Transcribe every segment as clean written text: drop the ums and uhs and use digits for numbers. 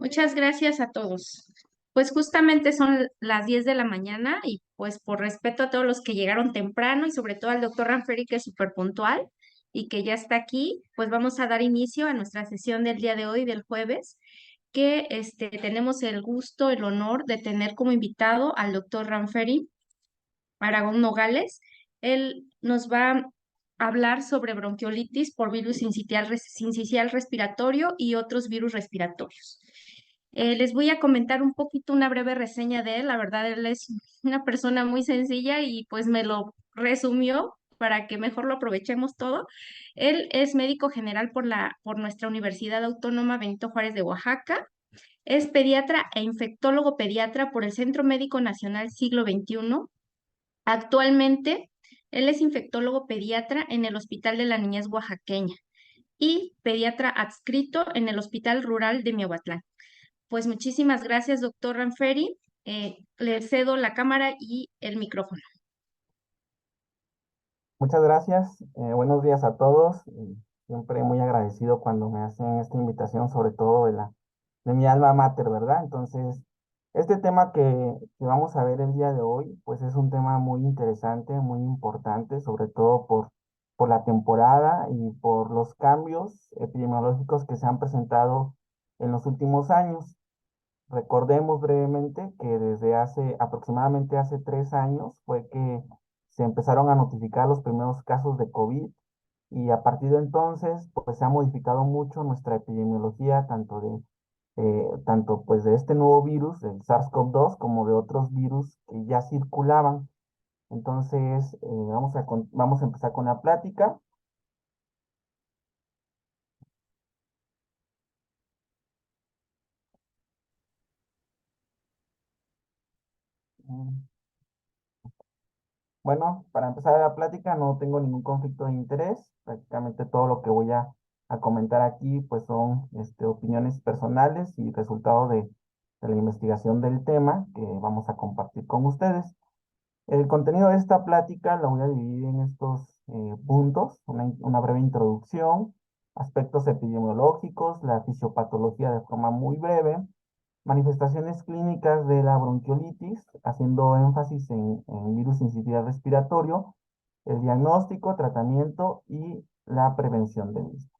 Muchas gracias a todos. Pues justamente son las 10 de la mañana y pues por respeto a todos los que llegaron temprano y sobre todo al doctor Ranferi que es súper puntual y que ya está aquí, pues vamos a dar inicio a nuestra sesión del día de hoy, del jueves, que tenemos el gusto, el honor de tener como invitado al doctor Ranferi Aragón Nogales. Él nos va a hablar sobre bronquiolitis por virus sincicial respiratorio y otros virus respiratorios. Les voy a comentar un poquito una breve reseña de él. La verdad, él es una persona muy sencilla y pues me lo resumió para que mejor lo aprovechemos todo. Él es médico general por nuestra Universidad Autónoma Benito Juárez de Oaxaca. Es pediatra e infectólogo pediatra por el Centro Médico Nacional Siglo XXI. Actualmente, él es infectólogo pediatra en el Hospital de la Niñez Oaxaqueña y pediatra adscrito en el Hospital Rural de Miahuatlán. Pues muchísimas gracias, doctor Ranferi. Le cedo la cámara y el micrófono. Muchas gracias. Buenos días a todos. Siempre muy agradecido cuando me hacen esta invitación, sobre todo de mi alma mater, ¿verdad? Entonces, este tema que vamos a ver el día de hoy, pues es un tema muy interesante, muy importante, sobre todo por la temporada y por los cambios epidemiológicos que se han presentado en los últimos años. Recordemos brevemente que desde aproximadamente hace 3 años fue que se empezaron a notificar los primeros casos de COVID y a partir de entonces pues se ha modificado mucho nuestra epidemiología tanto pues de este nuevo virus, el SARS-CoV-2, como de otros virus que ya circulaban. Entonces vamos a empezar con la plática. Mm, Bueno, para empezar la plática no tengo ningún conflicto de interés. Prácticamente todo lo que voy a comentar aquí pues son opiniones personales y resultado de la investigación del tema que vamos a compartir con ustedes. El contenido de esta plática lo voy a dividir en estos puntos, una breve introducción, aspectos epidemiológicos, la fisiopatología de forma muy breve, manifestaciones clínicas de la bronquiolitis, haciendo énfasis en virus sincicial respiratorio, el diagnóstico, tratamiento y la prevención del mismo.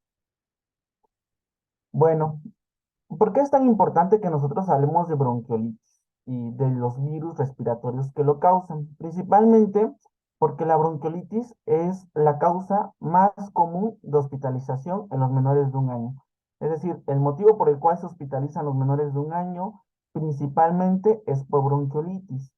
Bueno, ¿por qué es tan importante que nosotros hablemos de bronquiolitis y de los virus respiratorios que lo causan? Principalmente porque la bronquiolitis es la causa más común de hospitalización en los menores de 1 año. Es decir, el motivo por el cual se hospitalizan los menores de 1 año principalmente es por bronquiolitis.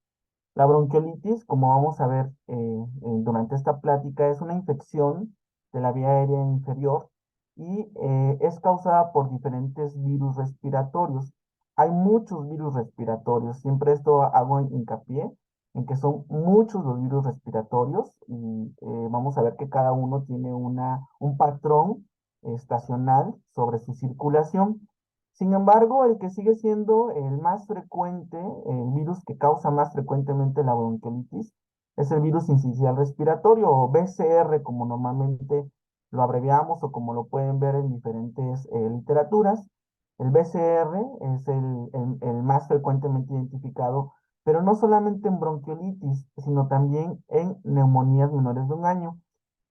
La bronquiolitis, como vamos a ver durante esta plática, es una infección de la vía aérea inferior y es causada por diferentes virus respiratorios. Hay muchos virus respiratorios, siempre esto hago hincapié en que son muchos los virus respiratorios y vamos a ver que cada uno tiene un patrón estacional sobre su circulación. Sin embargo, el que sigue siendo el más frecuente, el virus que causa más frecuentemente la bronquiolitis, es el virus sincicial respiratorio o BCR, como normalmente lo abreviamos o como lo pueden ver en diferentes literaturas. El BCR es el más frecuentemente identificado, pero no solamente en bronquiolitis, sino también en neumonías menores de 1 año.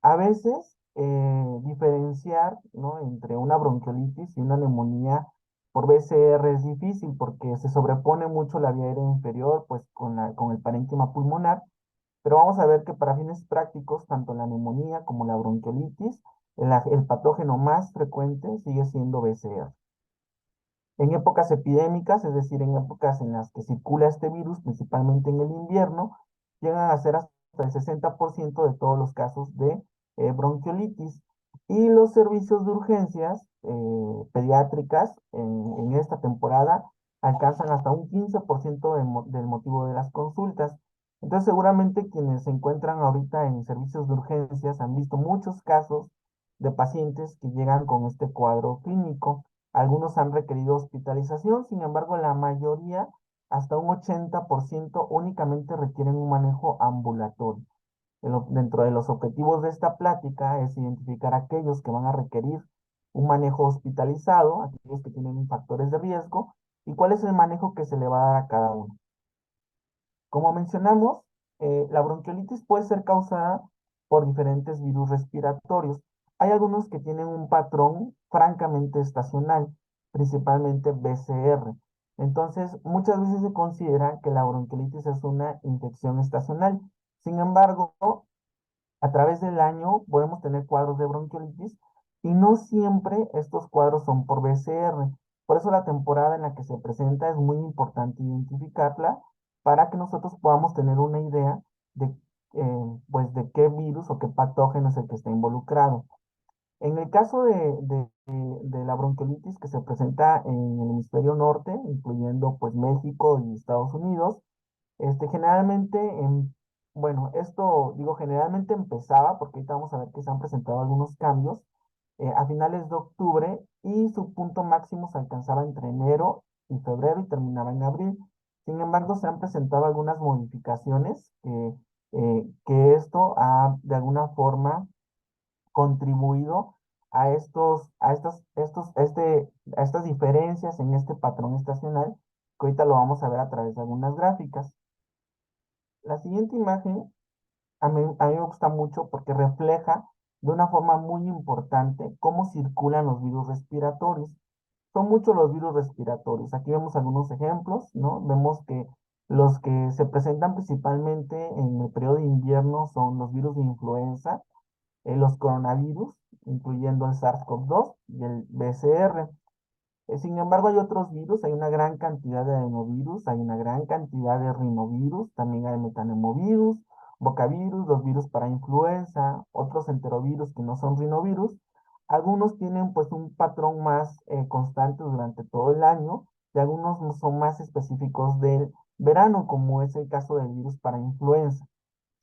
A veces, diferenciar, ¿no?, entre una bronquiolitis y una neumonía por BCR es difícil porque se sobrepone mucho la vía aérea inferior, pues con el parénquima pulmonar, pero vamos a ver que para fines prácticos, tanto la neumonía como la bronquiolitis, el patógeno más frecuente sigue siendo BCR. En épocas epidémicas, es decir, en épocas en las que circula este virus, principalmente en el invierno, llegan a ser hasta el 60% de todos los casos de bronquiolitis. Y los servicios de urgencias pediátricas en esta temporada alcanzan hasta un 15% del motivo de las consultas. Entonces, seguramente quienes se encuentran ahorita en servicios de urgencias han visto muchos casos de pacientes que llegan con este cuadro clínico. Algunos han requerido hospitalización, sin embargo, la mayoría, hasta un 80%, únicamente requieren un manejo ambulatorio. Dentro de los objetivos de esta plática es identificar aquellos que van a requerir un manejo hospitalizado, aquellos que tienen factores de riesgo, y cuál es el manejo que se le va a dar a cada uno. Como mencionamos, la bronquiolitis puede ser causada por diferentes virus respiratorios. Hay algunos que tienen un patrón francamente estacional, principalmente BCR. Entonces, muchas veces se considera que la bronquiolitis es una infección estacional. Sin embargo, a través del año podemos tener cuadros de bronquiolitis y no siempre estos cuadros son por BCR. Por eso la temporada en la que se presenta es muy importante identificarla para que nosotros podamos tener una idea de, pues de qué virus o qué patógeno es el que está involucrado. En el caso de la bronquiolitis que se presenta en el hemisferio norte, incluyendo pues México y Estados Unidos, generalmente, bueno, esto digo generalmente empezaba, porque ahorita vamos a ver que se han presentado algunos cambios, a finales de octubre y su punto máximo se alcanzaba entre enero y febrero y terminaba en abril. Sin embargo, se han presentado algunas modificaciones que esto ha de alguna forma contribuido a estas diferencias en este patrón estacional, que ahorita lo vamos a ver a través de algunas gráficas. La siguiente imagen a mí me gusta mucho porque refleja de una forma muy importante cómo circulan los virus respiratorios. Son muchos los virus respiratorios. Aquí vemos algunos ejemplos, ¿no? Vemos que los que se presentan principalmente en el periodo de invierno son los virus de influenza, los coronavirus, incluyendo el SARS-CoV-2 y el BCR. Sin embargo, hay otros virus, hay una gran cantidad de adenovirus, hay una gran cantidad de rinovirus, también hay metanemovirus, bocavirus, los virus para influenza, otros enterovirus que no son rinovirus. Algunos tienen pues un patrón más constante durante todo el año y algunos no son más específicos del verano, como es el caso del virus para influenza.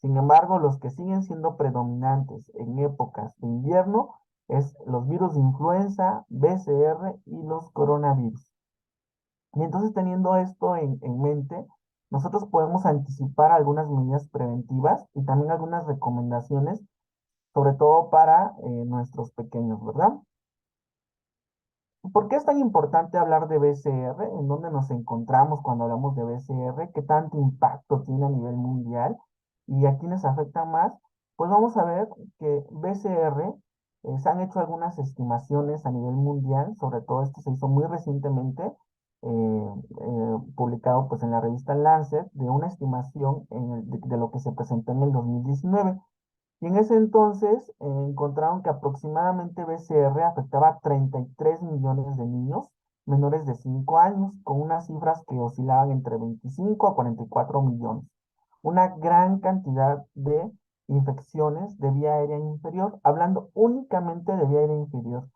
Sin embargo, los que siguen siendo predominantes en épocas de invierno es los virus de influenza, BCR y los coronavirus. Y entonces teniendo esto en mente, nosotros podemos anticipar algunas medidas preventivas y también algunas recomendaciones, sobre todo para nuestros pequeños, ¿verdad? ¿Por qué es tan importante hablar de BCR? ¿En dónde nos encontramos cuando hablamos de BCR? ¿Qué tanto impacto tiene a nivel mundial? ¿Y a quiénes afecta más? Pues vamos a ver que BCR, se han hecho algunas estimaciones a nivel mundial, sobre todo esto se hizo muy recientemente, publicado pues en la revista Lancet, de una estimación de lo que se presentó en el 2019. Y en ese entonces encontraron que aproximadamente BCR afectaba a 33 millones de niños menores de 5 años, con unas cifras que oscilaban entre 25 a 44 millones. Una gran cantidad de infecciones de vía aérea inferior, hablando únicamente de vía aérea inferior.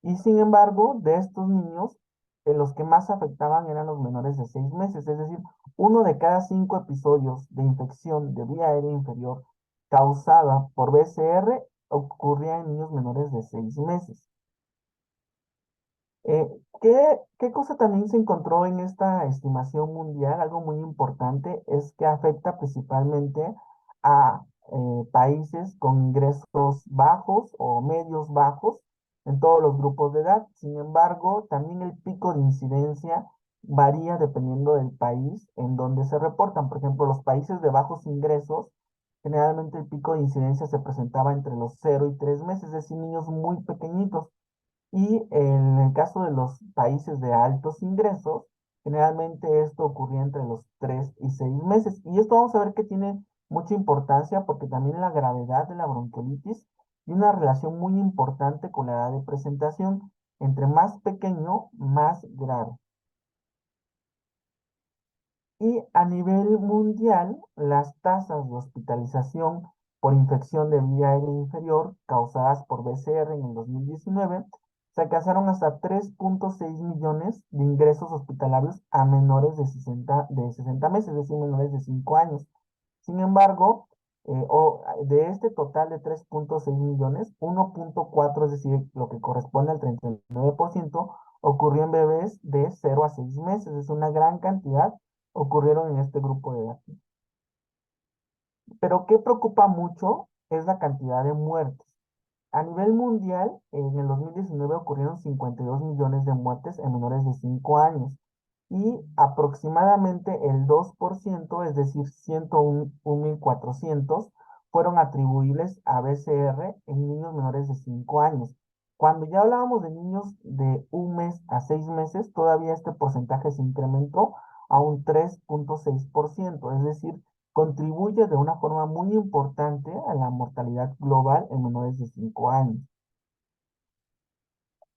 Y sin embargo, de estos niños, los que más afectaban eran los menores de 6 meses, es decir, uno de cada 5 episodios de infección de vía aérea inferior causada por BCR ocurría en niños menores de 6 meses. Eh, ¿qué cosa también se encontró en esta estimación mundial? Algo muy importante es que afecta principalmente a países con ingresos bajos o medios bajos en todos los grupos de edad. Sin embargo, también el pico de incidencia varía dependiendo del país en donde se reportan. Por ejemplo, los países de bajos ingresos, generalmente el pico de incidencia se presentaba entre los 0 y 3 meses, es decir, niños muy pequeñitos. Y en el caso de los países de altos ingresos, generalmente esto ocurría entre los 3 y 6 meses. Y esto vamos a ver que tiene mucha importancia porque también la gravedad de la bronquiolitis tiene una relación muy importante con la edad de presentación. Entre más pequeño, más grave. Y a nivel mundial, las tasas de hospitalización por infección de vía aérea inferior causadas por BCR en el 2019 se alcanzaron hasta 3.6 millones de ingresos hospitalarios a menores de 60 meses, es decir, menores de 5 años. Sin embargo, de este total de 3.6 millones, 1.4, es decir, lo que corresponde al 39%, ocurrió en bebés de 0 a 6 meses. Es una gran cantidad ocurrieron en este grupo de edad. Pero ¿qué preocupa mucho? Es la cantidad de muertes. A nivel mundial, en el 2019 ocurrieron 52 millones de muertes en menores de 5 años y aproximadamente el 2%, es decir, 101.400, fueron atribuibles a BCR en niños menores de 5 años. Cuando ya hablábamos de niños de 1 mes a 6 meses, todavía este porcentaje se incrementó a un 3.6%, es decir, contribuye de una forma muy importante a la mortalidad global en menores de 5 años.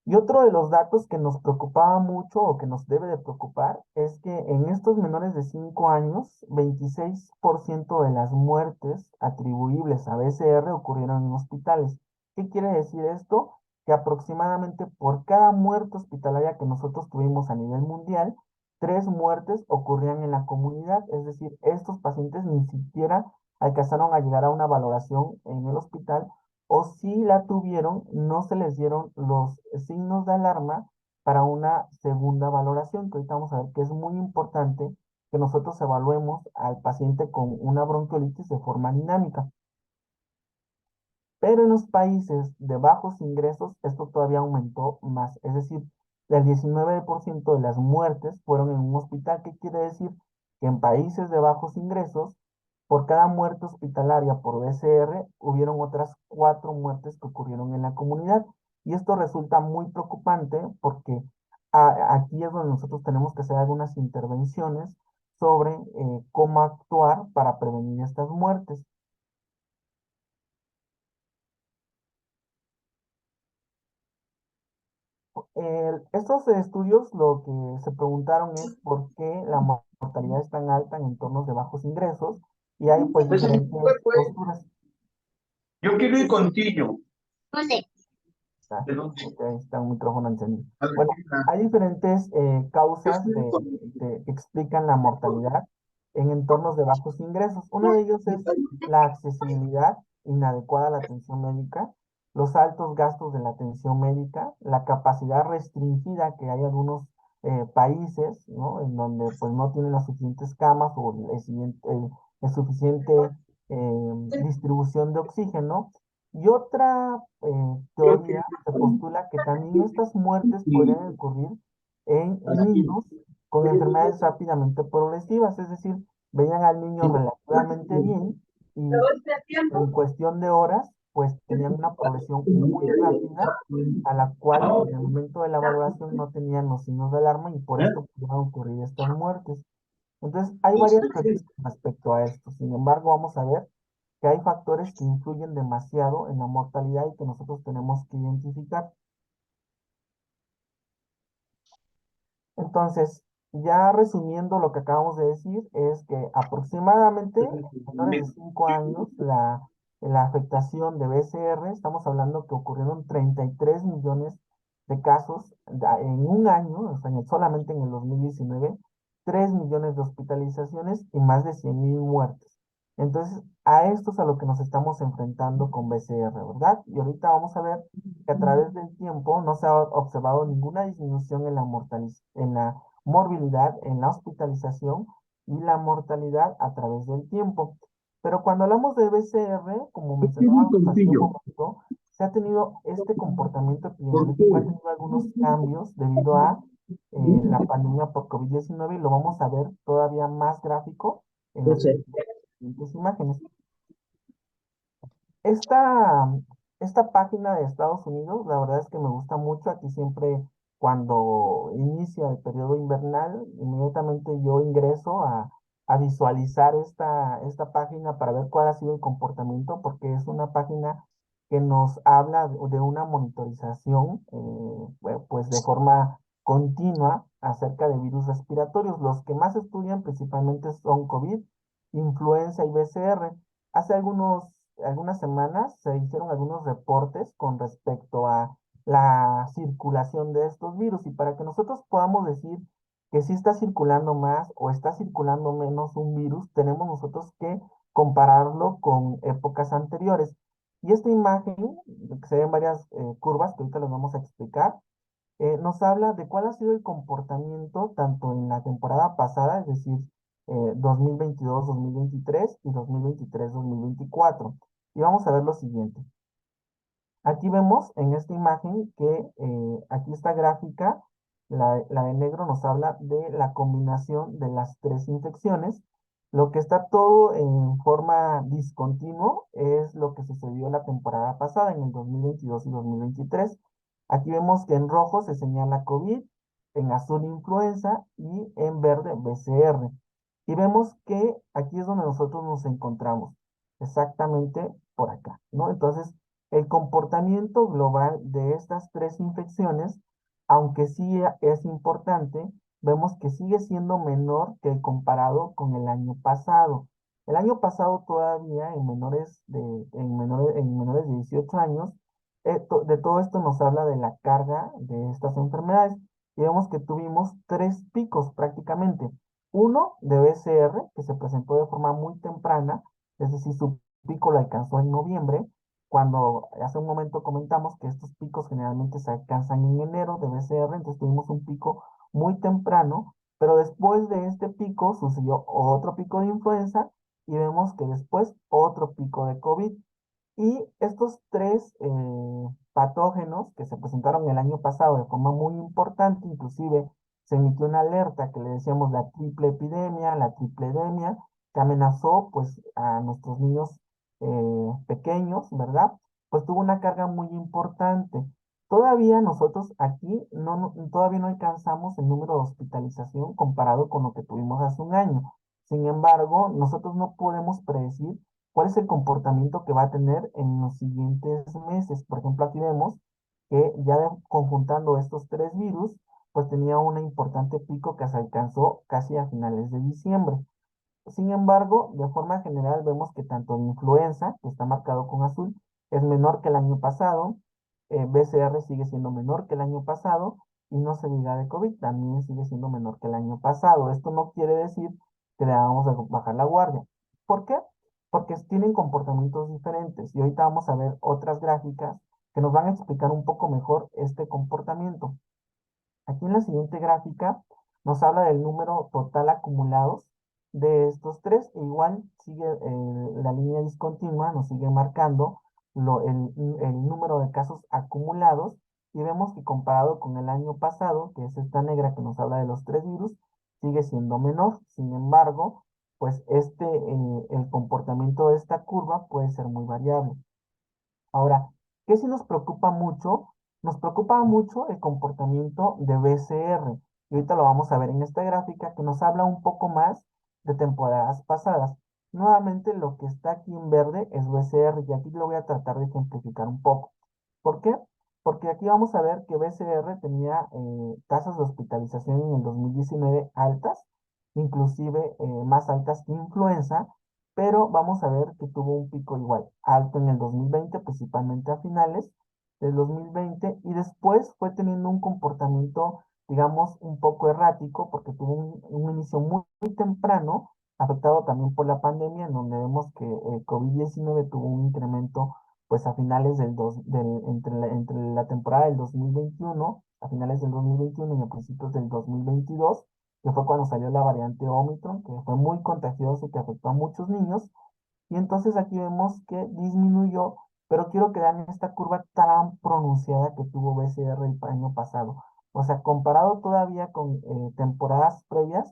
Y otro de los datos que nos preocupaba mucho o que nos debe de preocupar es que en estos menores de 5 años, 26% de las muertes atribuibles a BCR ocurrieron en hospitales. ¿Qué quiere decir esto? Que aproximadamente por cada muerte hospitalaria que nosotros tuvimos a nivel mundial, 3 muertes ocurrían en la comunidad, es decir, estos pacientes ni siquiera alcanzaron a llegar a una valoración en el hospital o si la tuvieron, no se les dieron los signos de alarma para una segunda valoración, que ahorita vamos a ver que es muy importante que nosotros evaluemos al paciente con una bronquiolitis de forma dinámica. Pero en los países de bajos ingresos, esto todavía aumentó más, es decir, el 19% de las muertes fueron en un hospital. ¿Qué quiere decir? Que en países de bajos ingresos, por cada muerte hospitalaria por BCR, hubieron otras 4 muertes que ocurrieron en la comunidad. Y esto resulta muy preocupante porque aquí es donde nosotros tenemos que hacer algunas intervenciones sobre cómo actuar para prevenir estas muertes. Estos estudios lo que se preguntaron es por qué la mortalidad es tan alta en entornos de bajos ingresos y hay pues diferentes posturas. Yo quiero ir contigo. Ah, ok, está un micrófono encendido. Bueno, hay diferentes causas que explican la mortalidad en entornos de bajos ingresos. Uno de ellos es la accesibilidad inadecuada a la atención médica, los altos gastos de la atención médica, la capacidad restringida que hay algunos países, ¿no? En donde pues no tienen las suficientes camas o el suficiente distribución de oxígeno. Y otra teoría se postula que también estas muertes podrían ocurrir en niños con enfermedades rápidamente progresivas, es decir, veían al niño relativamente bien y en cuestión de horas, pues tenían una progresión muy rápida a la cual en el momento de la valoración no tenían los signos de alarma y por esto pudieron ocurrir estas muertes. Entonces, hay varias teorías respecto a esto. Sin embargo, vamos a ver que hay factores que influyen demasiado en la mortalidad y que nosotros tenemos que identificar. Entonces, ya resumiendo lo que acabamos de decir, es que aproximadamente menores de 5 años, la afectación de BCR, estamos hablando que ocurrieron 33 millones de casos en un año, o sea, solamente en el 2019, 3 millones de hospitalizaciones y más de 100.000 muertes. Entonces, a esto es a lo que nos estamos enfrentando con BCR, ¿verdad? Y ahorita vamos a ver que a través del tiempo no se ha observado ninguna disminución en la morbilidad, en la hospitalización y la mortalidad a través del tiempo. Pero cuando hablamos de BCR, como mencionábamos hace un momento, se ha tenido este comportamiento epidemiológico, ha tenido algunos cambios debido a la pandemia por COVID-19 y lo vamos a ver todavía más gráfico en las siguientes imágenes. Esta, esta página de Estados Unidos, la verdad es que me gusta mucho. Aquí siempre cuando inicia el periodo invernal, inmediatamente yo ingreso a visualizar esta página para ver cuál ha sido el comportamiento, porque es una página que nos habla de una monitorización, pues de forma continua acerca de virus respiratorios. Los que más estudian principalmente son COVID, influenza y BCR. Hace algunas semanas se hicieron algunos reportes con respecto a la circulación de estos virus y para que nosotros podamos decir que si está circulando más o está circulando menos un virus, tenemos nosotros que compararlo con épocas anteriores. Y esta imagen, que se ven varias curvas que ahorita les vamos a explicar, nos habla de cuál ha sido el comportamiento tanto en la temporada pasada, es decir, 2022-2023 y 2023-2024. Y vamos a ver lo siguiente. Aquí vemos en esta imagen que aquí esta gráfica, la de negro nos habla de la combinación de las tres infecciones. Lo que está todo en forma discontinuo es lo que sucedió la temporada pasada, en el 2022 y 2023. Aquí vemos que en rojo se señala COVID, en azul influenza y en verde BCR. Y vemos que aquí es donde nosotros nos encontramos, exactamente por acá, ¿no? Entonces, el comportamiento global de estas tres infecciones, aunque sí es importante, vemos que sigue siendo menor que el comparado con el año pasado. El año pasado todavía en menores de 18 años, de todo esto nos habla de la carga de estas enfermedades. Y vemos que tuvimos tres picos prácticamente. Uno de BCR, que se presentó de forma muy temprana, es decir, su pico lo alcanzó en noviembre, cuando hace un momento comentamos que estos picos generalmente se alcanzan en enero de BCR, entonces tuvimos un pico muy temprano, pero después de este pico sucedió otro pico de influenza y vemos que después otro pico de COVID. Y estos tres patógenos que se presentaron el año pasado de forma muy importante, inclusive se emitió una alerta que le decíamos la triple epidemia, la tripledemia, que amenazó pues a nuestros niños pequeños, ¿verdad? Pues tuvo una carga muy importante. Todavía nosotros aquí todavía no alcanzamos el número de hospitalización comparado con lo que tuvimos hace un año. Sin embargo, nosotros no podemos predecir cuál es el comportamiento que va a tener en los siguientes meses. Por ejemplo, aquí vemos que ya conjuntando estos tres virus, pues tenía un importante pico que se alcanzó casi a finales de diciembre. Sin embargo, de forma general vemos que tanto la influenza, que está marcado con azul, es menor que el año pasado, BCR sigue siendo menor que el año pasado, y no se diga de COVID, también sigue siendo menor que el año pasado. Esto no quiere decir que le vamos a bajar la guardia. ¿Por qué? Porque tienen comportamientos diferentes, y ahorita vamos a ver otras gráficas que nos van a explicar un poco mejor este comportamiento. Aquí en la siguiente gráfica nos habla del número total acumulados de estos tres, e igual sigue la línea discontinua, nos sigue marcando el número de casos acumulados, y vemos que comparado con el año pasado, que es esta negra que nos habla de los tres virus, sigue siendo menor. Sin embargo, pues el comportamiento de esta curva puede ser muy variable. Ahora, ¿qué sí nos preocupa mucho? Nos preocupa mucho el comportamiento de BCR. Y ahorita lo vamos a ver en esta gráfica que nos habla un poco más de temporadas pasadas. Nuevamente lo que está aquí en verde es BCR y aquí lo voy a tratar de ejemplificar un poco. ¿Por qué? Porque aquí vamos a ver que BCR tenía tasas de hospitalización en el 2019 altas, inclusive más altas que influenza, pero vamos a ver que tuvo un pico igual, alto en el 2020, principalmente a finales del 2020, y después fue teniendo un comportamiento, digamos, un poco errático, porque tuvo un inicio muy temprano, afectado también por la pandemia, en donde vemos que el COVID-19 tuvo un incremento, pues a finales entre la temporada del 2021, a finales del 2021 y a principios del 2022, que fue cuando salió la variante Omicron, que fue muy contagiosa y que afectó a muchos niños. Y entonces aquí vemos que disminuyó, pero quiero que vean esta curva tan pronunciada que tuvo BCR el año pasado. O sea, comparado todavía con temporadas previas,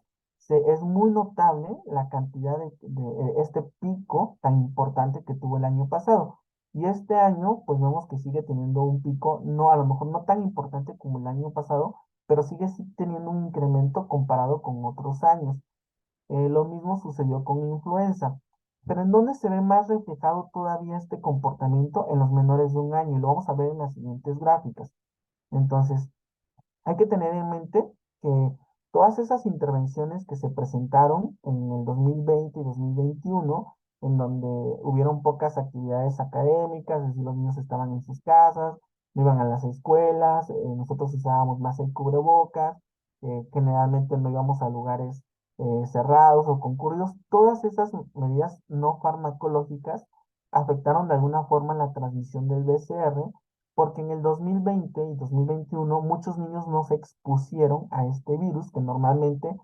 es muy notable la cantidad de este pico tan importante que tuvo el año pasado. Y este año, pues vemos que sigue teniendo un pico, no, a lo mejor no tan importante como el año pasado, pero sigue sí teniendo un incremento comparado con otros años. Lo mismo sucedió con influenza. Pero ¿en dónde se ve más reflejado todavía este comportamiento? En los menores de un año, y lo vamos a ver en las siguientes gráficas. Entonces, hay que tener en mente que todas esas intervenciones que se presentaron en el 2020 y 2021, en donde hubieron pocas actividades académicas, es decir, los niños estaban en sus casas, no iban a las escuelas, nosotros usábamos más el cubrebocas, generalmente no íbamos a lugares cerrados o concurridos, todas esas medidas no farmacológicas afectaron de alguna forma la transmisión del BCR, porque en el 2020 y 2021 muchos niños no se expusieron a este virus que normalmente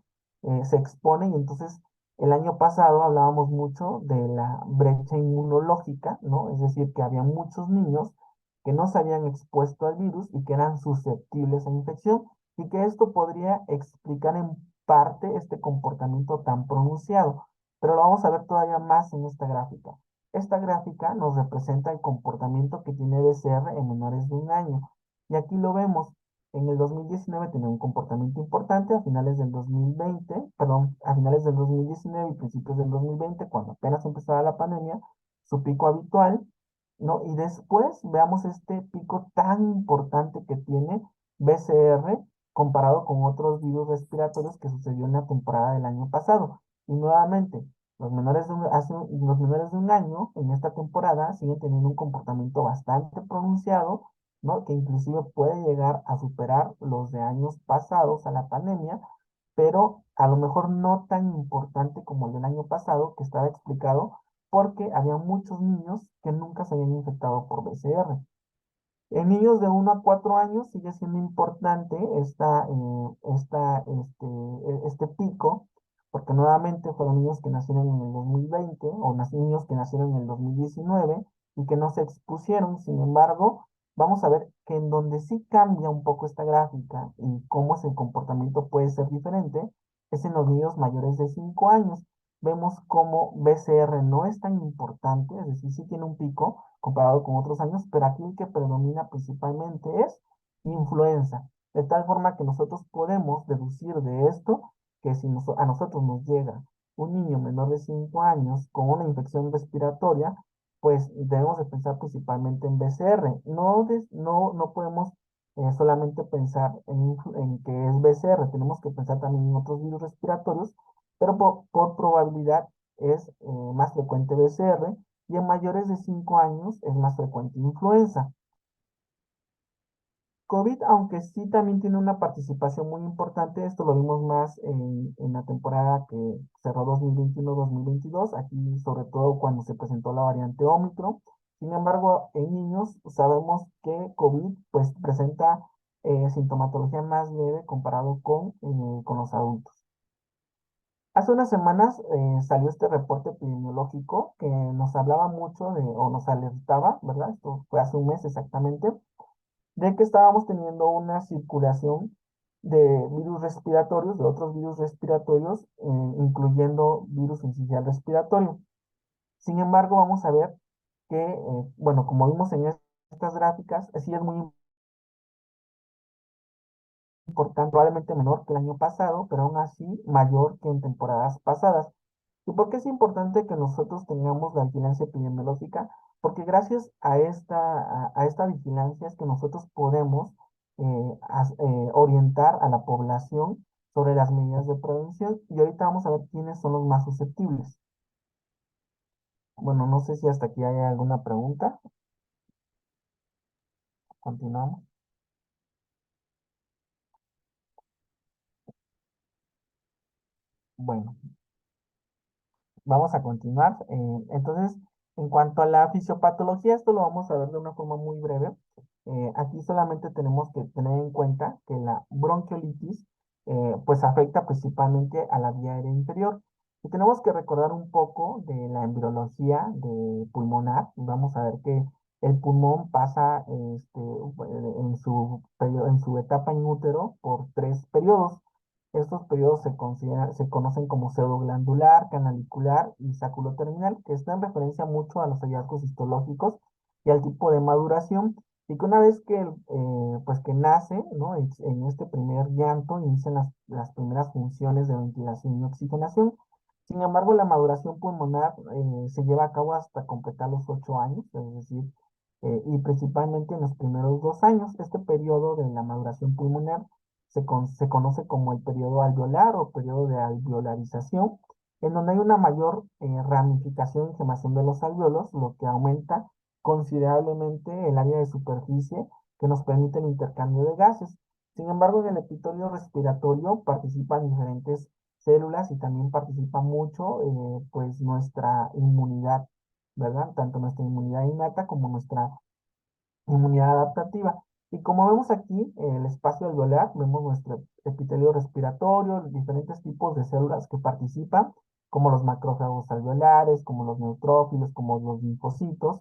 se expone, y entonces el año pasado hablábamos mucho de la brecha inmunológica, ¿no? Es decir, que había muchos niños que no se habían expuesto al virus y que eran susceptibles a infección, y que esto podría explicar en parte este comportamiento tan pronunciado. Pero lo vamos a ver todavía más en esta gráfica. Esta gráfica nos representa el comportamiento que tiene BCR en menores de un año. Y aquí lo vemos. En el 2019 tenía un comportamiento importante, a finales del 2020, perdón, a finales del 2019 y principios del 2020, cuando apenas empezaba la pandemia, su pico habitual, ¿no? Y después veamos este pico tan importante que tiene BCR comparado con otros virus respiratorios que sucedió en la temporada del año pasado. Y nuevamente, los menores de un año en esta temporada siguen teniendo un comportamiento bastante pronunciado, ¿no? Que inclusive puede llegar a superar los de años pasados a la pandemia, pero a lo mejor no tan importante como el del año pasado, que estaba explicado porque había muchos niños que nunca se habían infectado por BCR. En niños de 1 a 4 años sigue siendo importante este pico, porque nuevamente fueron niños que nacieron en el 2020 o niños que nacieron en el 2019 y que no se expusieron. Sin embargo, vamos a ver que en donde sí cambia un poco esta gráfica y cómo es el comportamiento puede ser diferente, es en los niños mayores de 5 años. Vemos cómo BCR no es tan importante, es decir, sí tiene un pico comparado con otros años, pero aquí el que predomina principalmente es influenza. De tal forma que nosotros podemos deducir de esto que si a nosotros nos llega un niño menor de 5 años con una infección respiratoria, pues debemos de pensar principalmente en BCR. No podemos solamente pensar en que es BCR, tenemos que pensar también en otros virus respiratorios, pero por probabilidad es más frecuente BCR y en mayores de 5 años es más frecuente influenza. COVID, aunque sí también tiene una participación muy importante, esto lo vimos más en la temporada que cerró 2021-2022, aquí sobre todo cuando se presentó la variante Omicron. Sin embargo, en niños sabemos que COVID pues presenta sintomatología más leve comparado con los adultos. Hace unas semanas salió este reporte epidemiológico que nos hablaba mucho o nos alertaba, ¿verdad? Esto fue hace un mes exactamente, de que estábamos teniendo una circulación de virus respiratorios, de otros virus respiratorios, incluyendo virus sincicial respiratorio. Sin embargo, vamos a ver que, bueno, como vimos en estas gráficas, sí es muy importante, probablemente menor que el año pasado, pero aún así mayor que en temporadas pasadas. ¿Y por qué es importante que nosotros tengamos la vigilancia epidemiológica? Porque gracias a esta vigilancia es que nosotros podemos orientar a la población sobre las medidas de prevención y ahorita vamos a ver quiénes son los más susceptibles. Bueno, no sé si hasta aquí hay alguna pregunta. Continuamos. Bueno, vamos a continuar. Entonces, en cuanto a la fisiopatología, esto lo vamos a ver de una forma muy breve. Aquí solamente tenemos que tener en cuenta que la bronquiolitis pues afecta principalmente a la vía aérea inferior. Y tenemos que recordar un poco de la embriología de pulmonar. Vamos a ver que el pulmón pasa en su etapa en útero por 3 periodos. Estos periodos se conocen como pseudoglandular, canalicular y saculoterminal, que están en referencia mucho a los hallazgos histológicos y al tipo de maduración, y que una vez pues que nace, ¿no? En este primer llanto inician las primeras funciones de ventilación y oxigenación. Sin embargo, la maduración pulmonar se lleva a cabo hasta completar los 8 años, es decir, y principalmente en los primeros 2 años. Este periodo de la maduración pulmonar se conoce como el periodo alveolar o periodo de alveolarización, en donde hay una mayor ramificación y gemación de los alveolos, lo que aumenta considerablemente el área de superficie que nos permite el intercambio de gases. Sin embargo, en el epitelio respiratorio participan diferentes células y también participa mucho pues nuestra inmunidad, ¿verdad? Tanto nuestra inmunidad innata como nuestra inmunidad adaptativa. Y como vemos aquí, en el espacio alveolar, vemos nuestro epitelio respiratorio, los diferentes tipos de células que participan, como los macrófagos alveolares, como los neutrófilos, como los linfocitos.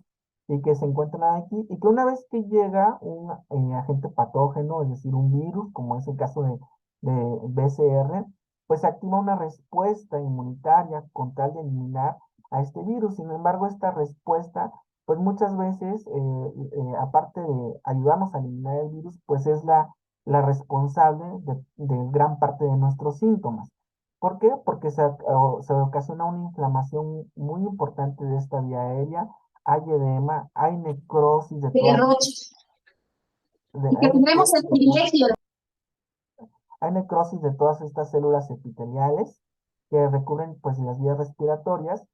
y que se encuentran aquí y que una vez que llega un agente patógeno, es decir, un virus, como es el caso de BCR, pues activa una respuesta inmunitaria con tal de eliminar a este virus. Sin embargo, esta respuesta, pues muchas veces, aparte de ayudarnos a eliminar el virus, pues es la responsable de gran parte de nuestros síntomas. ¿Por qué? Porque se ocasiona una inflamación muy importante de esta vía aérea, hay edema, hay necrosis de de todas, Roche, y que hay tendremos el necrosis de privilegio. hay necrosis de todas estas células epiteliales que recubren pues las vías respiratorias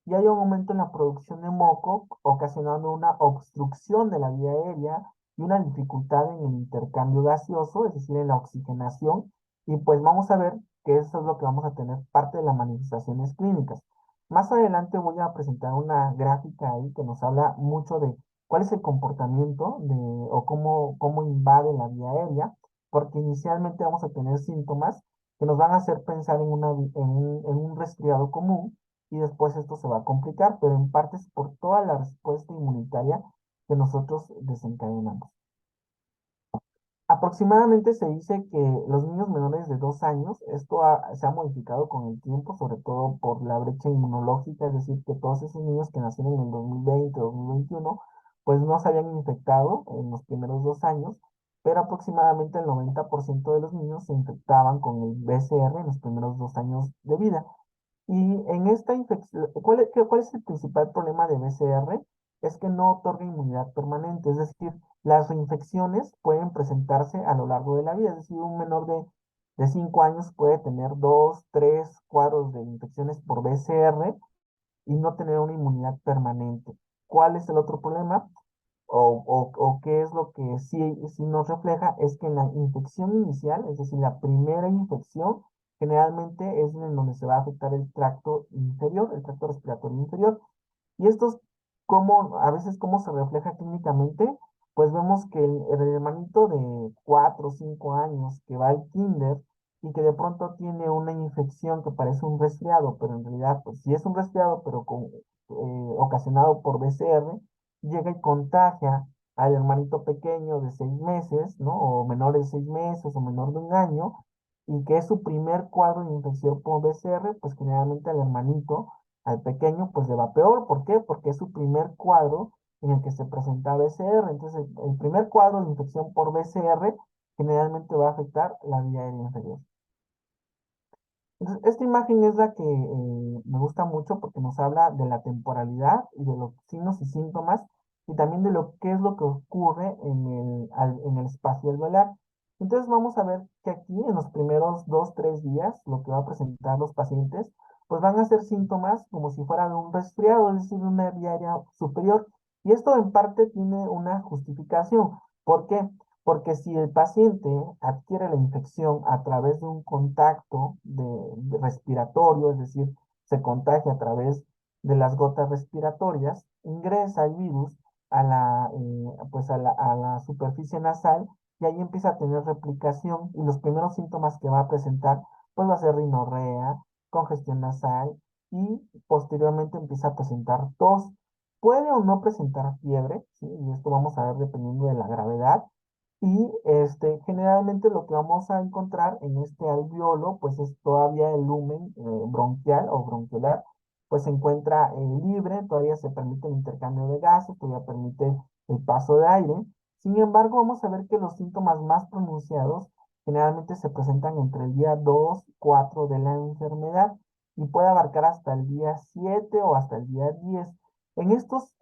y hay un aumento en la producción de moco, ocasionando una obstrucción de la vía aérea y una dificultad en el intercambio gaseoso, es decir, en la oxigenación. Y pues vamos a ver que eso es lo que vamos a tener parte de las manifestaciones clínicas. Más adelante voy a presentar una gráfica ahí que nos habla mucho de cuál es el comportamiento o cómo invade la vía aérea porque inicialmente vamos a tener síntomas que nos van a hacer pensar en un resfriado común y después esto se va a complicar, pero en parte es por toda la respuesta inmunitaria que nosotros desencadenamos. Aproximadamente se dice que los niños menores de 2 años, esto se ha modificado con el tiempo, sobre todo por la brecha inmunológica, es decir, que todos esos niños que nacieron en el 2020, 2021, pues no se habían infectado en los primeros 2 años, pero aproximadamente el 90% de los niños se infectaban con el BCR en los primeros 2 años de vida. Y en esta infección, ¿cuál es el principal problema de BCR? Es que no otorga inmunidad permanente, es decir, las reinfecciones pueden presentarse a lo largo de la vida, es decir, un menor de 5 años puede tener 2, 3 cuadros de infecciones por BCR y no tener una inmunidad permanente. ¿Cuál es el otro problema? O qué es lo que sí nos refleja, es que en la infección inicial, es decir, la primera infección, generalmente es en donde se va a afectar el tracto inferior, el tracto respiratorio inferior. Y esto a veces cómo se refleja clínicamente, pues vemos que el hermanito de 4 o 5 años que va al kinder y que de pronto tiene una infección que parece un resfriado, pero en realidad, pues sí es un resfriado, pero ocasionado por BCR, llega y contagia al hermanito pequeño de 6 meses, ¿no? O menor de 6 meses o menor de un año, y que es su primer cuadro de infección por BCR, pues generalmente al hermanito, al pequeño, pues le va peor. ¿Por qué? Porque es su primer cuadro en el que se presenta BCR. Entonces, el primer cuadro de infección por BCR generalmente va a afectar la vía aérea inferior. Entonces, esta imagen es la que me gusta mucho porque nos habla de la temporalidad y de los signos y síntomas y también de lo que es lo que ocurre en el espacio alveolar. Entonces vamos a ver que aquí en los primeros 2, 3 días lo que va a presentar los pacientes pues van a ser síntomas como si fuera de un resfriado, es decir, de una vía aérea superior. Y esto en parte tiene una justificación. ¿Por qué? Porque si el paciente adquiere la infección a través de un contacto respiratorio, es decir, se contagia a través de las gotas respiratorias, ingresa el virus pues a la superficie nasal y ahí empieza a tener replicación y los primeros síntomas que va a presentar pues va a ser rinorrea, congestión nasal y posteriormente empieza a presentar tos. Puede o no presentar fiebre, ¿sí? Y esto vamos a ver dependiendo de la gravedad. Y generalmente lo que vamos a encontrar en este alveolo, pues es todavía el lumen bronquial o bronquiolar, pues se encuentra libre, todavía se permite el intercambio de gases, todavía permite el paso de aire. Sin embargo, vamos a ver que los síntomas más pronunciados generalmente se presentan entre el día 2 4 de la enfermedad y puede abarcar hasta el día 7 o hasta el día 10. En estos,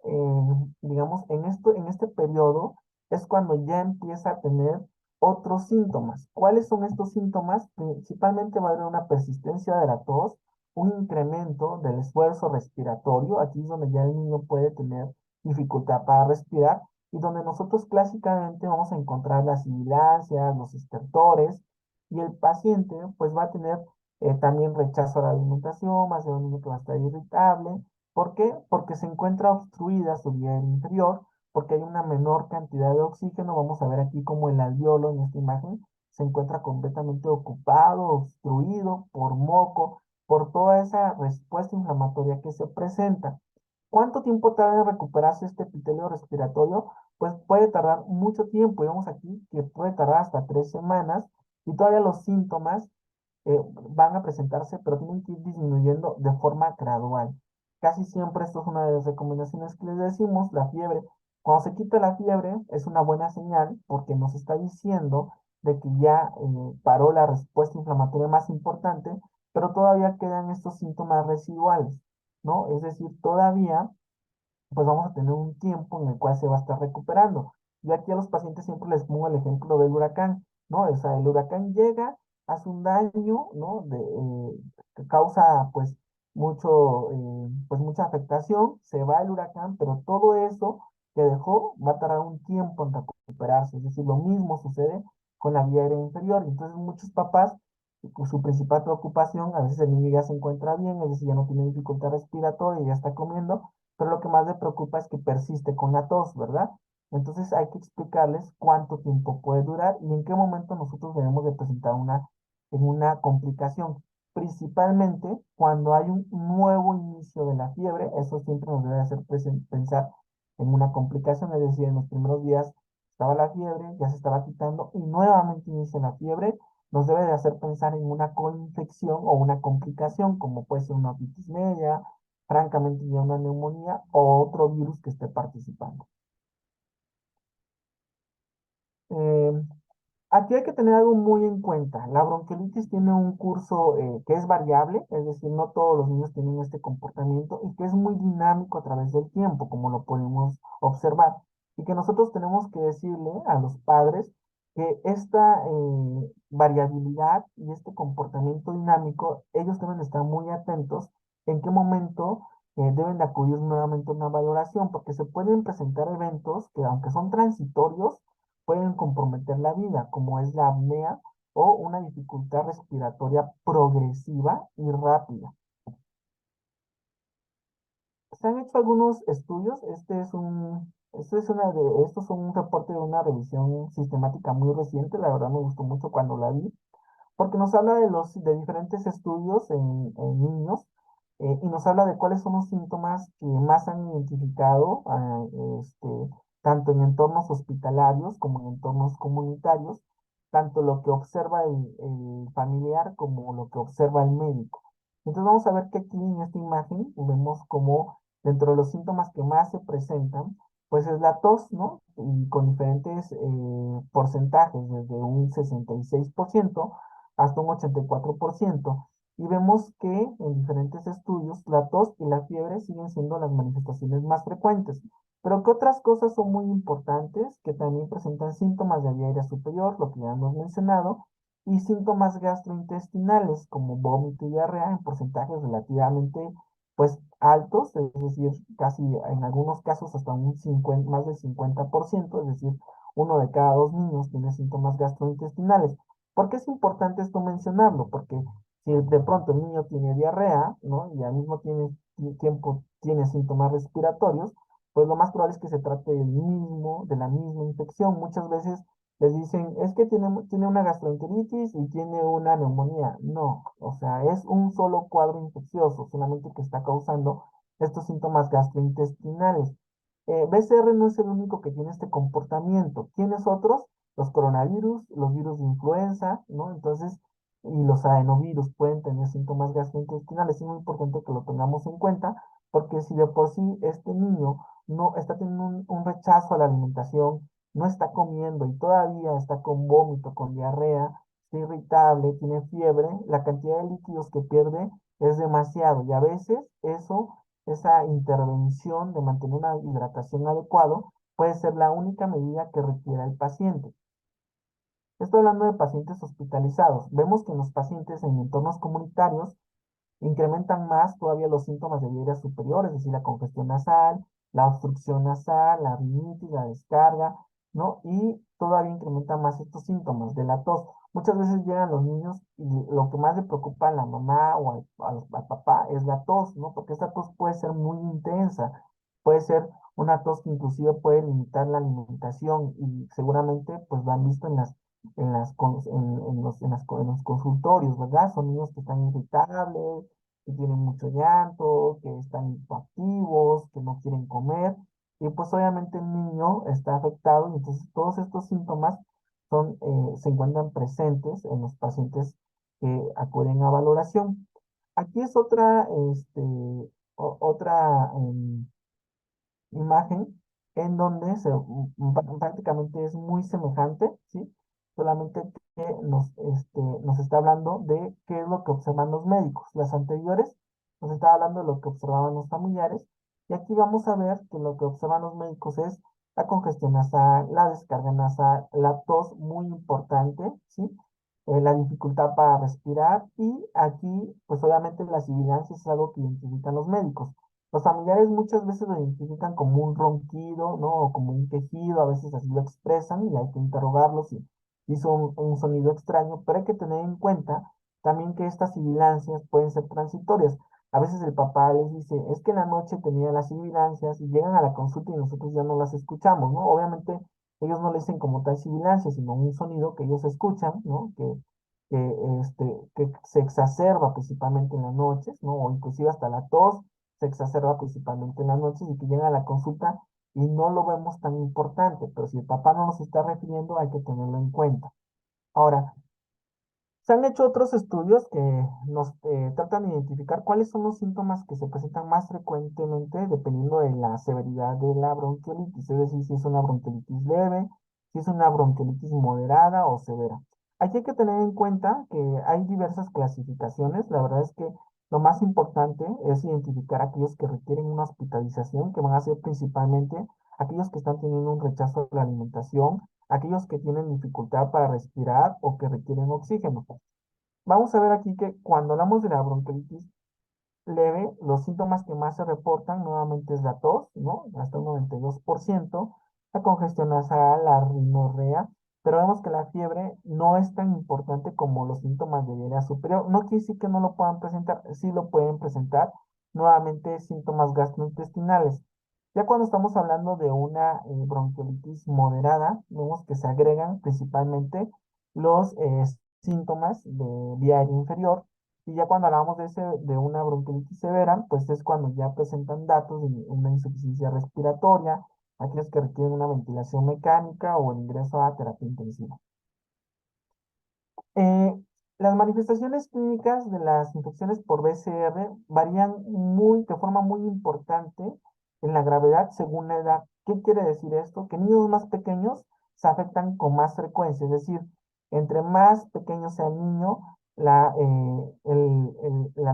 digamos, en este periodo, es cuando ya empieza a tener otros síntomas. ¿Cuáles son estos síntomas? Principalmente va a haber una persistencia de la tos, un incremento del esfuerzo respiratorio, aquí es donde ya el niño puede tener dificultad para respirar y donde nosotros clásicamente vamos a encontrar las sibilancias, los estertores y el paciente pues va a tener también rechazo a la alimentación, va a ser un niño que va a estar irritable. ¿Por qué? Porque se encuentra obstruida su vía inferior porque hay una menor cantidad de oxígeno. Vamos a ver aquí como el alveolo en esta imagen se encuentra completamente ocupado, obstruido por moco, por toda esa respuesta inflamatoria que se presenta. ¿Cuánto tiempo tarda en recuperarse este epitelio respiratorio? Pues puede tardar mucho tiempo. Vemos aquí que puede tardar hasta 3 semanas y todavía los síntomas van a presentarse, pero tienen que ir disminuyendo de forma gradual. Casi siempre esto es una de las recomendaciones que les decimos, la fiebre. Cuando se quita la fiebre es una buena señal porque nos está diciendo de que ya paró la respuesta inflamatoria más importante, pero todavía quedan estos síntomas residuales, ¿no? Es decir, todavía pues vamos a tener un tiempo en el cual se va a estar recuperando. Y aquí a los pacientes siempre les pongo el ejemplo del huracán, ¿no? O sea, el huracán llega, hace un daño, ¿no? Que causa, pues, pues, mucha afectación, se va el huracán, pero todo eso que dejó va a tardar un tiempo en recuperarse. Es decir, lo mismo sucede con la vía aérea inferior. Entonces, muchos papás, su principal preocupación, a veces el niño ya se encuentra bien, es decir, ya no tiene dificultad respiratoria, ya está comiendo, pero lo que más le preocupa es que persiste con la tos, ¿verdad? Entonces hay que explicarles cuánto tiempo puede durar y en qué momento nosotros debemos de presentar en una complicación. Principalmente cuando hay un nuevo inicio de la fiebre, eso siempre nos debe hacer pensar en una complicación, es decir, en los primeros días estaba la fiebre, ya se estaba quitando y nuevamente inicia la fiebre, nos debe de hacer pensar en una coinfección o una complicación, como puede ser una otitis media, francamente ya una neumonía o otro virus que esté participando. Eh, Aquí hay que tener algo muy en cuenta. La bronquiolitis tiene un curso que es variable, es decir, no todos los niños tienen este comportamiento y que es muy dinámico a través del tiempo, como lo podemos observar. Y que nosotros tenemos que decirle a los padres que esta variabilidad y este comportamiento dinámico, ellos deben estar muy atentos en qué momento deben de acudir nuevamente a una valoración, porque se pueden presentar eventos que, aunque son transitorios, pueden comprometer la vida, como es la apnea o una dificultad respiratoria progresiva y rápida. Se han hecho algunos estudios, estos son un reporte de una revisión sistemática muy reciente, la verdad me gustó mucho cuando la vi, porque nos habla de diferentes estudios en niños y nos habla de cuáles son los síntomas que más han identificado, tanto en entornos hospitalarios como en entornos comunitarios, tanto lo que observa el familiar como lo que observa el médico. Entonces vamos a ver que aquí en esta imagen vemos como dentro de los síntomas que más se presentan, pues es la tos, ¿no? Y con diferentes porcentajes, desde un 66% hasta un 84%. Y vemos que en diferentes estudios la tos y la fiebre siguen siendo las manifestaciones más frecuentes. Pero que otras cosas son muy importantes, que también presentan síntomas de vía aérea superior, lo que ya hemos mencionado, y síntomas gastrointestinales como vómito y diarrea en porcentajes relativamente pues altos, es decir, casi en algunos casos hasta un 50, más del 50%, es decir, uno de cada dos niños tiene síntomas gastrointestinales. ¿Por qué es importante esto mencionarlo? Porque si de pronto el niño tiene diarrea, ¿no? Y al mismo tiempo tiene síntomas respiratorios, pues lo más probable es que se trate de la misma infección. Muchas veces les dicen, es que tiene una gastroenteritis y tiene una neumonía. No, o sea, es un solo cuadro infeccioso, solamente que está causando estos síntomas gastrointestinales. BCR no es el único que tiene este comportamiento. ¿Quiénes otros? Los coronavirus, los virus de influenza, ¿no? Entonces, y los adenovirus pueden tener síntomas gastrointestinales. Es muy importante que lo tengamos en cuenta, porque si de por sí este niño no está teniendo un rechazo a la alimentación, no está comiendo y todavía está con vómito, con diarrea, está irritable, tiene fiebre, la cantidad de líquidos que pierde es demasiado y a veces esa intervención de mantener una hidratación adecuada puede ser la única medida que requiera el paciente. Estoy hablando de pacientes hospitalizados. Vemos que en los pacientes en entornos comunitarios incrementan más todavía los síntomas de vías superiores, es decir, la congestión nasal, la obstrucción nasal, la rinitis, la descarga, ¿no? Y todavía incrementa más estos síntomas de la tos. Muchas veces llegan los niños y lo que más le preocupa a la mamá o al papá es la tos, ¿no? Porque esta tos puede ser muy intensa, puede ser una tos que inclusive puede limitar la alimentación y seguramente pues lo han visto en los consultorios, ¿verdad? Son niños que están irritables, que tienen mucho llanto, que están hipoactivos, que no quieren comer, y pues obviamente el niño está afectado, y entonces todos estos síntomas se encuentran presentes en los pacientes que acuden a valoración. Aquí es otra imagen en donde prácticamente es muy semejante, ¿sí? Solamente que nos está hablando de qué es lo que observan los médicos. Las anteriores nos está hablando de lo que observaban los familiares, y aquí vamos a ver que lo que observan los médicos es la congestión nasal, la descarga nasal, la tos muy importante, ¿sí? La dificultad para respirar, y aquí, pues obviamente la sibilancia es algo que identifican los médicos. Los familiares muchas veces lo identifican como un ronquido, ¿no? O como un quejido, a veces así lo expresan y hay que interrogarlos si hizo un sonido extraño, pero hay que tener en cuenta también que estas sibilancias pueden ser transitorias. A veces el papá les dice, es que en la noche tenía las sibilancias, y llegan a la consulta y nosotros ya no las escuchamos, ¿no? Obviamente ellos no le dicen como tal sibilancia, sino un sonido que ellos escuchan, ¿no? Que se exacerba principalmente en las noches, ¿no? O inclusive hasta la tos se exacerba principalmente en las noches, y que llega a la consulta y no lo vemos tan importante, pero si el papá no nos está refiriendo, hay que tenerlo en cuenta. Ahora, se han hecho otros estudios que nos tratan de identificar cuáles son los síntomas que se presentan más frecuentemente dependiendo de la severidad de la bronquiolitis, es decir, si es una bronquiolitis leve, si es una bronquiolitis moderada o severa. Aquí hay que tener en cuenta que hay diversas clasificaciones. La verdad es que lo más importante es identificar aquellos que requieren una hospitalización, que van a ser principalmente aquellos que están teniendo un rechazo a la alimentación, aquellos que tienen dificultad para respirar o que requieren oxígeno. Vamos a ver aquí que cuando hablamos de la bronquiolitis leve, los síntomas que más se reportan nuevamente es la tos, ¿no? Hasta un 92%, la congestión nasal, la rinorrea, pero vemos que la fiebre no es tan importante como los síntomas de diarrea superior. No quiere decir que no lo puedan presentar, sí lo pueden presentar, nuevamente síntomas gastrointestinales. Ya cuando estamos hablando de una bronquiolitis moderada, vemos que se agregan principalmente los síntomas de vía aérea inferior, y ya cuando hablamos de una bronquiolitis severa, pues es cuando ya presentan datos de una insuficiencia respiratoria, aquellos que requieren una ventilación mecánica o el ingreso a terapia intensiva. Eh, las manifestaciones clínicas de las infecciones por BCR varían de forma muy importante en la gravedad según la edad. ¿Qué quiere decir esto? Que niños más pequeños se afectan con más frecuencia, es decir, entre más pequeño sea el niño, la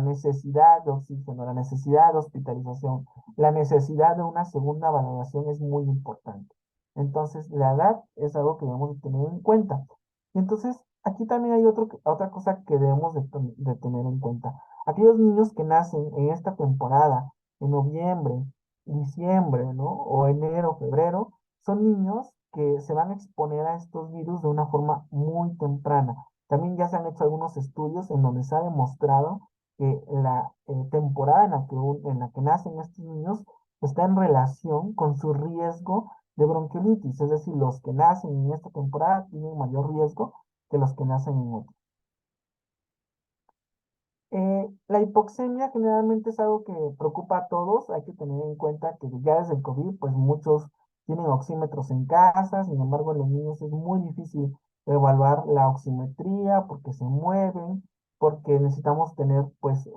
necesidad de oxígeno, la necesidad de hospitalización, la necesidad de una segunda valoración es muy importante. Entonces, la edad es algo que debemos de tener en cuenta. Y entonces, aquí también hay otra cosa que debemos de tener en cuenta. Aquellos niños que nacen en esta temporada, en noviembre, diciembre, ¿no? O enero, febrero, son niños que se van a exponer a estos virus de una forma muy temprana. También ya se han hecho algunos estudios en donde se ha demostrado que la temporada en la que nacen estos niños está en relación con su riesgo de bronquiolitis, es decir, los que nacen en esta temporada tienen mayor riesgo que los que nacen en otra. La hipoxemia generalmente es algo que preocupa a todos. Hay que tener en cuenta que ya desde el COVID, pues muchos tienen oxímetros en casa. Sin embargo, en los niños es muy difícil evaluar la oximetría porque se mueven, porque necesitamos tener pues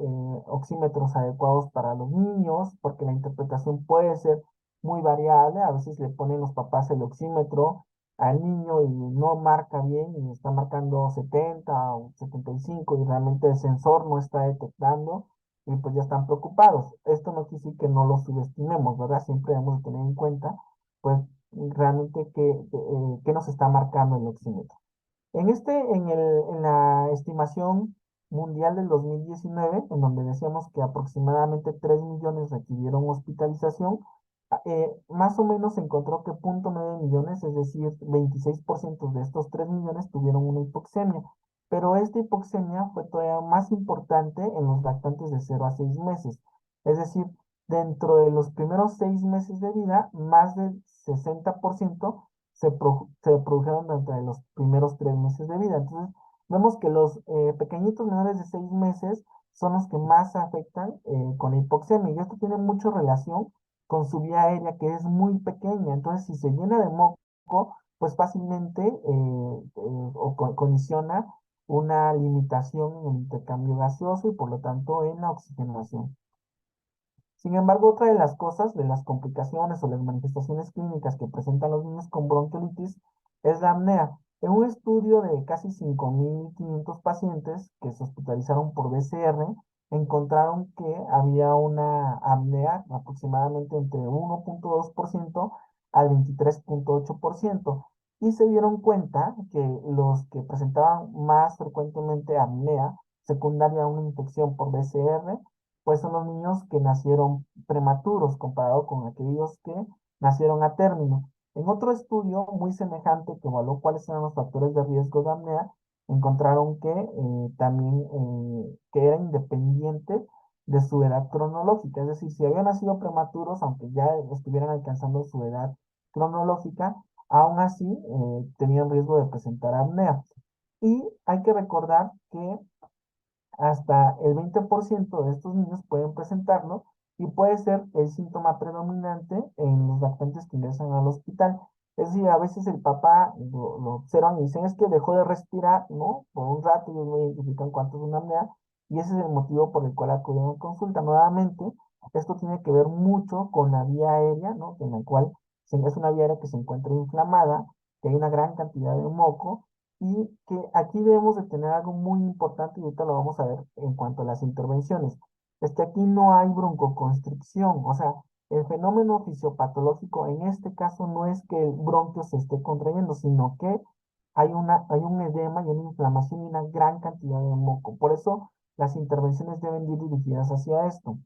oxímetros adecuados para los niños, porque la interpretación puede ser muy variable. A veces le ponen los papás el oxímetro al niño y no marca bien y está marcando 70 o 75 y realmente el sensor no está detectando, y pues ya están preocupados. Esto no quiere decir que no lo subestimemos, ¿verdad? Siempre debemos de tener en cuenta pues realmente qué nos está marcando el oxímetro. En la estimación mundial del 2019, en donde decíamos que aproximadamente 3 millones requirieron hospitalización, más o menos se encontró que 0,9 millones, es decir, 26% de estos 3 millones tuvieron una hipoxemia. Pero esta hipoxemia fue todavía más importante en los lactantes de 0 a 6 meses. Es decir, dentro de los primeros 6 meses de vida, más del 60% se produjeron dentro de los primeros 3 meses de vida. Entonces, vemos que los pequeñitos menores de 6 meses son los que más se afectan con la hipoxemia. Y esto tiene mucha relación con su vía aérea, que es muy pequeña. Entonces, si se llena de moco, pues fácilmente condiciona una limitación en el intercambio gaseoso y por lo tanto en la oxigenación. Sin embargo, otra de las cosas, de las complicaciones o las manifestaciones clínicas que presentan los niños con bronquiolitis es la apnea. En un estudio de casi 5.500 pacientes que se hospitalizaron por BCR, encontraron que había una apnea aproximadamente entre 1.2% al 23.8%, y se dieron cuenta que los que presentaban más frecuentemente apnea secundaria a una infección por BCR pues son los niños que nacieron prematuros comparado con aquellos que nacieron a término. En otro estudio muy semejante que evaluó cuáles eran los factores de riesgo de apnea, encontraron que también que era independiente de su edad cronológica, es decir, si habían nacido prematuros, aunque ya estuvieran alcanzando su edad cronológica, aún así tenían riesgo de presentar apnea. Y hay que recordar que hasta el 20% de estos niños pueden presentarlo y puede ser el síntoma predominante en los lactantes que ingresan al hospital. Es decir, a veces el papá lo observan y dicen es que dejó de respirar, ¿no? Por un rato ellos no identifican cuánto es una apnea y ese es el motivo por el cual acuden a consulta. Nuevamente, esto tiene que ver mucho con la vía aérea, ¿no? En la cual es una vía aérea que se encuentra inflamada, que hay una gran cantidad de moco y que aquí debemos de tener algo muy importante y ahorita lo vamos a ver en cuanto a las intervenciones. Es que aquí no hay broncoconstricción, o sea, el fenómeno fisiopatológico en este caso no es que el bronquio se esté contrayendo, sino que hay un edema y una inflamación y una gran cantidad de moco. Por eso las intervenciones deben ir dirigidas hacia esto.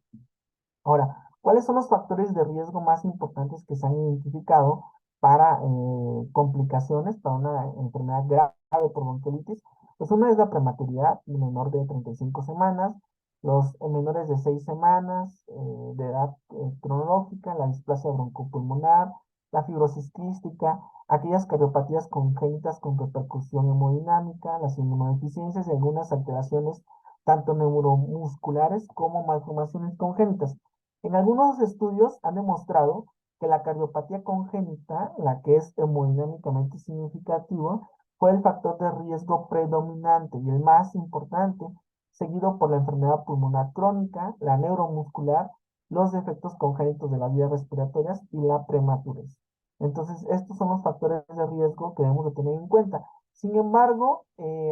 Ahora, ¿cuáles son los factores de riesgo más importantes que se han identificado para complicaciones, para una enfermedad grave por bronquiolitis? Pues una es la prematuridad, menor de 35 semanas, los menores de 6 semanas de edad cronológica, la displasia broncopulmonar, la fibrosis quística, aquellas cardiopatías congénitas con repercusión hemodinámica, las inmunodeficiencias y algunas alteraciones tanto neuromusculares como malformaciones congénitas. En algunos estudios han demostrado que la cardiopatía congénita, la que es hemodinámicamente significativo, fue el factor de riesgo predominante y el más importante, seguido por la enfermedad pulmonar crónica, la neuromuscular, los defectos congénitos de las vías respiratorias y la prematurez. Entonces, estos son los factores de riesgo que debemos de tener en cuenta. Sin embargo,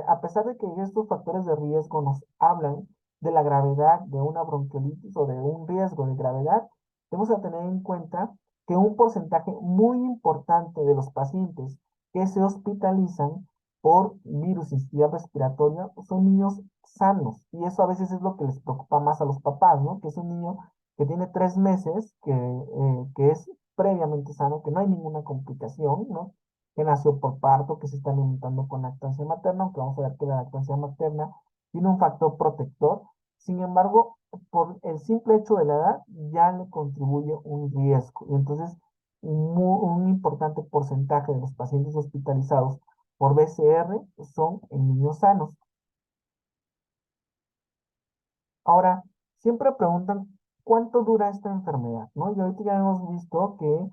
a pesar de que estos factores de riesgo nos hablan de la gravedad de una bronquiolitis o de un riesgo de gravedad, tenemos que tener en cuenta que un porcentaje muy importante de los pacientes que se hospitalizan por virus y respiratoria son niños sanos. Y eso a veces es lo que les preocupa más a los papás, ¿no? Que es un niño que tiene 3 meses, que es previamente sano, que no hay ninguna complicación, ¿no? Que nació por parto, que se está alimentando con lactancia materna, aunque vamos a ver que la lactancia materna tiene un factor protector. Sin embargo, por el simple hecho de la edad ya le contribuye un riesgo. Y entonces, un importante porcentaje de los pacientes hospitalizados por BCR son en niños sanos. Ahora, siempre preguntan cuánto dura esta enfermedad, ¿no? Y ahorita ya hemos visto que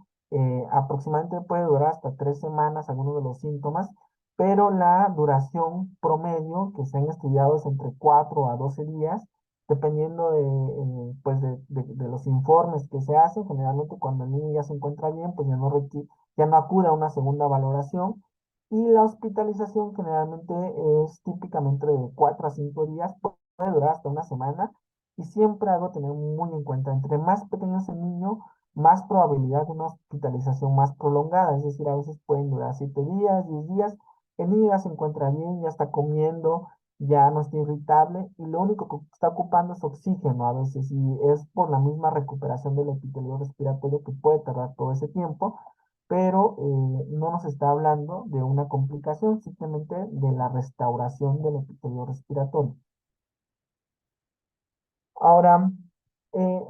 aproximadamente puede durar hasta 3 semanas algunos de los síntomas, pero la duración promedio que se han estudiado es entre 4 a 12 días, dependiendo pues de los informes que se hacen. Generalmente cuando el niño ya se encuentra bien, pues ya no acude a una segunda valoración. Y la hospitalización generalmente es típicamente de 4 a 5 días, puede durar hasta una semana y siempre hago tener muy en cuenta, entre más pequeño es el niño, más probabilidad de una hospitalización más prolongada, es decir, a veces pueden durar 7 días, 10 días, el niño ya se encuentra bien, ya está comiendo, ya no está irritable y lo único que está ocupando es oxígeno a veces y es por la misma recuperación del epitelio respiratorio que puede tardar todo ese tiempo, pero no nos está hablando de una complicación, simplemente de la restauración del epitelio respiratorio. Ahora, eh,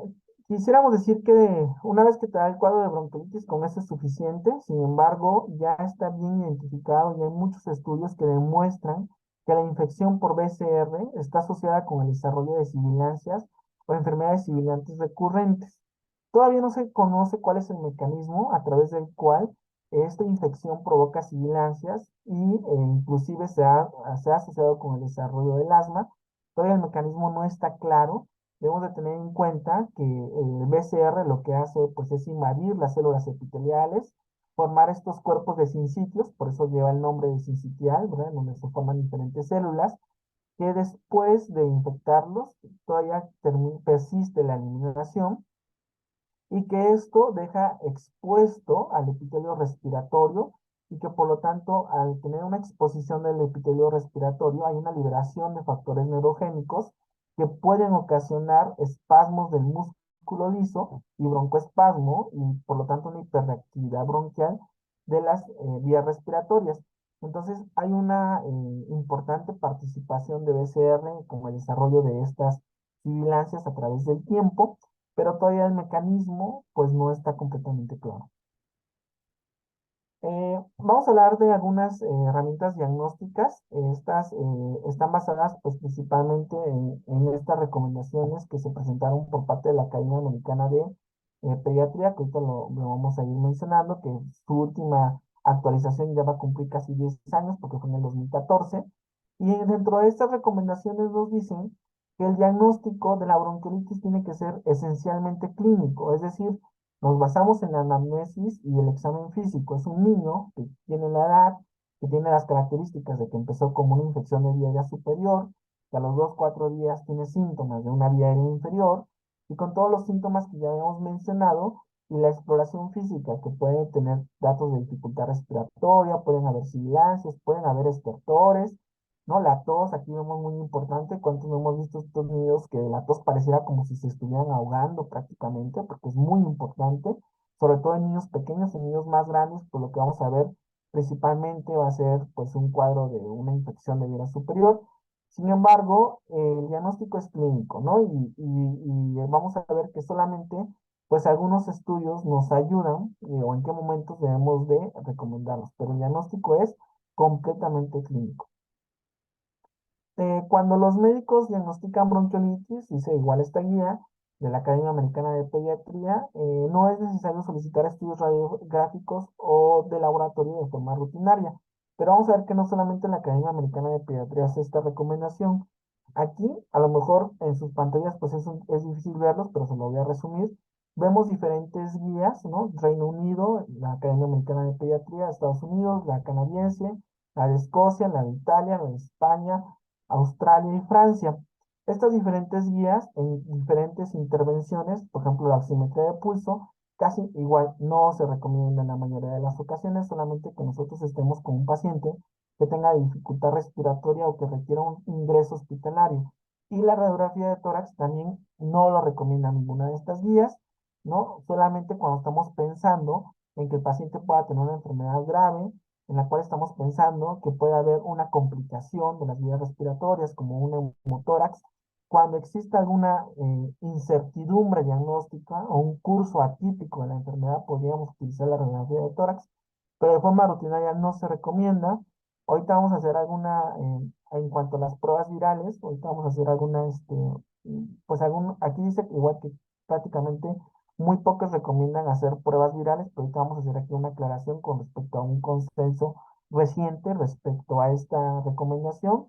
quisiéramos decir que una vez que te da el cuadro de bronquiolitis, con eso es suficiente. Sin embargo, ya está bien identificado y hay muchos estudios que demuestran que la infección por BCR está asociada con el desarrollo de sibilancias o enfermedades sibilantes recurrentes. Todavía no se conoce cuál es el mecanismo a través del cual esta infección provoca sibilancias y inclusive se ha asociado con el desarrollo del asma. Todavía el mecanismo no está claro. Debemos de tener en cuenta que el BCR lo que hace pues, es invadir las células epiteliales, formar estos cuerpos de sincitios, por eso lleva el nombre de sincitial, ¿verdad? En donde se forman diferentes células, que después de infectarlos todavía persiste la eliminación y que esto deja expuesto al epitelio respiratorio y que por lo tanto al tener una exposición del epitelio respiratorio hay una liberación de factores neurogénicos que pueden ocasionar espasmos del músculo liso y broncoespasmo y por lo tanto una hiperreactividad bronquial de las vías respiratorias. Entonces hay una importante participación de BCR como el desarrollo de estas sibilancias a través del tiempo, pero todavía el mecanismo pues no está completamente claro. Vamos a hablar de algunas herramientas diagnósticas. Estas están basadas pues principalmente en estas recomendaciones que se presentaron por parte de la Academia Americana de Pediatría, que ahorita lo vamos a ir mencionando, que su última actualización ya va a cumplir casi 10 años porque fue en el 2014. Y dentro de estas recomendaciones nos dicen que el diagnóstico de la bronquiolitis tiene que ser esencialmente clínico, es decir, nos basamos en la anamnesis y el examen físico. Es un niño que tiene la edad, que tiene las características de que empezó como una infección de vía aérea superior, que a los 2, 4 días tiene síntomas de una vía aérea inferior, y con todos los síntomas que ya habíamos mencionado, y la exploración física, que puede tener datos de dificultad respiratoria, pueden haber sibilancias, pueden haber estertores, ¿no? La tos, aquí vemos muy importante, cuántos no hemos visto estos niños que la tos pareciera como si se estuvieran ahogando prácticamente, porque es muy importante, sobre todo en niños pequeños, en niños más grandes, por lo que vamos a ver principalmente va a ser pues un cuadro de una infección de vía superior. Sin embargo, el diagnóstico es clínico, ¿no? Y vamos a ver que solamente pues algunos estudios nos ayudan o en qué momentos debemos de recomendarlos, pero el diagnóstico es completamente clínico. Cuando los médicos diagnostican bronquiolitis, dice igual esta guía de la Academia Americana de Pediatría, no es necesario solicitar estudios radiográficos o de laboratorio de forma rutinaria. Pero vamos a ver que no solamente la Academia Americana de Pediatría hace esta recomendación. Aquí, a lo mejor en sus pantallas, pues es difícil verlos, pero se lo voy a resumir. Vemos diferentes guías, ¿no? Reino Unido, la Academia Americana de Pediatría, Estados Unidos, la canadiense, la de Escocia, la de Italia, la de España, Australia y Francia. Estas diferentes guías en diferentes intervenciones, por ejemplo, la oximetría de pulso, casi igual no se recomienda en la mayoría de las ocasiones, solamente que nosotros estemos con un paciente que tenga dificultad respiratoria o que requiera un ingreso hospitalario. Y la radiografía de tórax también no lo recomienda ninguna de estas guías, ¿no? Solamente cuando estamos pensando en que el paciente pueda tener una enfermedad grave, en la cual estamos pensando que puede haber una complicación de las vías respiratorias, como un neumotórax, cuando existe alguna incertidumbre diagnóstica o un curso atípico de la enfermedad, podríamos utilizar la radiografía de tórax, pero de forma rutinaria no se recomienda. Ahorita vamos a hacer en cuanto a las pruebas virales, ahorita vamos a hacer pues aquí dice que igual que prácticamente muy pocos recomiendan hacer pruebas virales, pero ahorita vamos a hacer aquí una aclaración con respecto a un consenso reciente respecto a esta recomendación.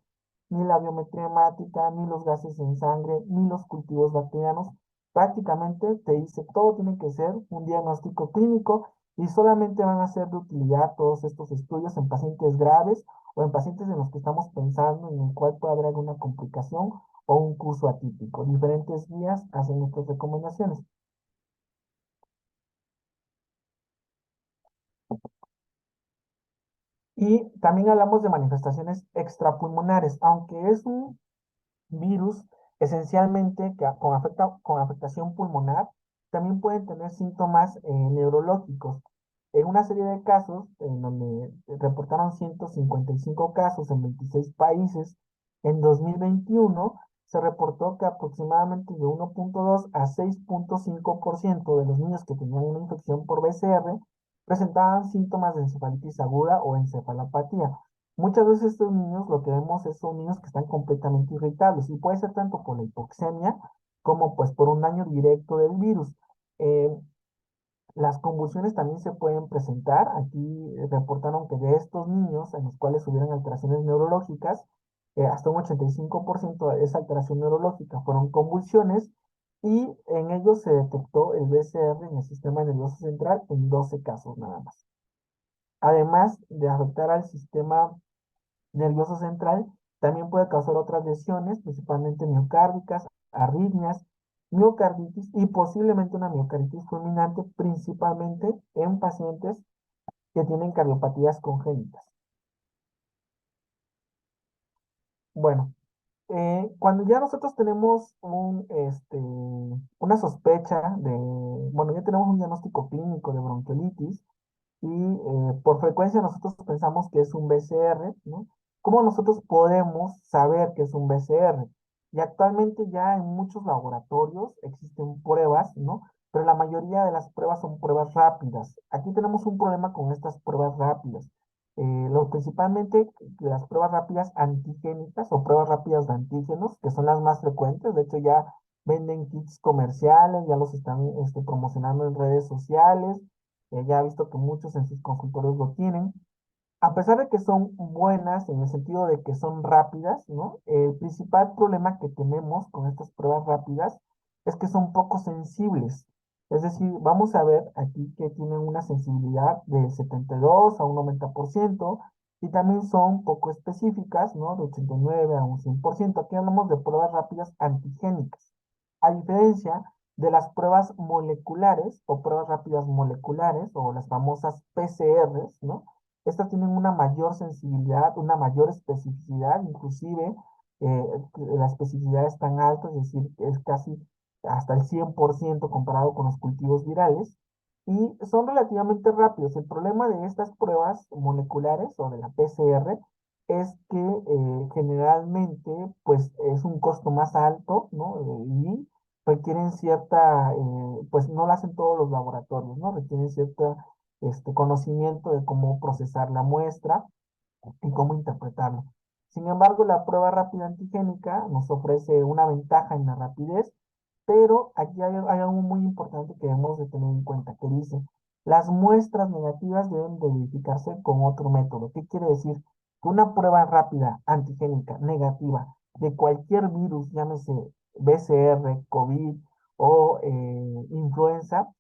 Ni la biometría hemática, ni los gases en sangre, ni los cultivos bacterianos. Prácticamente te dice todo tiene que ser un diagnóstico clínico y solamente van a ser de utilidad todos estos estudios en pacientes graves o en pacientes en los que estamos pensando en el cual puede haber alguna complicación o un curso atípico. Diferentes guías hacen estas recomendaciones. Y también hablamos de manifestaciones extrapulmonares, aunque es un virus esencialmente con afectación pulmonar, también pueden tener síntomas neurológicos. En una serie de casos, en donde reportaron 155 casos en 26 países, en 2021 se reportó que aproximadamente de 1.2 a 6.5% de los niños que tenían una infección por BCR presentaban síntomas de encefalitis aguda o encefalopatía. Muchas veces estos niños lo que vemos son niños que están completamente irritables y puede ser tanto por la hipoxemia como pues por un daño directo del virus. Eh, las convulsiones también se pueden presentar. Aquí reportaron que de estos niños en los cuales hubieran alteraciones neurológicas, hasta un 85% de esa alteración neurológica fueron convulsiones y en ellos se detectó el BCR en el sistema nervioso central en 12 casos nada más. Además de afectar al sistema nervioso central, también puede causar otras lesiones, principalmente miocárdicas, arritmias, miocarditis y posiblemente una miocarditis fulminante, principalmente en pacientes que tienen cardiopatías congénitas. Bueno, cuando ya nosotros tenemos una sospecha bueno, ya tenemos un diagnóstico clínico de bronquiolitis, y por frecuencia nosotros pensamos que es un BCR, ¿no? ¿Cómo nosotros podemos saber que es un BCR? Y actualmente ya en muchos laboratorios existen pruebas, ¿no? Pero la mayoría de las pruebas son pruebas rápidas. Aquí tenemos un problema con estas pruebas rápidas. Principalmente las pruebas rápidas antigénicas o pruebas rápidas de antígenos, que son las más frecuentes. De hecho, ya venden kits comerciales, ya los están promocionando en redes sociales. Ya he visto que muchos en sus consultorios lo tienen. A pesar de que son buenas en el sentido de que son rápidas, ¿no? El principal problema que tenemos con estas pruebas rápidas es que son poco sensibles. Es decir, vamos a ver aquí que tienen una sensibilidad de 72 a un 90% y también son poco específicas, ¿no? De 89 a un 100%. Aquí hablamos de pruebas rápidas antigénicas. A diferencia de las pruebas moleculares o pruebas rápidas moleculares o las famosas PCRs, ¿no? Estas tienen una mayor sensibilidad, una mayor especificidad, inclusive la especificidad es tan alta, es decir, que es casi hasta el 100% comparado con los cultivos virales, y son relativamente rápidos. El problema de estas pruebas moleculares o de la PCR es que generalmente pues es un costo más alto, ¿no? Y requieren pues no lo hacen todos los laboratorios, ¿no? Requieren cierta conocimiento de cómo procesar la muestra y cómo interpretarlo. Sin embargo, la prueba rápida antigénica nos ofrece una ventaja en la rapidez, pero aquí hay algo muy importante que debemos de tener en cuenta, que dice, las muestras negativas deben de verificarse con otro método. ¿Qué quiere decir? Que una prueba rápida antigénica negativa de cualquier virus, llámese BCR, COVID o influenza,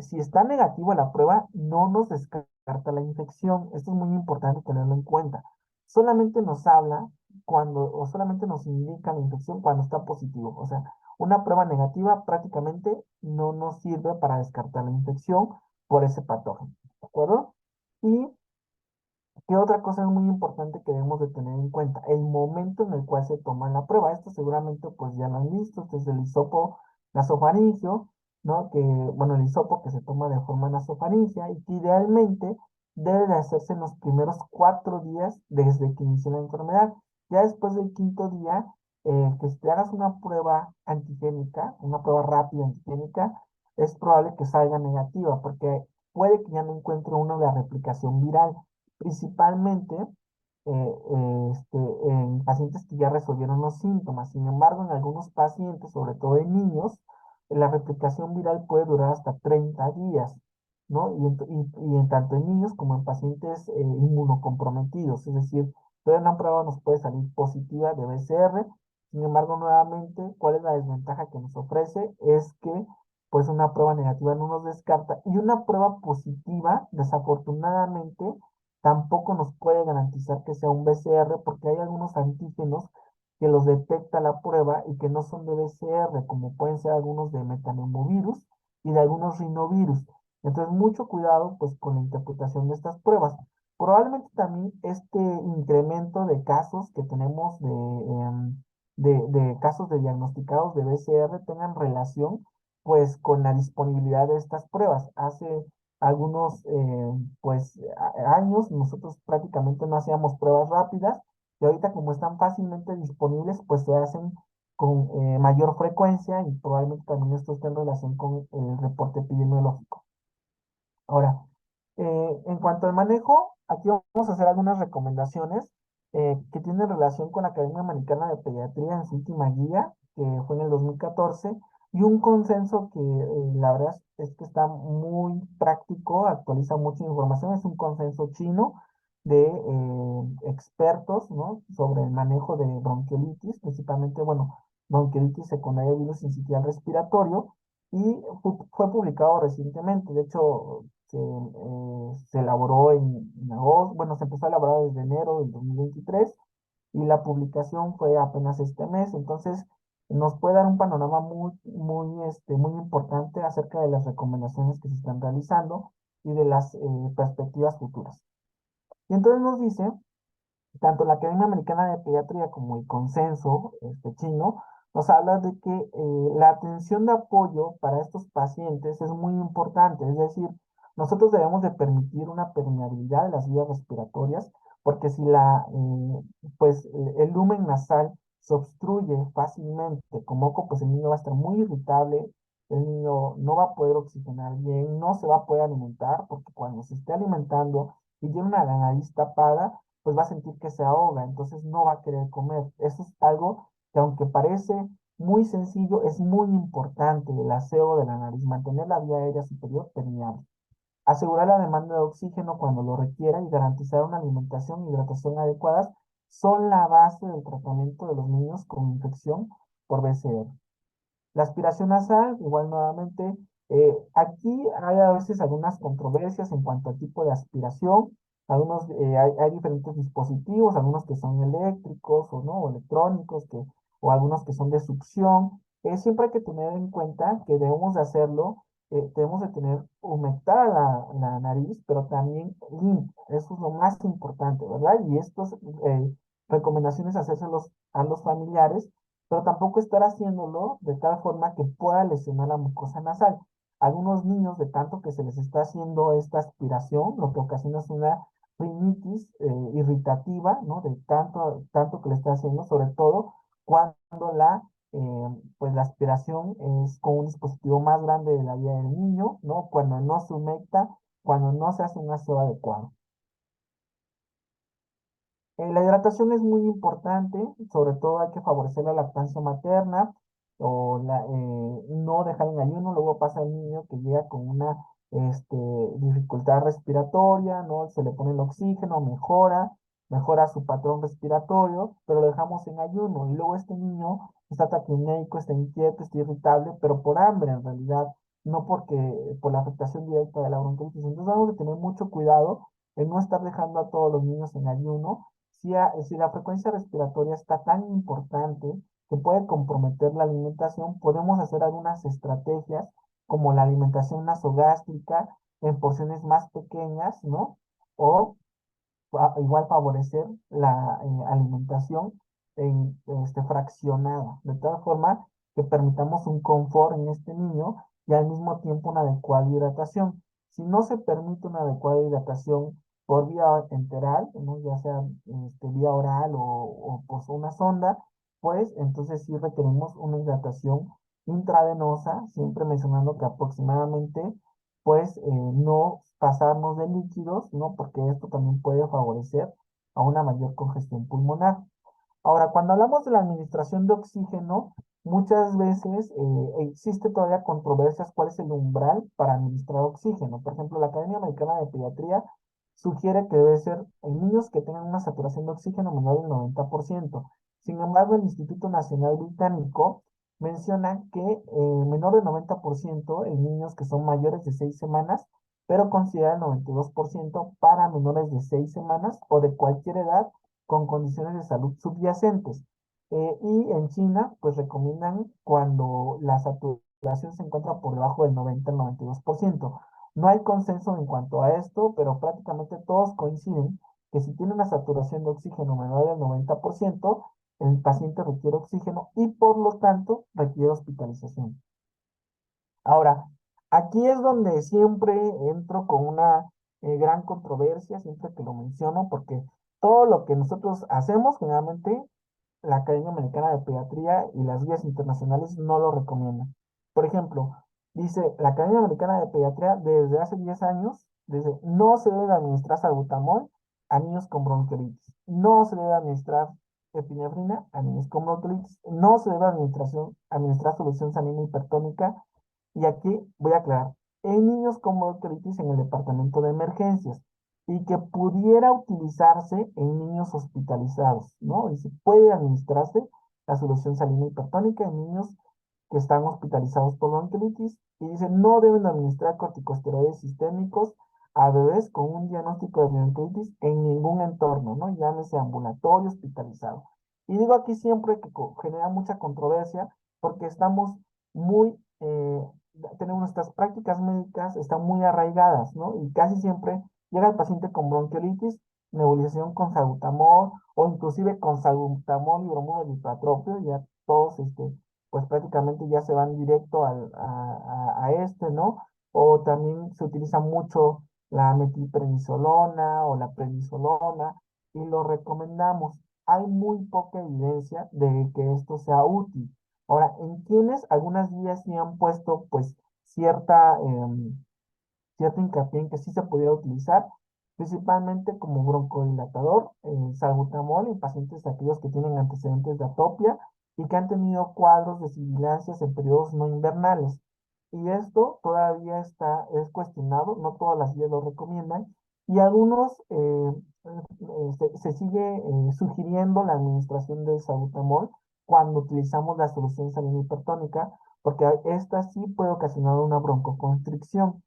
si está negativa la prueba, no nos descarta la infección. Esto es muy importante tenerlo en cuenta. Solamente nos habla o solamente nos indica la infección cuando está positivo. O sea, una prueba negativa prácticamente no nos sirve para descartar la infección por ese patógeno. ¿De acuerdo? Y ¿qué otra cosa es muy importante que debemos de tener en cuenta? El momento en el cual se toma la prueba. Esto seguramente pues ya lo han visto, este es el hisopo nasofaringeo, ¿no? Que, bueno, el hisopo que se toma de forma nasofaringea y que idealmente debe de hacerse en los primeros 4 días desde que inició la enfermedad. Ya después del quinto día, que si te hagas una prueba antigénica, una prueba rápida antigénica, es probable que salga negativa porque puede que ya no encuentre uno la replicación viral principalmente en pacientes que ya resolvieron los síntomas. Sin embargo, en algunos pacientes, sobre todo en niños, la replicación viral puede durar hasta 30 días, ¿no? Y en tanto en niños como en pacientes inmunocomprometidos, es decir, toda una prueba nos puede salir positiva de BCR. Sin embargo, nuevamente, ¿cuál es la desventaja que nos ofrece? Es que pues una prueba negativa no nos descarta y una prueba positiva, desafortunadamente, tampoco nos puede garantizar que sea un BCR porque hay algunos antígenos que los detecta la prueba y que no son de BCR, como pueden ser algunos de metapneumovirus y de algunos rinovirus. Entonces, mucho cuidado pues con la interpretación de estas pruebas. Probablemente también este incremento de casos que tenemos de casos de diagnosticados de BCR tengan relación pues con la disponibilidad de estas pruebas. Hace algunos años nosotros prácticamente no hacíamos pruebas rápidas y ahorita como están fácilmente disponibles pues se hacen con mayor frecuencia y probablemente también esto esté en relación con el reporte epidemiológico. Ahora, En cuanto al manejo, aquí vamos a hacer algunas recomendaciones que tienen relación con la Academia Americana de Pediatría en su última guía, que fue en el 2014, y un consenso que la verdad es que está muy práctico, actualiza mucha información, es un consenso chino de expertos, ¿no? Sobre el manejo de bronquiolitis, principalmente, bueno, bronquiolitis secundaria de virus sincitial respiratorio, y fue publicado recientemente. De hecho, se elaboró en agosto, bueno, se empezó a elaborar desde enero del 2023 y la publicación fue apenas este mes. Entonces, nos puede dar un panorama muy importante acerca de las recomendaciones que se están realizando y de las perspectivas futuras. Y entonces nos dice tanto la Academia Americana de Pediatría como el consenso chino nos habla de que la atención de apoyo para estos pacientes es muy importante, es decir, nosotros debemos de permitir una permeabilidad de las vías respiratorias, porque si pues el lumen nasal se obstruye fácilmente con moco, pues el niño va a estar muy irritable, el niño no va a poder oxigenar bien, no se va a poder alimentar, porque cuando se esté alimentando y tiene una nariz tapada, pues va a sentir que se ahoga, entonces no va a querer comer. Eso es algo que aunque parece muy sencillo, es muy importante el aseo de la nariz, mantener la vía aérea superior permeable, asegurar la demanda de oxígeno cuando lo requiera y garantizar una alimentación y hidratación adecuadas son la base del tratamiento de los niños con infección por BCR. La aspiración nasal, igual nuevamente, aquí hay a veces algunas controversias en cuanto al tipo de aspiración. Hay diferentes dispositivos, algunos que son eléctricos o no, o electrónicos, o algunos que son de succión. Siempre hay que tener en cuenta que debemos de hacerlo, debemos de tener humectada la nariz, pero también limpia. Eso es lo más importante, ¿verdad? Y estas recomendaciones hacérselos a los familiares, pero tampoco estar haciéndolo de tal forma que pueda lesionar la mucosa nasal. Algunos niños, de tanto que se les está haciendo esta aspiración, lo que ocasiona es una rinitis irritativa, ¿no? De tanto que le está haciendo, sobre todo cuando pues la aspiración es con un dispositivo más grande de la vida del niño, ¿no? Cuando no se humecta, cuando no se hace un aseo adecuado. La hidratación es muy importante, sobre todo hay que favorecer la lactancia materna no dejar en ayuno. Luego pasa el niño que llega con una este, dificultad respiratoria, ¿no? Se le pone el oxígeno, mejora su patrón respiratorio, pero lo dejamos en ayuno. Y luego este niño está taquimeico, está inquieto, está irritable, pero por hambre en realidad, no por la afectación directa de la bronquitis. Entonces vamos a tener mucho cuidado en no estar dejando a todos los niños en ayuno si la frecuencia respiratoria está tan importante que puede comprometer la alimentación, podemos hacer algunas estrategias como la alimentación nasogástrica en porciones más pequeñas, ¿no? O igual favorecer la alimentación fraccionada, de tal forma que permitamos un confort en este niño y al mismo tiempo una adecuada hidratación. Si no se permite una adecuada hidratación por vía enteral, ¿no? Ya sea vía oral o por una sonda, pues entonces sí requerimos una hidratación intravenosa, siempre mencionando que aproximadamente pues no pasarnos de líquidos, ¿no? Porque esto también puede favorecer a una mayor congestión pulmonar. Ahora, cuando hablamos de la administración de oxígeno, muchas veces existe todavía controversias cuál es el umbral para administrar oxígeno. Por ejemplo, la Academia Americana de Pediatría sugiere que debe ser en niños que tengan una saturación de oxígeno menor del 90%. Sin embargo, el Instituto Nacional Británico menciona que menor del 90% en niños que son mayores de 6 semanas, pero considera el 92% para menores de 6 semanas o de cualquier edad con condiciones de salud subyacentes. Y en China, pues recomiendan cuando la saturación se encuentra por debajo del 90 al 92%. No hay consenso en cuanto a esto, pero prácticamente todos coinciden que si tiene una saturación de oxígeno menor del 90%, el paciente requiere oxígeno y por lo tanto requiere hospitalización. Ahora, aquí es donde siempre entro con una gran controversia, siempre que lo menciono, porque todo lo que nosotros hacemos, generalmente la Academia Americana de Pediatría y las guías internacionales no lo recomiendan. Por ejemplo, dice la Academia Americana de Pediatría desde hace 10 años Dice, no se debe administrar salbutamol a niños con bronquiolitis. No se debe administrar epinefrina a niños con bronquiolitis. No se debe administrar solución salina hipertónica. Y aquí voy a aclarar, en niños con bronquiolitis en el departamento de emergencias y que pudiera utilizarse en niños hospitalizados, ¿no? Y se puede administrarse la solución salina hipertónica en niños que están hospitalizados por bronquiolitis y dice no deben administrar corticosteroides sistémicos a bebés con un diagnóstico de bronquiolitis en ningún entorno, ¿no? Llámese ambulatorio, hospitalizado. Y digo aquí siempre que genera mucha controversia porque estamos muy, tenemos nuestras prácticas médicas, están muy arraigadas, ¿no? Y casi siempre llega el paciente con bronquiolitis, nebulización con salbutamol o inclusive con salbutamol y bromuro de hipatropio, ya todos pues prácticamente ya se van directo a este, ¿no? O también se utiliza mucho la metilprednisolona o la prednisolona y lo recomendamos. Hay muy poca evidencia de que esto sea útil. Ahora, en quienes algunas guías sí han puesto pues cierto hincapié en que sí se pudiera utilizar, principalmente como broncodilatador, salbutamol en pacientes aquellos que tienen antecedentes de atopia y que han tenido cuadros de sibilancias en periodos no invernales. Y esto todavía es cuestionado, no todas las guías lo recomiendan, y algunos se sigue sugiriendo la administración de salbutamol cuando utilizamos la solución salina hipertónica, porque esta sí puede ocasionar una broncoconstricción.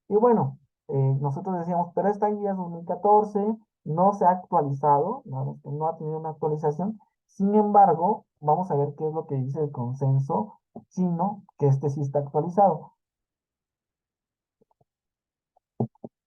Y bueno, nosotros decíamos, pero esta guía es 2014, no se ha actualizado, no ha tenido una actualización. Sin embargo, vamos a ver qué es lo que dice el consenso chino, que este sí está actualizado.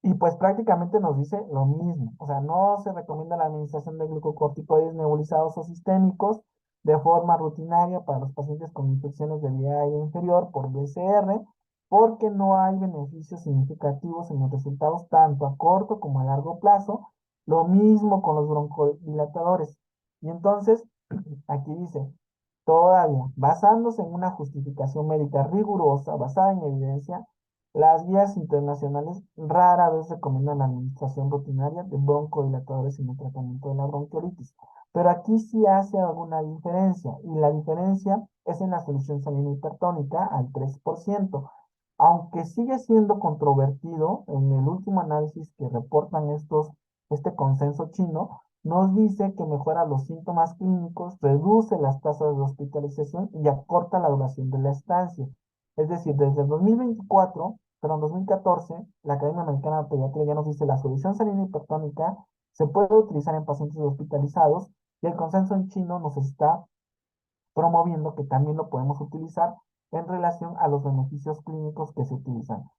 Y pues prácticamente nos dice lo mismo. O sea, no se recomienda la administración de glucocorticoides nebulizados o sistémicos de forma rutinaria para los pacientes con infecciones de vía aérea inferior por BCR, porque no hay beneficios significativos en los resultados tanto a corto como a largo plazo. Lo mismo con los broncodilatadores. Y entonces, aquí dice, todavía, basándose en una justificación médica rigurosa, basada en evidencia, las guías internacionales rara vez recomiendan la administración rutinaria de broncodilatadores en el tratamiento de la bronquiolitis. Pero aquí sí hace alguna diferencia, y la diferencia es en la solución salina hipertónica al 3%. Aunque sigue siendo controvertido, en el último análisis que reportan este consenso chino, nos dice que mejora los síntomas clínicos, reduce las tasas de hospitalización y acorta la duración de la estancia. Es decir, desde el 2024, pero en 2014, la Academia Americana de Pediatría ya nos dice la solución salina hipertónica se puede utilizar en pacientes hospitalizados y el consenso en chino nos está promoviendo que también lo podemos utilizar en relación a los beneficios clínicos que se utilizan.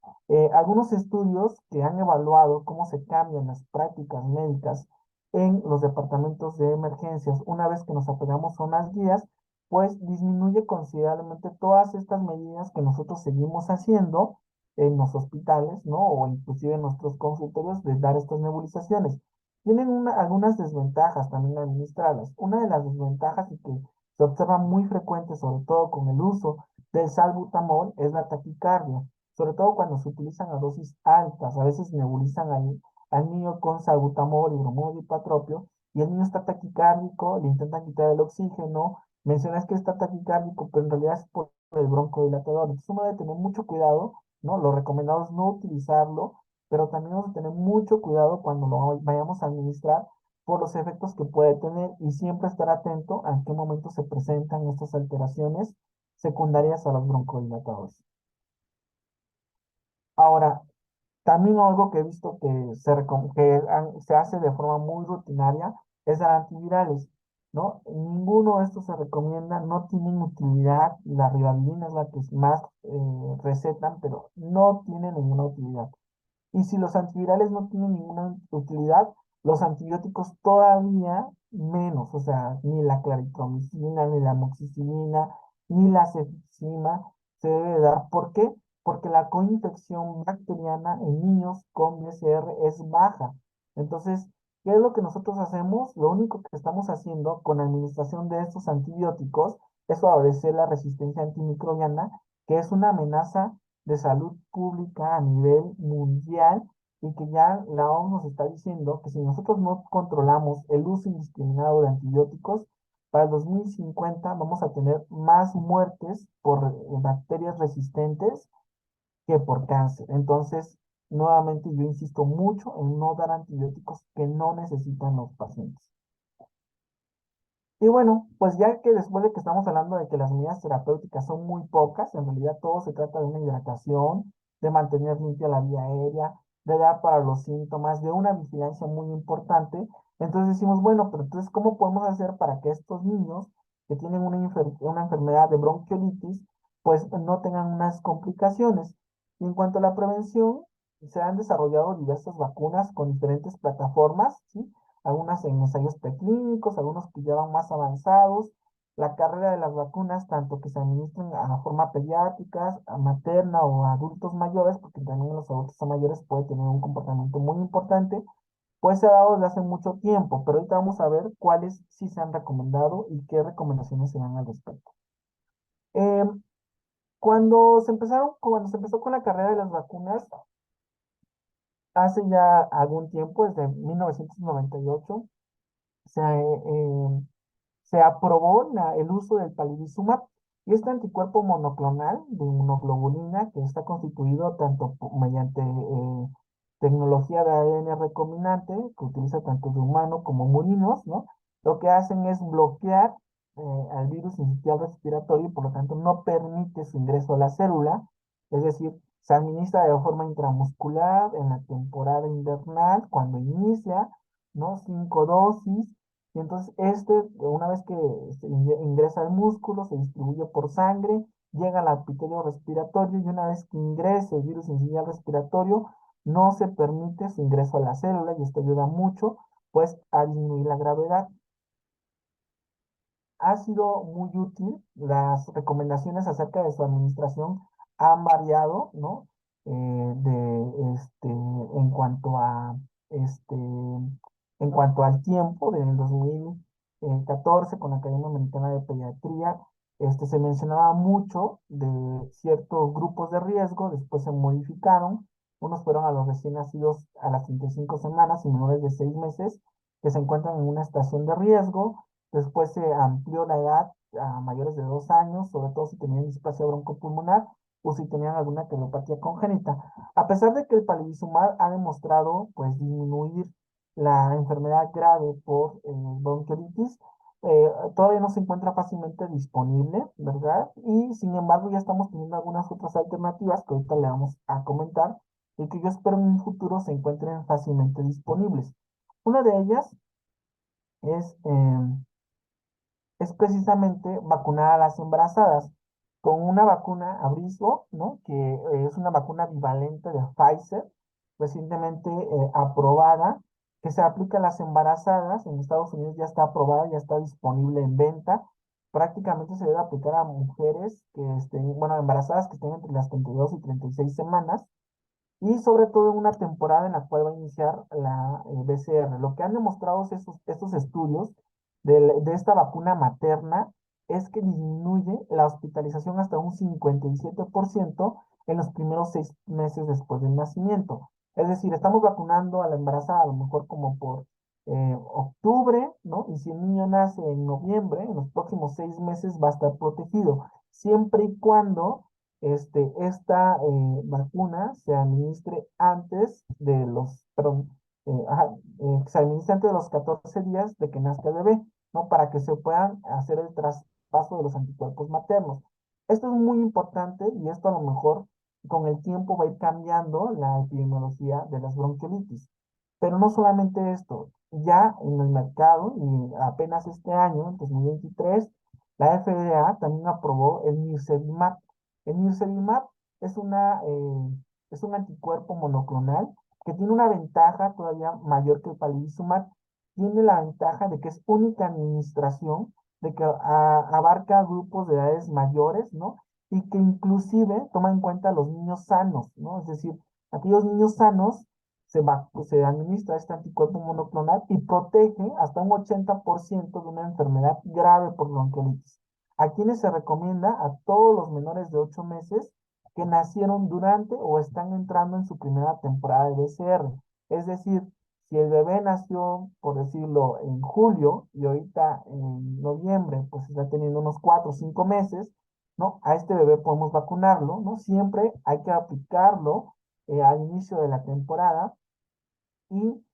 Algunos estudios que han evaluado cómo se cambian las prácticas médicas en los departamentos de emergencias una vez que nos apegamos a unas guías, pues disminuye considerablemente todas estas medidas que nosotros seguimos haciendo en los hospitales, ¿no? O inclusive en nuestros consultorios de dar estas nebulizaciones. Tienen algunas desventajas también administradas. Una de las desventajas y que se observa muy frecuente, sobre todo con el uso del salbutamol, es la taquicardia, sobre todo cuando se utilizan a dosis altas. A veces nebulizan al niño con salbutamol y bromuro de hipatropio, y el niño está taquicárdico, le intentan quitar el oxígeno, mencionas que está taquicárdico, pero en realidad es por el broncodilatador. Entonces uno debe tener mucho cuidado, ¿no? Lo recomendado es no utilizarlo, pero también vamos a tener mucho cuidado cuando lo vayamos a administrar por los efectos que puede tener y siempre estar atento a en qué momento se presentan estas alteraciones secundarias a los broncodilatadores. Ahora, también algo que he visto que se hace de forma muy rutinaria es dar antivirales, ¿no? Ninguno de estos se recomienda, no tienen utilidad. La ribavirina es la que más recetan, pero no tiene ninguna utilidad. Y si los antivirales no tienen ninguna utilidad, los antibióticos todavía menos, o sea, ni la claritromicina, ni la amoxicilina, ni la cefixima se debe dar. ¿Por qué? Porque la coinfección bacteriana en niños con BCR es baja. Entonces, ¿qué es lo que nosotros hacemos? Lo único que estamos haciendo con la administración de estos antibióticos es favorecer la resistencia antimicrobiana, que es una amenaza de salud pública a nivel mundial y que ya la OMS nos está diciendo que si nosotros no controlamos el uso indiscriminado de antibióticos, para el 2050 vamos a tener más muertes por bacterias resistentes que por cáncer. Entonces, nuevamente yo insisto mucho en no dar antibióticos que no necesitan los pacientes. Y bueno, pues ya que después de que estamos hablando de que las medidas terapéuticas son muy pocas, en realidad todo se trata de una hidratación, de mantener limpia la vía aérea, de dar para los síntomas, de una vigilancia muy importante. Entonces decimos, bueno, pero entonces, ¿cómo podemos hacer para que estos niños que tienen una enfermedad de bronquiolitis, pues no tengan unas complicaciones? Y en cuanto a la prevención, se han desarrollado diversas vacunas con diferentes plataformas, ¿sí? Algunas en ensayos preclínicos, algunos que ya van más avanzados. La carrera de las vacunas, tanto que se administren a forma pediátrica, a materna o a adultos mayores, porque también los adultos mayores pueden tener un comportamiento muy importante, pues se ha dado desde hace mucho tiempo, pero ahorita vamos a ver cuáles sí se han recomendado y qué recomendaciones se dan al respecto. Cuando se empezó con la carrera de las vacunas, hace ya algún tiempo, desde 1998, se, se aprobó el uso del palivizumab. Y este anticuerpo monoclonal de inmunoglobulina, que está constituido tanto mediante tecnología de ADN recombinante, que utiliza tanto de humano como murinos, ¿no? Lo que hacen es bloquear al virus sincitial respiratorio y por lo tanto no permite su ingreso a la célula, es decir, se administra de forma intramuscular en la temporada invernal, cuando inicia, ¿no? 5 dosis, y entonces una vez que ingresa al músculo, se distribuye por sangre, llega al epitelio respiratorio y una vez que ingrese el virus incisional respiratorio, no se permite su ingreso a la célula y esto ayuda mucho pues a disminuir la gravedad. Ha sido muy útil, las recomendaciones acerca de su administración han variado, ¿no? En cuanto a este, en cuanto al tiempo, del 2014 con la Academia Americana de Pediatría, se mencionaba mucho de ciertos grupos de riesgo, después se modificaron, unos fueron a los recién nacidos a las 35 semanas y menores de 6 meses que se encuentran en una estación de riesgo. Después se amplió la edad a mayores de 2 años, sobre todo si tenían displasia broncopulmonar o si tenían alguna cardiopatía congénita. A pesar de que el palivizumab ha demostrado pues disminuir la enfermedad grave por bronquiolitis, todavía no se encuentra fácilmente disponible, ¿verdad? Y sin embargo ya estamos teniendo algunas otras alternativas que ahorita le vamos a comentar y que yo espero en un futuro se encuentren fácilmente disponibles. Una de ellas es es precisamente vacunar a las embarazadas con una vacuna Abrismo, ¿no? Que es una vacuna bivalente de Pfizer, recientemente aprobada, que se aplica a las embarazadas. En Estados Unidos ya está aprobada, ya está disponible en venta. Prácticamente se debe aplicar a mujeres que estén, bueno, embarazadas que estén entre las 32 y 36 semanas y sobre todo en una temporada en la cual va a iniciar la BCR. Lo que han demostrado estos estudios de esta vacuna materna es que disminuye la hospitalización hasta un 57% en los primeros 6 meses después del nacimiento. Es decir, estamos vacunando a la embarazada a lo mejor como por octubre, ¿no? Y si el niño nace en noviembre, en los próximos 6 meses va a estar protegido, siempre y cuando esta vacuna se administre antes de los, perdón, se administre antes de los 14 días de que nazca el bebé, ¿no? Para que se puedan hacer el traspaso de los anticuerpos maternos. Esto es muy importante y esto a lo mejor con el tiempo va a ir cambiando la epidemiología de las bronquiolitis. Pero no solamente esto, ya en el mercado y apenas este año, en 2023, la FDA también aprobó el Nirsevimab. El Nirsevimab es es un anticuerpo monoclonal que tiene una ventaja todavía mayor que el palivizumab. Tiene la ventaja de que es única administración, de que abarca grupos de edades mayores, ¿no? Y que inclusive toma en cuenta a los niños sanos, ¿no? Es decir, aquellos niños sanos se administra este anticuerpo monoclonal y protege hasta un 80% de una enfermedad grave por bronquiolitis. ¿A quienes se recomienda? A todos los menores de 8 meses que nacieron durante o están entrando en su primera temporada de BCR. Es decir, si el bebé nació, por decirlo, en julio y ahorita en noviembre, pues está teniendo unos 4 o 5 meses, ¿no? A este bebé podemos vacunarlo, ¿no? Siempre hay que aplicarlo al inicio de la temporada y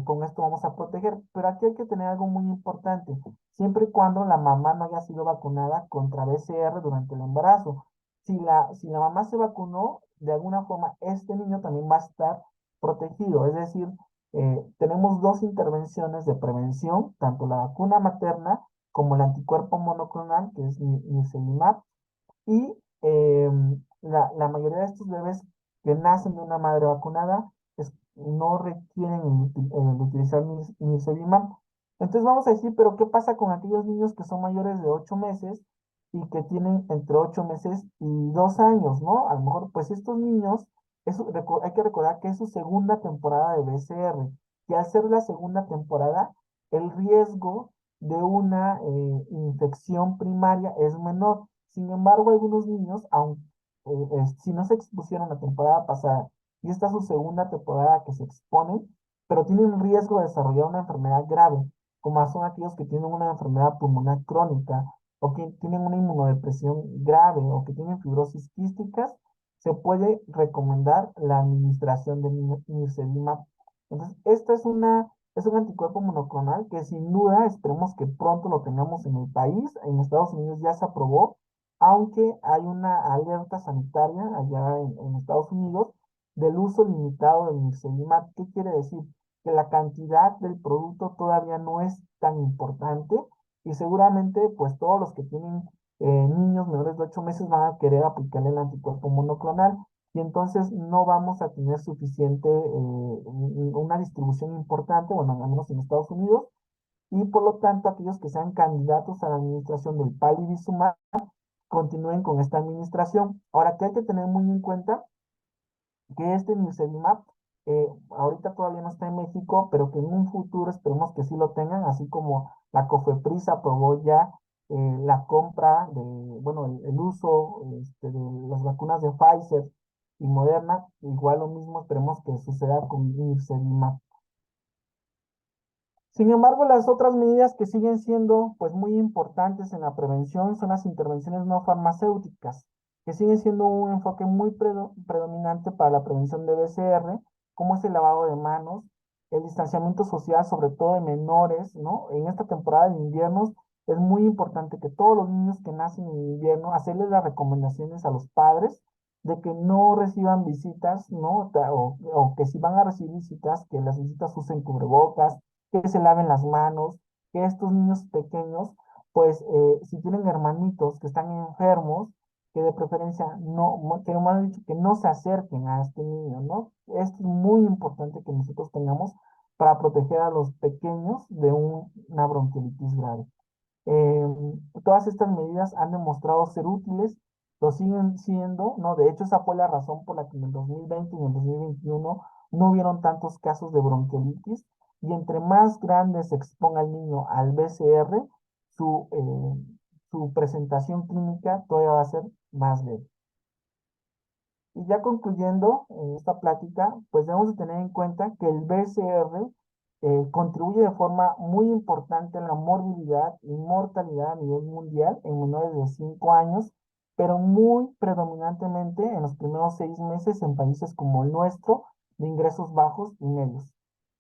con esto vamos a proteger. Pero aquí hay que tener algo muy importante, siempre y cuando la mamá no haya sido vacunada contra BCR durante el embarazo. Si la mamá se vacunó, de alguna forma este niño también va a estar protegido. Es decir, tenemos dos intervenciones de prevención, tanto la vacuna materna como el anticuerpo monoclonal, que es nirsevimab, y la mayoría de estos bebés que nacen de una madre vacunada no requieren el utilizar nirsevimab. Entonces vamos a decir, pero ¿qué pasa con aquellos niños que son mayores de 8 meses y que tienen entre 8 meses y 2 años, ¿no? A lo mejor, pues estos niños, hay que recordar que es su segunda temporada de BCR, y al ser la segunda temporada, el riesgo de una infección primaria es menor. Sin embargo, algunos niños, aun si no se expusieron la temporada pasada y esta es su segunda temporada que se exponen, pero tienen riesgo de desarrollar una enfermedad grave, como son aquellos que tienen una enfermedad pulmonar crónica o que tienen una inmunodepresión grave o que tienen fibrosis quísticas, se puede recomendar la administración de nirsevimab. Entonces, esta es un anticuerpo monoclonal que sin duda esperemos que pronto lo tengamos en el país. En Estados Unidos ya se aprobó, aunque hay una alerta sanitaria allá en Estados Unidos del uso limitado del nirsevimab. ¿Qué quiere decir? Que la cantidad del producto todavía no es tan importante y seguramente pues todos los que tienen niños menores de 8 meses van a querer aplicarle el anticuerpo monoclonal y entonces no vamos a tener suficiente, una distribución importante, bueno, al menos en Estados Unidos, y por lo tanto aquellos que sean candidatos a la administración del palivizumab continúen con esta administración. Ahora, que hay que tener muy en cuenta que este nirsevimab ahorita todavía no está en México, pero que en un futuro esperemos que sí lo tengan, así como la COFEPRIS aprobó ya la compra bueno, el uso de las vacunas de Pfizer y Moderna, igual lo mismo esperemos que suceda con nirsevimab. Sin embargo, las otras medidas que siguen siendo pues muy importantes en la prevención son las intervenciones no farmacéuticas, que siguen siendo un enfoque muy predominante para la prevención de BCR, como es el lavado de manos, el distanciamiento social, sobre todo de menores, ¿no? En esta temporada de inviernos es muy importante que todos los niños que nacen en invierno, hacerles las recomendaciones a los padres de que no reciban visitas, ¿no? O que si van a recibir visitas, que las visitas usen cubrebocas, que se laven las manos, que estos niños pequeños, pues si tienen hermanitos que están enfermos, que de preferencia que me han dicho que no se acerquen a este niño, ¿no? Esto es muy importante que nosotros tengamos para proteger a los pequeños de una bronquiolitis grave. Eh, Todas estas medidas han demostrado ser útiles, lo siguen siendo, ¿no? De hecho, esa fue la razón por la que en el 2020 y en el 2021 no hubieron tantos casos de bronquiolitis, y entre más grande se exponga el niño al BCR, su presentación clínica todavía va a ser más leve. Y ya concluyendo esta plática, pues debemos de tener en cuenta que el BCR contribuye de forma muy importante en la morbilidad y mortalidad a nivel mundial en menores de 5 años, pero muy predominantemente en los primeros 6 meses en países como el nuestro, de ingresos bajos y medios.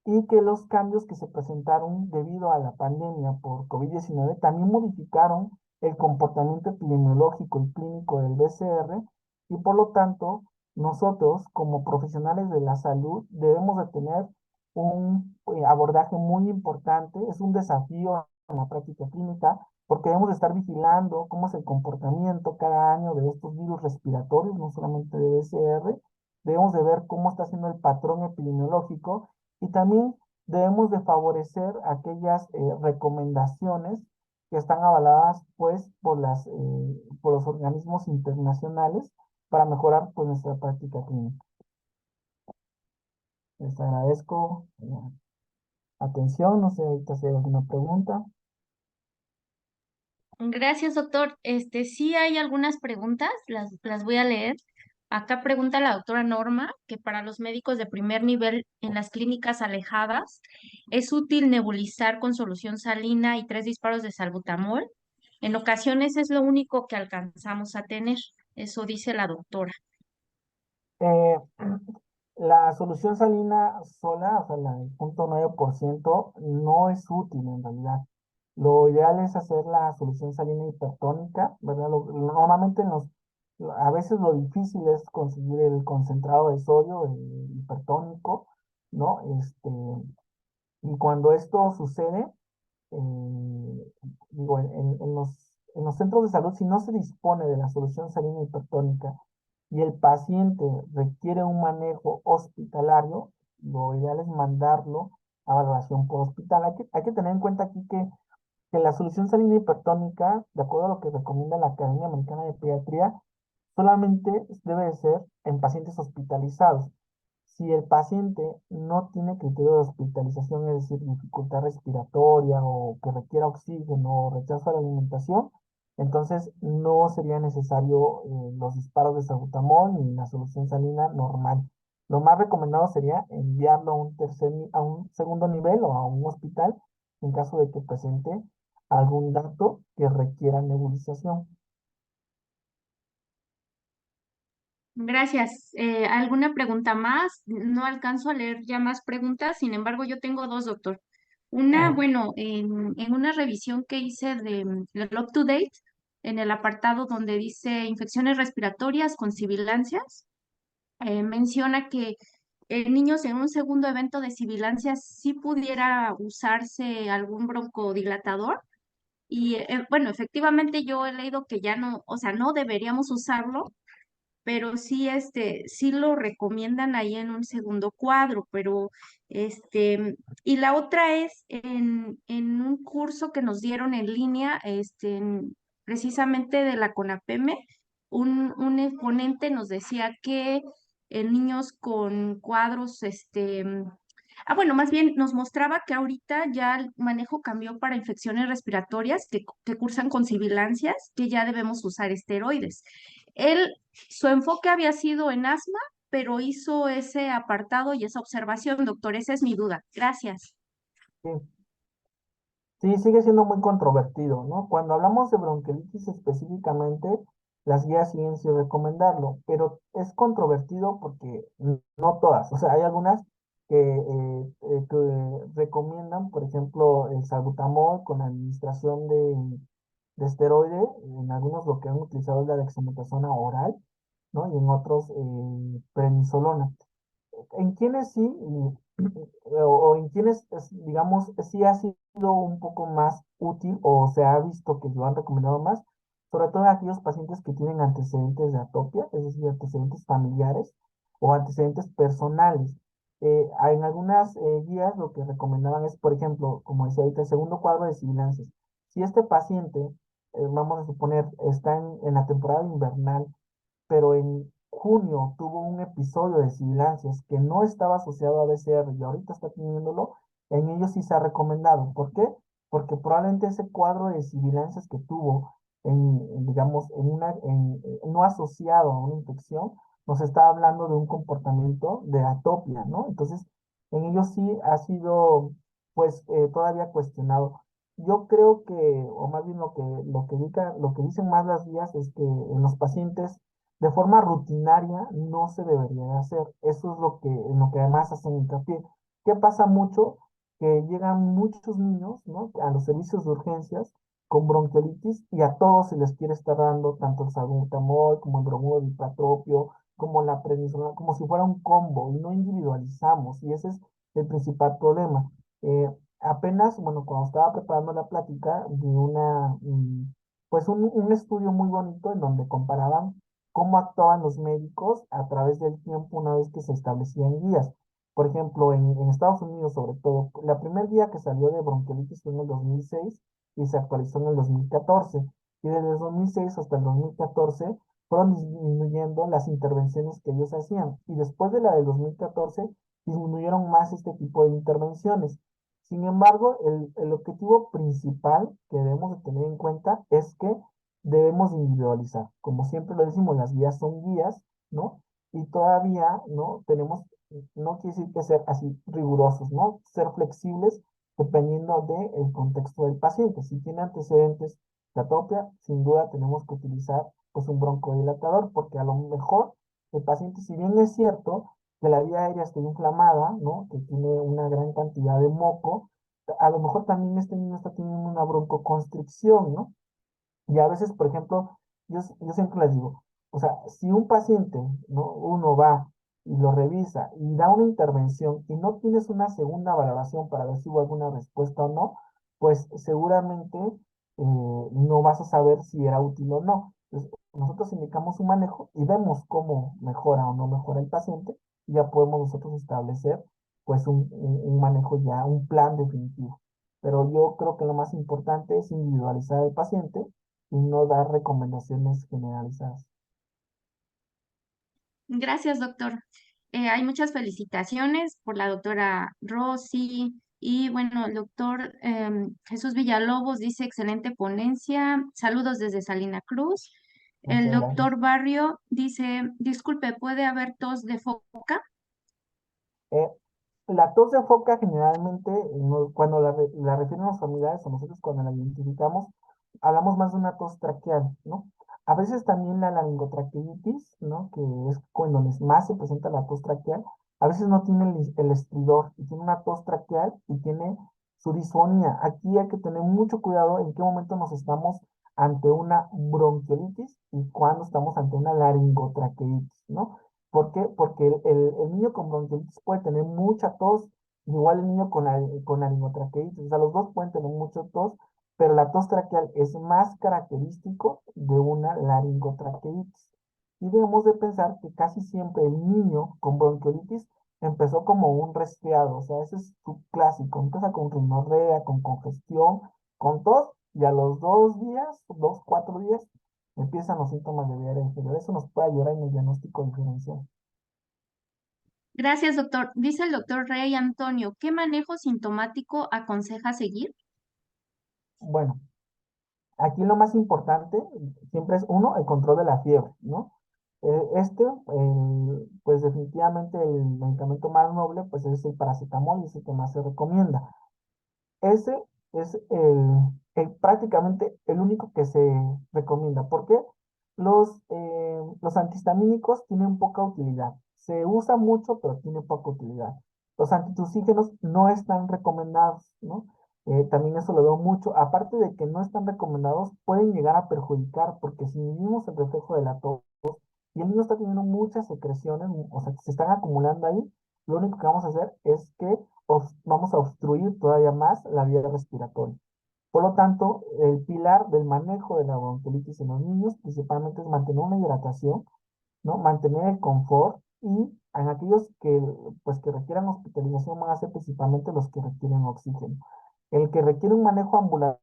Y que los cambios que se presentaron debido a la pandemia por COVID-19 también modificaron el comportamiento epidemiológico y clínico del BCR, y por lo tanto nosotros como profesionales de la salud debemos de tener un abordaje muy importante. Es un desafío en la práctica clínica porque debemos de estar vigilando cómo es el comportamiento cada año de estos virus respiratorios, no solamente de BCR. Debemos de ver cómo está siendo el patrón epidemiológico y también debemos de favorecer aquellas recomendaciones que están avaladas pues por los organismos internacionales para mejorar pues nuestra práctica clínica. Les agradezco la atención, no sé ahorita si hay alguna pregunta. Gracias, doctor. Sí hay algunas preguntas, las voy a leer. Acá pregunta la doctora Norma que para los médicos de primer nivel en las clínicas alejadas, ¿es útil nebulizar con solución salina y 3 disparos de salbutamol? En ocasiones es lo único que alcanzamos a tener. Eso dice la doctora. Eh, la solución salina sola, o sea, la del 0,9%, no es útil en realidad. Lo ideal es hacer la solución salina hipertónica, ¿verdad? Normalmente a veces lo difícil es conseguir el concentrado de sodio, el hipertónico, ¿no? Y cuando esto sucede, digo, en los centros de salud, si no se dispone de la solución salina hipertónica y el paciente requiere un manejo hospitalario, lo ideal es mandarlo a valoración por hospital. Hay que tener en cuenta aquí que la solución salina hipertónica, de acuerdo a lo que recomienda la Academia Americana de Pediatría, solamente debe de ser en pacientes hospitalizados. Si el paciente no tiene criterio de hospitalización, es decir, dificultad respiratoria o que requiera oxígeno o rechazo a la alimentación, entonces no sería necesario los disparos de salbutamol ni la solución salina normal. Lo más recomendado sería enviarlo a a un segundo nivel o a un hospital en caso de que presente algún dato que requiera nebulización. Gracias. ¿Alguna pregunta más? No alcanzo a leer ya más preguntas, sin embargo, yo tengo dos, doctor. Una, Ah, bueno, en una revisión que hice del Up to Date, en el apartado donde dice infecciones respiratorias con sibilancias, menciona que en niños en un segundo evento de sibilancias sí pudiera usarse algún broncodilatador. Y bueno, efectivamente yo he leído que ya no, o sea, no deberíamos usarlo, pero sí, sí lo recomiendan ahí en un segundo cuadro, pero y la otra es en un curso que nos dieron en línea, precisamente de la CONAPEME, un exponente nos decía que en niños con cuadros, bueno, más bien nos mostraba que ahorita ya el manejo cambió para infecciones respiratorias que cursan con sibilancias, que ya debemos usar esteroides. Él Su enfoque había sido en asma, pero hizo ese apartado y esa observación, doctor. Esa es mi duda. Gracias. sí. Sí, sigue siendo muy controvertido, ¿no? Cuando hablamos de bronquiolitis específicamente, las guías siguen sin recomendarlo, pero es controvertido porque no todas, o sea, hay algunas que recomiendan, por ejemplo, el salbutamol con la administración de esteroide, en algunos lo que han utilizado es la dexametasona oral, ¿no? Y en otros prednisolona. En quienes sí, o en quienes, digamos, sí ha sido un poco más útil o se ha visto que lo han recomendado más, sobre todo en aquellos pacientes que tienen antecedentes de atopia, es decir, antecedentes familiares o antecedentes personales. En algunas guías lo que recomendaban es, por ejemplo, como decía ahorita, el segundo cuadro de sibilancias. Si este paciente, vamos a suponer, está en la temporada invernal, pero en junio tuvo un episodio de sibilancias que no estaba asociado a BCR y ahorita está teniéndolo, en ellos sí se ha recomendado. ¿Por qué? Porque probablemente ese cuadro de sibilancias que tuvo, digamos, no asociado a una infección, nos está hablando de un comportamiento de atopia, ¿no? Entonces, en ellos sí ha sido, pues, todavía cuestionado. Yo creo que, o más bien lo que dicen más las guías es que en los pacientes de forma rutinaria no se debería de hacer. Eso es en lo que además hacen hincapié. ¿Qué pasa mucho? Que llegan muchos niños, ¿no? A los servicios de urgencias con bronquiolitis y a todos se les quiere estar dando tanto el salbutamol como el bromuro de ipratropio, como la prednisolona, como si fuera un combo y no individualizamos y ese es el principal problema. Apenas, bueno, cuando estaba preparando la plática, vi pues un estudio muy bonito en donde comparaban cómo actuaban los médicos a través del tiempo una vez que se establecían guías. Por ejemplo, en Estados Unidos, sobre todo, la primera guía que salió de bronquiolitis fue en el 2006 y se actualizó en el 2014. Y desde el 2006 hasta el 2014 fueron disminuyendo las intervenciones que ellos hacían. Y después de la del 2014 disminuyeron más este tipo de intervenciones. Sin embargo, el objetivo principal que debemos de tener en cuenta es que debemos individualizar. Como siempre lo decimos, las guías son guías, ¿no? Y todavía, ¿no? No quiere decir que ser así rigurosos, ¿no? Ser flexibles dependiendo del contexto del paciente. Si tiene antecedentes de atopia, sin duda tenemos que utilizar pues un broncodilatador, porque a lo mejor el paciente, si bien es cierto que la vía aérea está inflamada, ¿no? Que tiene una gran cantidad de moco, a lo mejor también este niño está teniendo una broncoconstricción, ¿no? Y a veces, por ejemplo, yo siempre les digo, o sea, si un paciente, ¿no? Uno va y lo revisa y da una intervención y no tienes una segunda valoración para ver si hubo alguna respuesta o no, pues seguramente no vas a saber si era útil o no. Entonces, nosotros indicamos un manejo y vemos cómo mejora o no mejora el paciente y ya podemos nosotros establecer pues un manejo ya, un plan definitivo. Pero yo creo que lo más importante es individualizar al paciente y no dar recomendaciones generalizadas. Gracias, doctor. Hay muchas felicitaciones por la doctora Rosy y bueno, el doctor Jesús Villalobos dice excelente ponencia. Saludos desde Salina Cruz. El Muchas gracias. doctor Barrio dice, disculpe, ¿puede haber tos de foca? Eh, la tos de foca generalmente, cuando la refieren los familiares o nosotros cuando la identificamos, hablamos más de una tos traqueal, ¿no? A veces también la laringotraqueitis, ¿no? Que es cuando más se presenta la tos traqueal, a veces no tiene el estridor y tiene una tos traqueal y tiene su disfonía. Aquí hay que tener mucho cuidado en qué momento nos estamos ante una bronquiolitis y cuando estamos ante una laringotraqueitis, ¿no? ¿Por qué? Porque el niño con bronquiolitis puede tener mucha tos, igual el niño con laringotraqueitis, o sea, los dos pueden tener mucha tos, pero la tos traqueal es más característico de una laringotraqueitis. Y debemos de pensar que casi siempre el niño con bronquiolitis empezó como un resfriado, o sea, ese es su clásico, empieza con rinorrea, con congestión, con tos, y a los 2 días, 2, 4 días, empiezan los síntomas de vía inferior. Eso nos puede ayudar en el diagnóstico diferencial. Gracias, doctor. Dice el doctor Rey Antonio, ¿qué manejo sintomático aconseja seguir? Bueno, aquí lo más importante siempre es uno, el control de la fiebre, ¿no? Pues definitivamente el medicamento más noble, pues es el paracetamol y es el que más se recomienda. Ese es prácticamente el único que se recomienda. ¿Por qué? Los antihistamínicos tienen poca utilidad. Se usa mucho, pero tiene poca utilidad. Los antitusígenos no están recomendados, ¿no? También eso lo veo mucho. Aparte de que no están recomendados, pueden llegar a perjudicar, porque si medimos el reflejo de la tos y el niño está teniendo muchas secreciones, o sea, que se están acumulando ahí, lo único que vamos a hacer es que vamos a obstruir todavía más la vía respiratoria. Por lo tanto, el pilar del manejo de la bronquiolitis en los niños principalmente es mantener una hidratación, ¿no? Mantener el confort y en aquellos pues, que requieran hospitalización van a ser principalmente los que requieren oxígeno. El que requiere un manejo ambulatorio,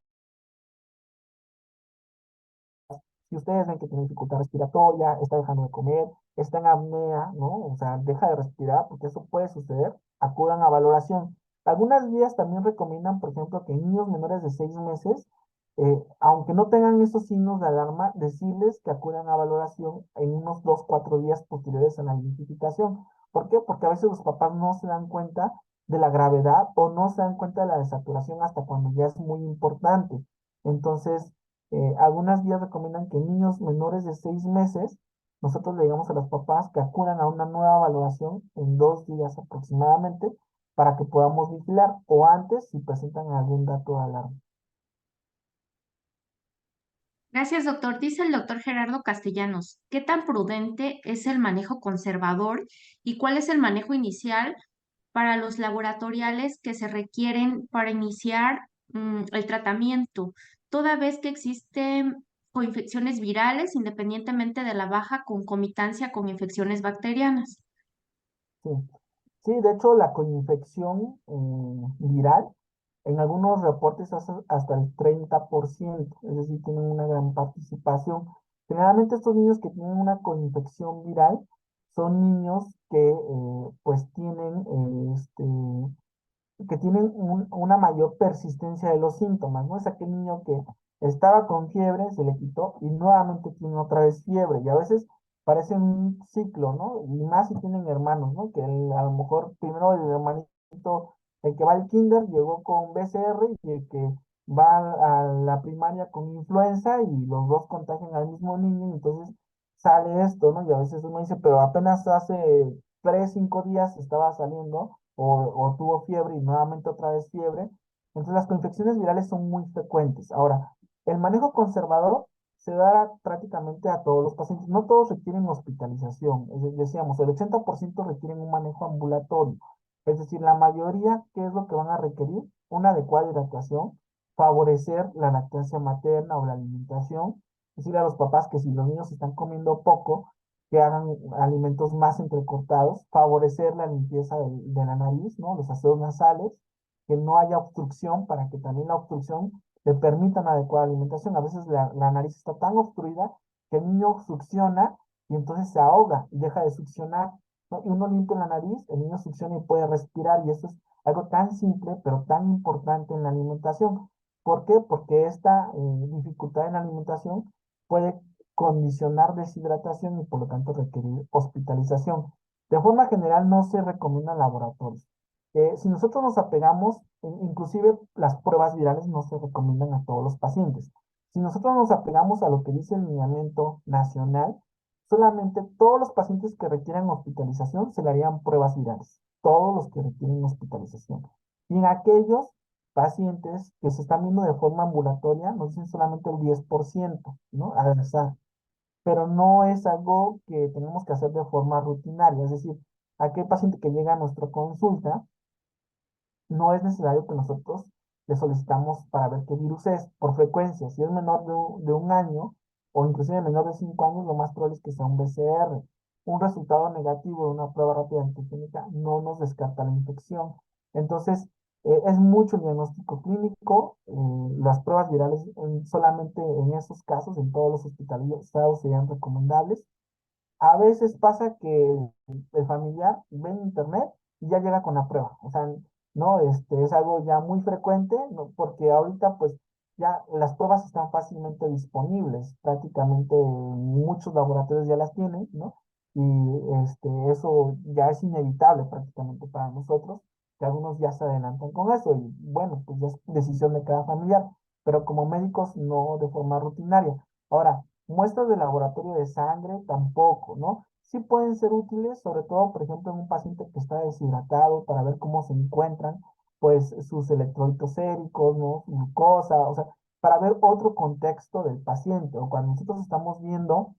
si ustedes ven que tiene dificultad respiratoria, está dejando de comer, está en apnea, ¿no? O sea, deja de respirar, porque eso puede suceder, acudan a valoración. Algunas guías también recomiendan, por ejemplo, que en niños menores de 6 meses, aunque no tengan esos signos de alarma, decirles que acudan a valoración en unos 2, 4 días posteriores a la identificación. ¿Por qué? Porque a veces los papás no se dan cuenta de la gravedad o no se dan cuenta de la desaturación hasta cuando ya es muy importante. Entonces, algunas guías recomiendan que niños menores de 6 meses, nosotros le digamos a los papás que acudan a una nueva valoración en 2 días aproximadamente para que podamos vigilar o antes si presentan algún dato de alarma. Gracias, doctor. Dice el doctor Gerardo Castellanos, ¿qué tan prudente es el manejo conservador y cuál es el manejo inicial para los laboratoriales que se requieren para iniciar el tratamiento, toda vez que existen coinfecciones virales independientemente de la baja concomitancia con infecciones bacterianas? Sí. Sí, de hecho, la coinfección viral en algunos reportes hasta el 30%, es decir, tienen una gran participación. Generalmente estos niños que tienen una coinfección viral son niños que pues tienen que tienen una mayor persistencia de los síntomas, ¿no? Es aquel niño que estaba con fiebre, se le quitó y nuevamente tiene otra vez fiebre. Y a veces parece un ciclo, ¿no? Y más si tienen hermanos, ¿no? Que a lo mejor primero el hermanito, el que va al kinder, llegó con BCR y el que va a la primaria con influenza y los dos contagian al mismo niño, y entonces sale esto, ¿no? Y a veces uno dice, pero apenas hace 3, 5 días estaba saliendo o tuvo fiebre y nuevamente otra vez fiebre. Entonces las coinfecciones virales son muy frecuentes. Ahora, el manejo conservador se da prácticamente a todos los pacientes. No todos requieren hospitalización. Decíamos, el 80% requieren un manejo ambulatorio. Es decir, la mayoría, ¿qué es lo que van a requerir? Una adecuada hidratación, favorecer la lactancia materna o la alimentación, decirle a los papás que si los niños están comiendo poco, que hagan alimentos más entrecortados, favorecer la limpieza de la nariz, ¿no? Los aseos nasales, que no haya obstrucción para que también la obstrucción le permita una adecuada alimentación. A veces la nariz está tan obstruida que el niño succiona y entonces se ahoga y deja de succionar, ¿no? Y uno limpia la nariz, el niño succiona y puede respirar, y eso es algo tan simple, pero tan importante en la alimentación. ¿Por qué? Porque esta dificultad en la alimentación puede condicionar deshidratación y por lo tanto requerir hospitalización. De forma general no se recomiendan laboratorios. Si nosotros nos apegamos, inclusive las pruebas virales no se recomiendan a todos los pacientes. Si nosotros nos apegamos a lo que dice el lineamiento nacional, solamente todos los pacientes que requieren hospitalización se le harían pruebas virales. Todos los que requieren hospitalización. Y en aquellos pacientes que se están viendo de forma ambulatoria, nos dicen solamente el 10%, ¿no? Al azar, pero no es algo que tenemos que hacer de forma rutinaria. Es decir, aquel paciente que llega a nuestra consulta, no es necesario que nosotros le solicitamos para ver qué virus es por frecuencia. Si es menor de un año o inclusive menor de 5 años, lo más probable es que sea un BCR. Un resultado negativo de una prueba rápida antigénica no nos descarta la infección. Entonces, es mucho el diagnóstico clínico. Las pruebas virales solamente en esos casos, en todos los hospitalizados, serían recomendables. A veces pasa que el familiar ve en internet y ya llega con la prueba. O sea, no, es algo ya muy frecuente, ¿no? Porque ahorita pues ya las pruebas están fácilmente disponibles. Prácticamente muchos laboratorios ya las tienen, ¿no? Y eso ya es inevitable prácticamente para nosotros, que algunos ya se adelantan con eso. Y bueno, pues ya es decisión de cada familiar, pero como médicos no de forma rutinaria. Ahora, muestras de laboratorio de sangre tampoco, ¿no? Sí pueden ser útiles, sobre todo, por ejemplo, en un paciente que está deshidratado para ver cómo se encuentran, pues, sus electrolitos séricos, ¿no? Su glucosa, o sea, para ver otro contexto del paciente. O cuando nosotros estamos viendo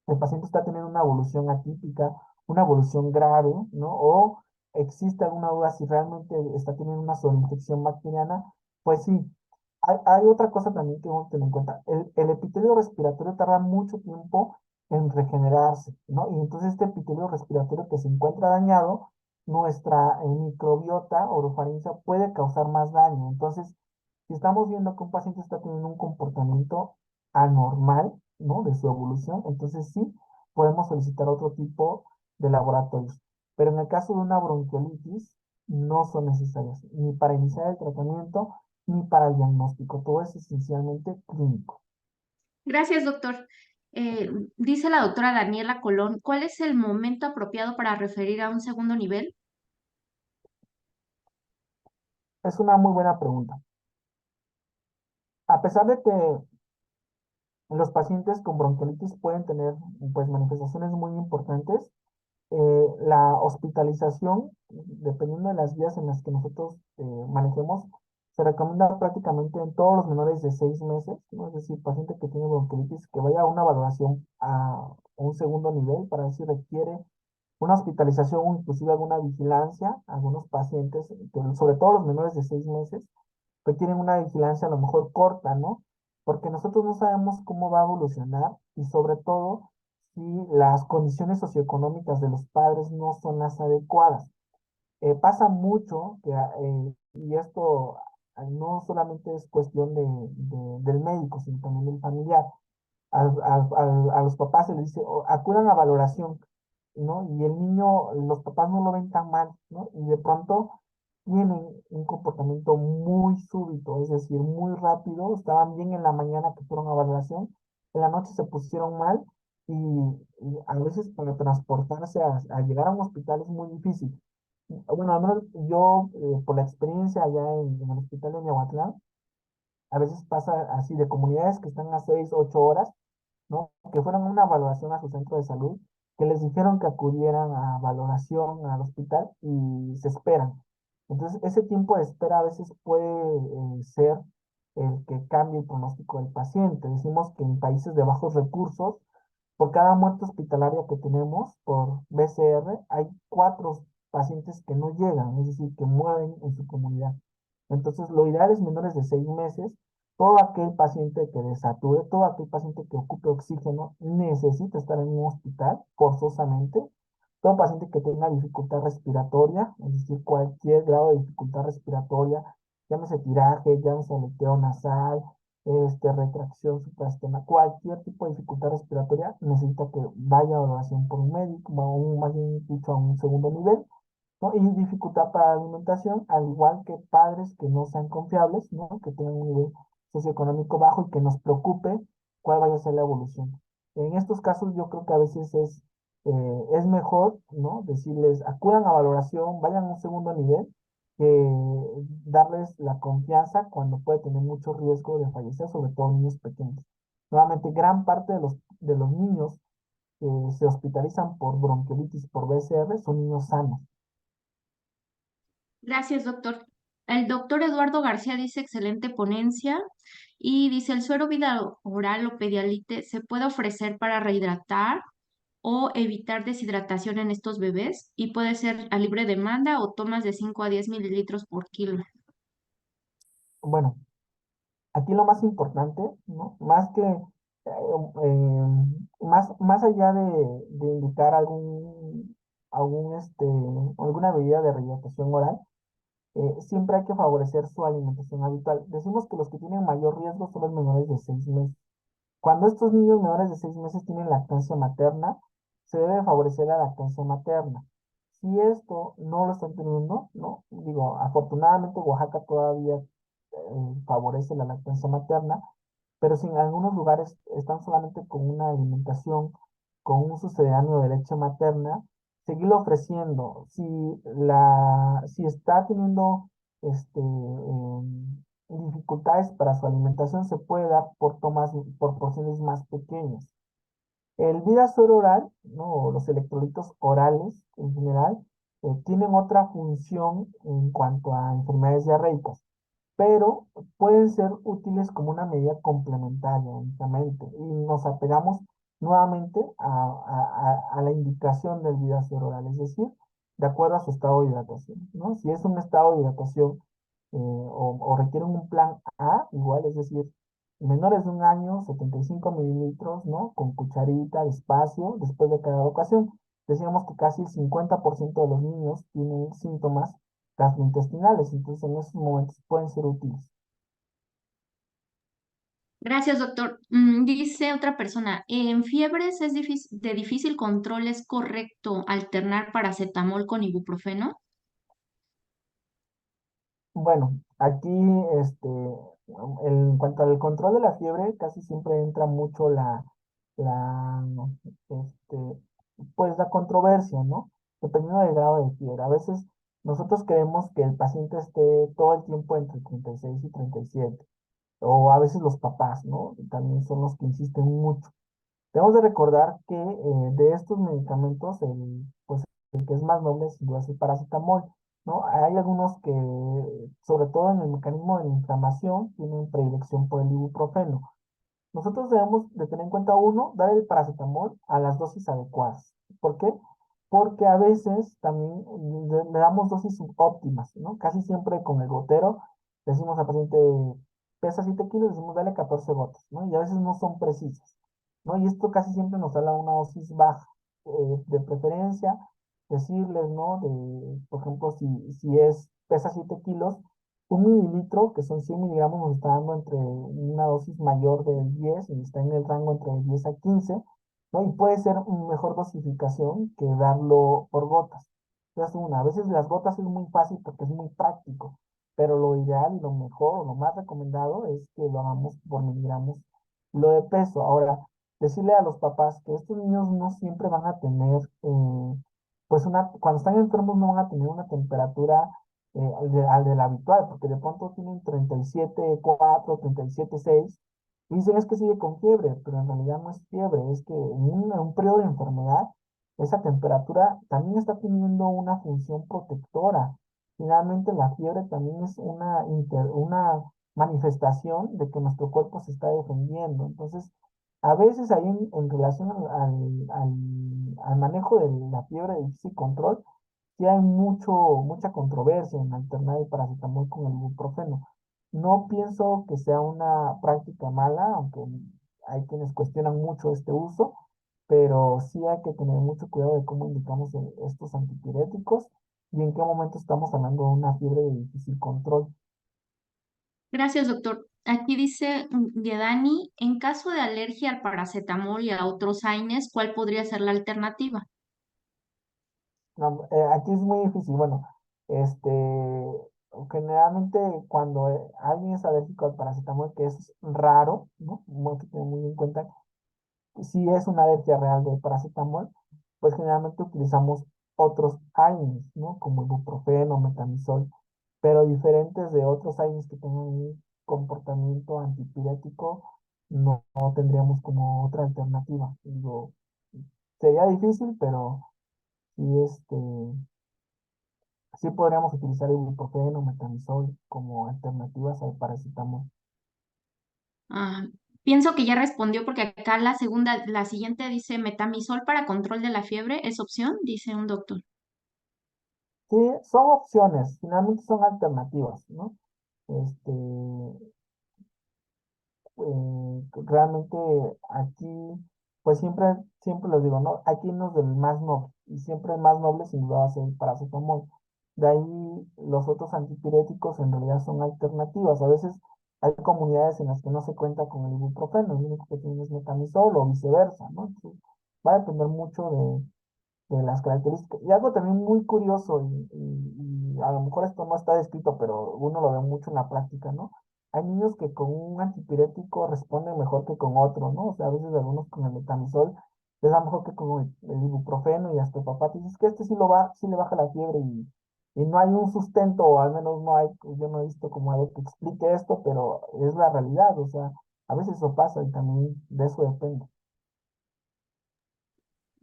el paciente está teniendo una evolución atípica, una evolución grave, ¿no? O existe alguna duda si realmente está teniendo una sobreinfección bacteriana, pues sí. Hay otra cosa también que debemos tener en cuenta. El epitelio respiratorio tarda mucho tiempo en regenerarse, ¿no? Y entonces este epitelio respiratorio que se encuentra dañado, nuestra microbiota orofaringea puede causar más daño. Entonces, si estamos viendo que un paciente está teniendo un comportamiento anormal, ¿no? De su evolución, entonces sí podemos solicitar otro tipo de laboratorios. Pero en el caso de una bronquiolitis, no son necesarias ni para iniciar el tratamiento ni para el diagnóstico. Todo es esencialmente clínico. Gracias, doctor. Dice la doctora Daniela Colón, ¿cuál es el momento apropiado para referir a un segundo nivel? Es una muy buena pregunta. A pesar de que los pacientes con bronquiolitis pueden tener pues manifestaciones muy importantes, la hospitalización, dependiendo de las vías en las que nosotros manejemos, se recomienda prácticamente en todos los menores de 6 meses, ¿no? Es decir, paciente que tiene bronquiolitis, que vaya a una valoración a un segundo nivel para ver si requiere una hospitalización o inclusive alguna vigilancia. Algunos pacientes, sobre todo los menores de 6 meses, requieren una vigilancia a lo mejor corta, ¿no? Porque nosotros no sabemos cómo va a evolucionar y sobre todo si las condiciones socioeconómicas de los padres no son las adecuadas. Pasa mucho que, y esto no solamente es cuestión del médico, sino también del familiar. A los papás se les dice, "Oh, acudan a valoración, ¿no? Y el niño, los papás no lo ven tan mal, ¿no? Y de pronto tienen un comportamiento muy súbito, es decir, muy rápido. Estaban bien en la mañana que fueron a valoración, en la noche se pusieron mal y a veces para transportarse a llegar a un hospital es muy difícil. Bueno, al menos yo, por la experiencia allá en el hospital de Miahuatlán, a veces pasa así de comunidades que están a 6, 8 horas, ¿no? Que fueron a una valoración a su centro de salud, que les dijeron que acudieran a valoración al hospital y se esperan. Entonces, ese tiempo de espera a veces puede ser el que cambie el pronóstico del paciente. Decimos que en países de bajos recursos, por cada muerte hospitalaria que tenemos por BCR, hay 4 pacientes que no llegan, es decir, que mueren en su comunidad. Entonces, lo ideal es menores de 6 meses. Todo aquel paciente que desature, todo aquel paciente que ocupe oxígeno, necesita estar en un hospital forzosamente. Todo paciente que tenga dificultad respiratoria, es decir, cualquier grado de dificultad respiratoria, llámese tiraje, llámese aleteo nasal, retracción supraesternal, cualquier tipo de dificultad respiratoria, necesita que vaya a valoración por un médico, más bien dicho, a un segundo nivel, ¿no? Y dificultad para la alimentación, al igual que padres que no sean confiables, ¿no? Que tengan un nivel socioeconómico bajo y que nos preocupe cuál vaya a ser la evolución. En estos casos yo creo que a veces es mejor, ¿no? Decirles, acudan a valoración, vayan a un segundo nivel, que darles la confianza cuando puede tener mucho riesgo de fallecer, sobre todo niños pequeños. Nuevamente, gran parte de los niños que se hospitalizan por bronquiolitis por BCR son niños sanos. Gracias, doctor. El doctor Eduardo García dice excelente ponencia y dice el suero vida oral o pedialite se puede ofrecer para rehidratar o evitar deshidratación en estos bebés y puede ser a libre demanda o tomas de 5 a 10 mililitros por kilo. Bueno, aquí lo más importante, ¿no? Más que, más allá de indicar alguna medida de rehidratación oral, siempre hay que favorecer su alimentación habitual. Decimos que los que tienen mayor riesgo son los menores de 6 meses. Cuando estos niños menores de 6 meses tienen lactancia materna, se debe favorecer la lactancia materna. Si esto no lo están teniendo, ¿no? Digo, afortunadamente Oaxaca todavía favorece la lactancia materna, pero si en algunos lugares están solamente con una alimentación, con un sucedáneo de leche materna, seguirlo ofreciendo. Si está teniendo dificultades para su alimentación, se puede dar por porciones más pequeñas. El Vidasur oral, ¿no? Los electrolitos orales en general, tienen otra función en cuanto a enfermedades diarreicas, pero pueden ser útiles como una medida complementaria únicamente. Y nos apegamos nuevamente a la indicación del Vidasur oral, es decir, de acuerdo a su estado de hidratación, ¿no? Si es un estado de hidratación o requieren un plan A, igual, es decir, menores de un año, 75 mililitros, ¿no? Con cucharita, despacio, después de cada ocasión. Decíamos que casi el 50% de los niños tienen síntomas gastrointestinales, entonces en esos momentos pueden ser útiles. Gracias, doctor. Dice otra persona, en fiebres es de difícil control, ¿es correcto alternar paracetamol con ibuprofeno? Bueno, aquí, en cuanto al control de la fiebre, casi siempre entra mucho la, este, pues la controversia, ¿no? Dependiendo del grado de fiebre. A veces nosotros queremos que el paciente esté todo el tiempo entre 36 y 37, o a veces los papás, ¿no? También son los que insisten mucho. Tenemos de recordar que de estos medicamentos, pues el que es más noble sin duda es el paracetamol, ¿no? Hay algunos que, sobre todo en el mecanismo de la inflamación, tienen predilección por el ibuprofeno. Nosotros debemos de tener en cuenta, uno, dar el paracetamol a las dosis adecuadas. ¿Por qué? Porque a veces también le damos dosis subóptimas, ¿no? Casi siempre con el gotero decimos al paciente, pesa 7 kilos, decimos dale 14 gotas, ¿no? Y a veces no son precisas, ¿no? Y esto casi siempre nos da una dosis baja. De preferencia, decirles, ¿no? Por ejemplo, pesa 7 kilos, 1 mililitro, que son 100 miligramos, nos está dando entre una dosis mayor de 10 y está en el rango entre 10 a 15, ¿no? Y puede ser una mejor dosificación que darlo por gotas. Esa es una. A veces las gotas es muy fácil porque es muy práctico, pero lo ideal y lo mejor o lo más recomendado es que lo hagamos por miligramos. Lo de peso. Ahora, decirle a los papás que estos niños no siempre van a tener, pues cuando están enfermos no van a tener una temperatura al de la habitual, porque de pronto tienen 37,4, 37,6 y dicen es que sigue con fiebre, pero en realidad no es fiebre, es que en un periodo de enfermedad esa temperatura también está teniendo una función protectora. Finalmente, la fiebre también es una manifestación de que nuestro cuerpo se está defendiendo. Entonces, a veces ahí en relación al manejo de la fiebre de difícil control, sí hay mucha controversia en alternar el paracetamol con el ibuprofeno. No pienso que sea una práctica mala, aunque hay quienes cuestionan mucho este uso, pero sí hay que tener mucho cuidado de cómo indicamos estos antipiréticos y en qué momento estamos hablando de una fiebre de difícil control. Gracias, doctor. Aquí dice Yedani, en caso de alergia al paracetamol y a otros AINES, ¿cuál podría ser la alternativa? No, aquí es muy difícil. Bueno, este, generalmente cuando alguien es alérgico al paracetamol, que es raro, ¿no? Hay que tener muy en cuenta, si es una alergia real del paracetamol, pues generalmente utilizamos otros AINES, ¿no? Como ibuprofeno, metamizol, pero diferentes de otros AINES que tengan un comportamiento antipirético, no tendríamos como otra alternativa. Digo, sería difícil, pero sí, sí podríamos utilizar ibuprofeno, metamizol como alternativas al paracetamol. Ah, pienso que ya respondió porque acá la siguiente dice metamisol para control de la fiebre, ¿es opción? Dice un doctor. Sí, son opciones, finalmente son alternativas, ¿no? Este, realmente aquí, pues siempre les digo, ¿no? Aquí nos del más noble, y siempre el más noble sin duda va a ser el paracetamol. De ahí los otros antipiréticos en realidad son alternativas. A veces hay comunidades en las que no se cuenta con el ibuprofeno, el único que tiene es metamizol o viceversa, ¿no? Entonces, va a depender mucho de las características. Y algo también muy curioso, y a lo mejor esto no está descrito, pero uno lo ve mucho en la práctica, ¿no? Hay niños que con un antipirético responden mejor que con otro, ¿no? O sea, a veces algunos con el metamizol les da mejor que con el ibuprofeno y hasta el papá te dice que este sí le baja la fiebre y no hay un sustento, o al menos no hay, yo no he visto como algo que explique esto, pero es la realidad, o sea, a veces eso pasa y también de eso depende.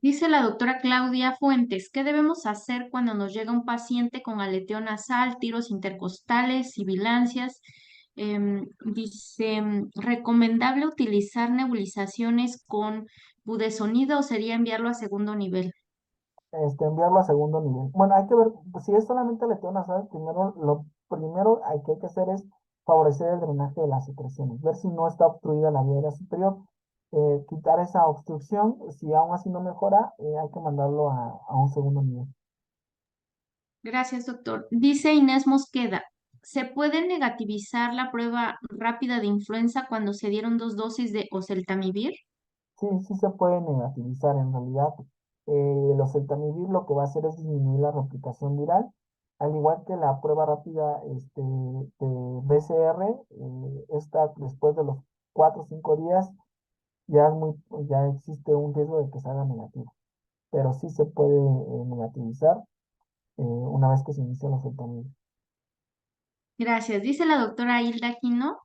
Dice la doctora Claudia Fuentes, ¿qué debemos hacer cuando nos llega un paciente con aleteo nasal, tiros intercostales, sibilancias? Dice, ¿recomendable utilizar nebulizaciones con budesonida o sería enviarlo a segundo nivel? Enviarlo a segundo nivel. Bueno, hay que ver, pues, si es solamente aleteo nasal, lo primero que hay que hacer es favorecer el drenaje de las secreciones, ver si no está obstruida la vía aérea superior, quitar esa obstrucción, si aún así no mejora, hay que mandarlo a un segundo nivel. Gracias, doctor. Dice Inés Mosqueda, ¿se puede negativizar la prueba rápida de influenza cuando se dieron 2 dosis de oseltamivir? Sí, sí se puede negativizar en realidad. El oseltamivir lo que va a hacer es disminuir la replicación viral, al igual que la prueba rápida de BCR, esta después de los 4 o 5 días ya existe un riesgo de que salga negativo, pero sí se puede negativizar una vez que se inicia la oseltamivir. Gracias. Dice la doctora Hilda Aquino.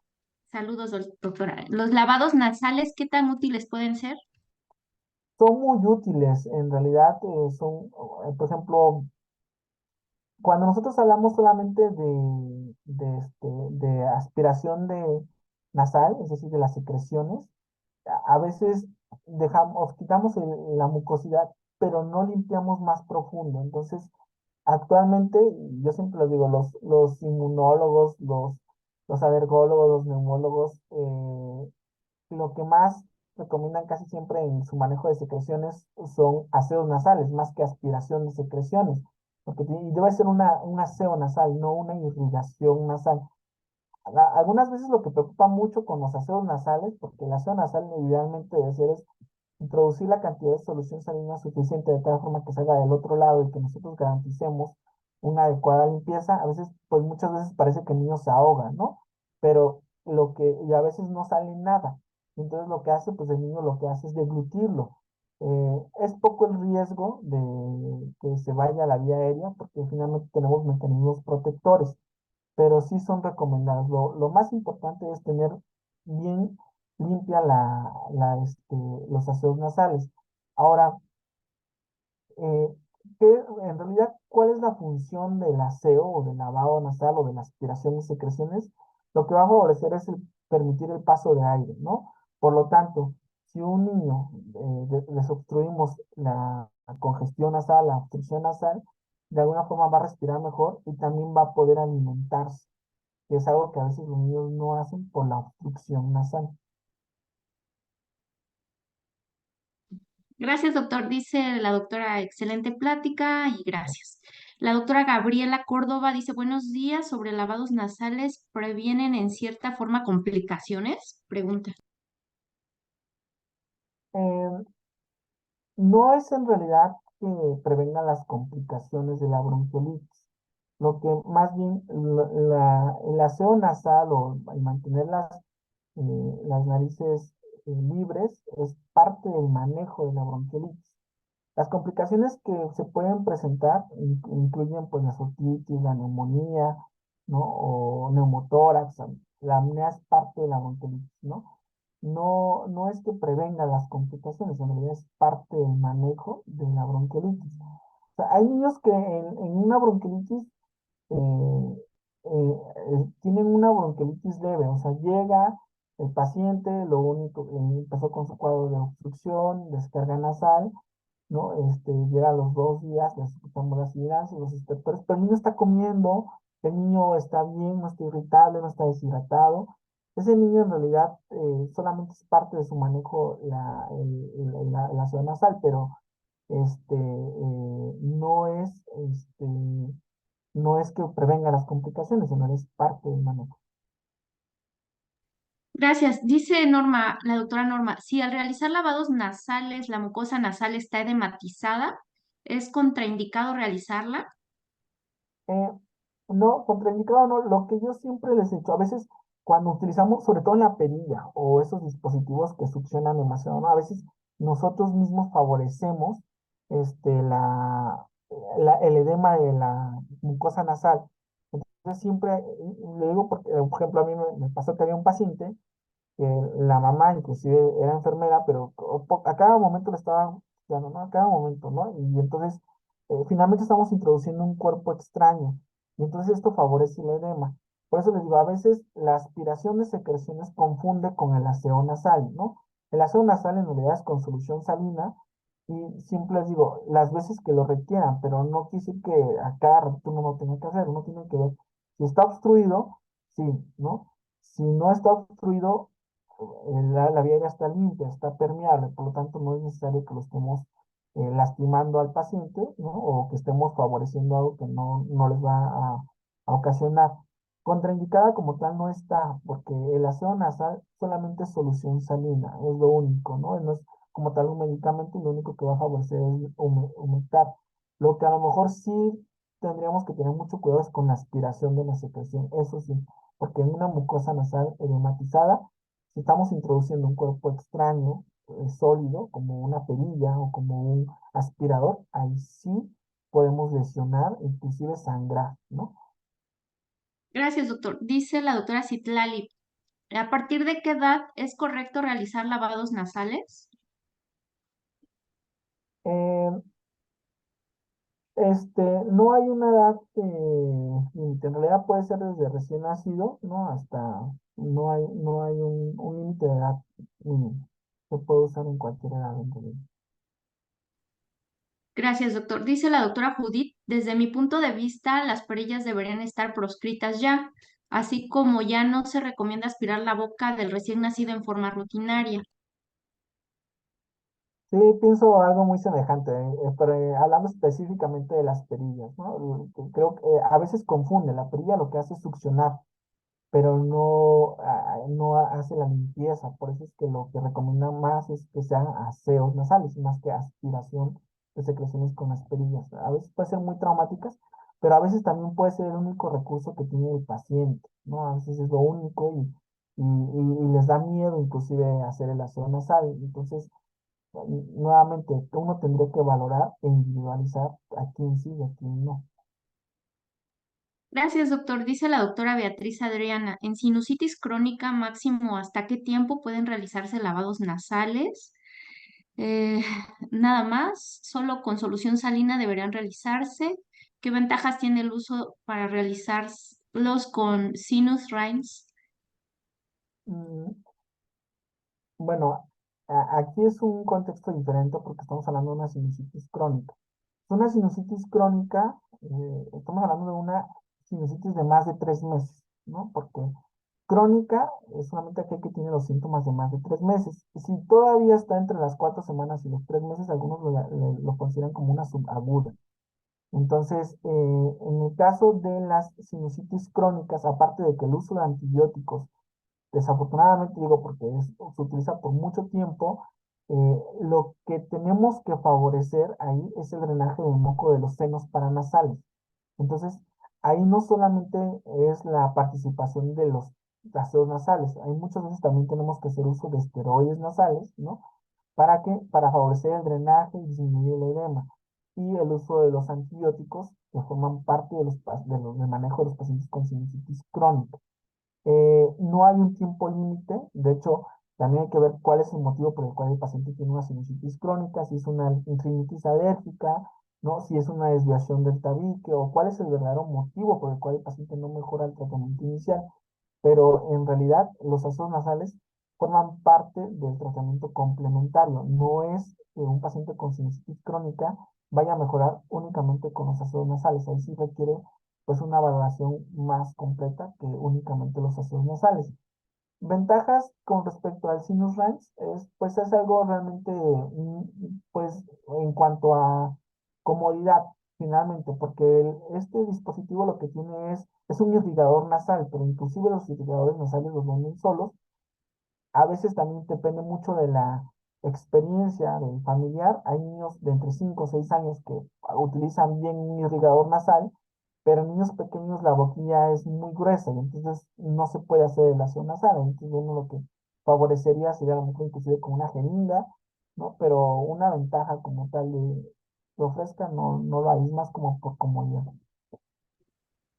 Saludos, doctora. ¿Los lavados nasales qué tan útiles pueden ser? Son muy útiles, en realidad por ejemplo, cuando nosotros hablamos solamente de aspiración nasal, es decir, de las secreciones, a veces quitamos la mucosidad, pero no limpiamos más profundo. Entonces, actualmente, yo siempre lo digo, los inmunólogos, los alergólogos, los neumólogos, lo que más recomiendan casi siempre en su manejo de secreciones son aseos nasales, más que aspiración de secreciones, porque y debe ser un aseo nasal, no una irrigación nasal. Algunas veces lo que preocupa mucho con los aseos nasales, porque el aseo nasal idealmente debe ser es introducir la cantidad de solución salina suficiente de tal forma que salga del otro lado y que nosotros garanticemos una adecuada limpieza. A veces, pues muchas veces parece que el niño se ahoga, ¿no? Pero y a veces no sale nada. Entonces lo que hace, pues el niño lo que hace es deglutirlo. Es poco el riesgo de que se vaya a la vía aérea porque finalmente tenemos mecanismos protectores, pero sí son recomendados. Lo más importante es tener bien limpia los aseos nasales. Ahora, eh, en realidad, ¿cuál es la función del aseo o del lavado nasal o de la aspiración y secreciones? Lo que va a favorecer es permitir el paso de aire, ¿no? Por lo tanto, si un niño les obstruimos la congestión nasal, la obstrucción nasal, de alguna forma va a respirar mejor y también va a poder alimentarse, que es algo que a veces los niños no hacen por la obstrucción nasal. Gracias, doctor. Dice la doctora, excelente plática y gracias. La doctora Gabriela Córdoba dice, buenos días, sobre lavados nasales, ¿previenen en cierta forma complicaciones? Pregunta. Eh, no es en realidad que prevenga las complicaciones de la bronquiolitis. Lo que más bien el aseo nasal o el mantener las narices libres es parte del manejo de la bronquiolitis. Las complicaciones que se pueden presentar incluyen pues la otitis, la neumonía, ¿no? O neumotórax. La apnea es parte de la bronquiolitis, ¿no? No es que prevenga las complicaciones, en realidad es parte del manejo de la bronquiolitis. O sea, hay niños que en una bronquiolitis eh, tienen una bronquiolitis leve, o sea, llega el paciente, lo único, empezó con su cuadro de obstrucción, descarga nasal, ¿no? Llega a los 2 días, le escuchamos las sibilancias, los estertores, pero el niño está comiendo, el niño está bien, no está irritable, no está deshidratado. Ese niño en realidad solamente es parte de su manejo la zona nasal, pero no no es que prevenga las complicaciones, sino es parte del manejo. Gracias. Dice Norma, la doctora Norma, si al realizar lavados nasales la mucosa nasal está edematizada, ¿es contraindicado realizarla? Eh, no, contraindicado no, lo que yo siempre les he dicho, a veces cuando utilizamos, sobre todo en la perilla o esos dispositivos que succionan demasiado, ¿no? A veces nosotros mismos favorecemos el edema de la mucosa nasal. Entonces siempre le digo, porque, por ejemplo, a mí me pasó que había un paciente que la mamá inclusive era enfermera, pero a cada momento le estaba dando, ¿no? A cada momento, ¿no? Y entonces finalmente estamos introduciendo un cuerpo extraño y entonces esto favorece el edema. Por eso les digo, a veces la aspiración de secreciones confunde con el aseo nasal, ¿no? El aseo nasal en realidad es con solución salina y siempre les digo, las veces que lo requieran, pero no quiere decir que a cada rato uno no tenga que hacer, uno tiene que ver si está obstruido, sí, ¿no? Si no está obstruido, la vía aérea está limpia, está permeable, por lo tanto no es necesario que lo estemos lastimando al paciente, ¿no? O que estemos favoreciendo algo que no les va a ocasionar. Contraindicada como tal no está, porque el aseo nasal solamente es solución salina, es lo único, ¿no? No es como tal un medicamento y lo único que va a favorecer es humectar. Lo que a lo mejor sí tendríamos que tener mucho cuidado es con la aspiración de la secreción, eso sí, porque en una mucosa nasal edematizada, si estamos introduciendo un cuerpo extraño, sólido, como una perilla o como un aspirador, ahí sí podemos lesionar, inclusive sangrar, ¿no? Gracias, doctor. Dice la doctora Citlali, ¿a partir de qué edad es correcto realizar lavados nasales? Eh, no hay una edad límite, en realidad puede ser desde recién nacido, ¿no? No hay un límite de edad mínimo. Se puede usar en cualquier edad, en realidad. Gracias, doctor. Dice la doctora Judith, desde mi punto de vista, las perillas deberían estar proscritas ya, así como ya no se recomienda aspirar la boca del recién nacido en forma rutinaria. Sí, pienso algo muy semejante, pero hablando específicamente de las perillas, ¿no? Creo que a veces confunde, la perilla lo que hace es succionar, pero no, no hace la limpieza. Por eso es que lo que recomienda más es que sean aseos nasales, más que aspiración de secreciones con asperillas. A veces puede ser muy traumáticas, pero a veces también puede ser el único recurso que tiene el paciente, ¿no? A veces es lo único y les da miedo inclusive hacer el aseo nasal. Entonces, nuevamente, uno tendría que valorar e individualizar a quién sí y a quién no. Gracias, doctor. Dice la doctora Beatriz Adriana, en sinusitis crónica, máximo ¿hasta qué tiempo pueden realizarse lavados nasales? Eh, Nada más, solo con solución salina deberían realizarse. ¿Qué ventajas tiene el uso para realizarlos con sinus rinse? Mm, Bueno, aquí es un contexto diferente porque estamos hablando de una sinusitis crónica. Una sinusitis crónica, estamos hablando de una sinusitis de más de 3 meses, ¿no? Porque crónica es solamente aquel que tiene los síntomas de más de 3 meses. Si todavía está entre las 4 semanas y los 3 meses, algunos lo consideran como una subaguda. Entonces, en el caso de las sinusitis crónicas, aparte de que el uso de antibióticos desafortunadamente digo porque se utiliza por mucho tiempo, lo que tenemos que favorecer ahí es el drenaje del moco de los senos paranasales. Entonces, ahí no solamente es la participación de los gaseos nasales, ahí muchas veces también tenemos que hacer uso de esteroides nasales, ¿no? ¿Para qué? Para favorecer el drenaje y disminuir el edema. Y el uso de los antibióticos que forman parte del manejo de los pacientes con sinusitis crónica. No hay un tiempo límite, de hecho, también hay que ver cuál es el motivo por el cual el paciente tiene una sinusitis crónica, si es una rinitis alérgica, ¿no? Si es una desviación del tabique o cuál es el verdadero motivo por el cual el paciente no mejora el tratamiento inicial. Pero en realidad los aseos nasales forman parte del tratamiento complementario. No es que un paciente con sinusitis crónica vaya a mejorar únicamente con los aseos nasales. Ahí sí requiere pues una valoración más completa que únicamente los aseos nasales. Ventajas con respecto al sinus rinse pues es algo realmente, pues en cuanto a comodidad, finalmente, porque este dispositivo lo que tiene es un irrigador nasal, pero inclusive los irrigadores nasales los venden solos. A veces también depende mucho de la experiencia del familiar. Hay niños de entre 5 o 6 años que utilizan bien un irrigador nasal, pero en niños pequeños la boquilla es muy gruesa y entonces no se puede hacer el aseo nasal. Entonces uno lo que favorecería sería a lo mejor inclusive con una jeringa, ¿no? Pero una ventaja como tal de que ofrezca no lo hay, es más como por comodidad.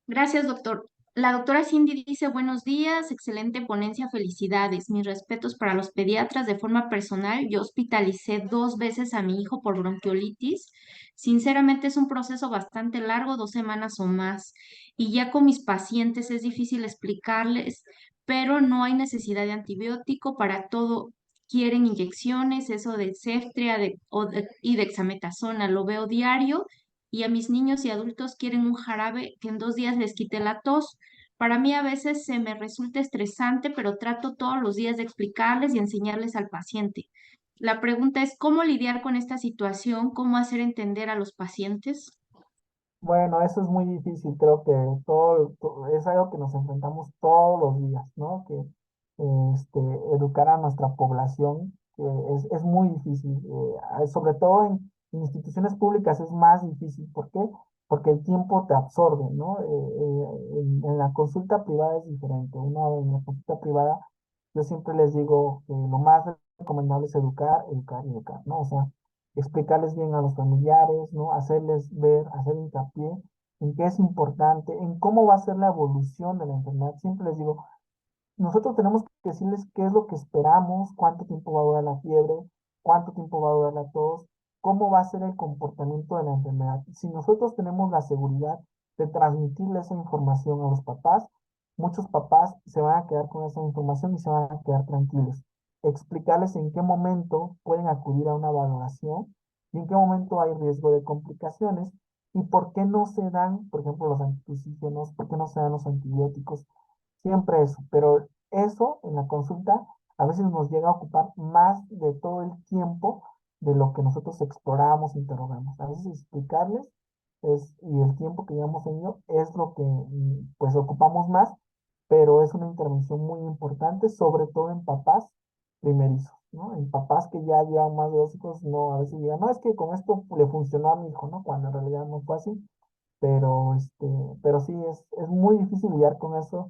Gracias, doctor. La doctora Cindy dice, buenos días, excelente ponencia, felicidades. Mis respetos para los pediatras. De forma personal, yo hospitalicé 2 veces a mi hijo por bronquiolitis. Sinceramente es un proceso bastante largo, 2 semanas o más. Y ya con mis pacientes es difícil explicarles, pero no hay necesidad de antibiótico para todo. Quieren inyecciones, eso de Ceftria y dexametasona, lo veo diario y a mis niños y adultos quieren un jarabe que en 2 días les quite la tos. Para mí a veces se me resulta estresante, pero trato todos los días de explicarles y enseñarles al paciente. La pregunta es, ¿cómo lidiar con esta situación? ¿Cómo hacer entender a los pacientes? Bueno, eso es muy difícil, creo que es algo que nos enfrentamos todos los días, ¿no? Que este, educar a nuestra población es muy difícil, sobre todo en instituciones públicas es más difícil. ¿Por qué? Porque el tiempo te absorbe, ¿no? En la consulta privada es diferente. En la consulta privada, yo siempre les digo que lo más recomendable es educar, educar y educar, ¿no? O sea, explicarles bien a los familiares, ¿no? Hacerles ver, hacer hincapié en qué es importante, en cómo va a ser la evolución de la enfermedad. Siempre les digo, nosotros tenemos que decirles qué es lo que esperamos, cuánto tiempo va a durar la fiebre, cuánto tiempo va a durar la tos, cómo va a ser el comportamiento de la enfermedad. Si nosotros tenemos la seguridad de transmitirle esa información a los papás, muchos papás se van a quedar con esa información y se van a quedar tranquilos. Explicarles en qué momento pueden acudir a una valoración y en qué momento hay riesgo de complicaciones y por qué no se dan, por ejemplo, los antitusígenos, por qué no se dan los antibióticos. Siempre eso, pero eso en la consulta a veces nos llega a ocupar más de todo el tiempo de lo que nosotros exploramos, interrogamos. A veces y el tiempo que llevamos en ello es lo que pues ocupamos más, pero es una intervención muy importante, sobre todo en papás primerizos, ¿no? En papás que ya llevan más de 2 hijos, no, a veces digan, no, es que con esto le funcionó a mi hijo, ¿no? Cuando en realidad no fue así, pero, pero sí, es muy difícil lidiar con eso,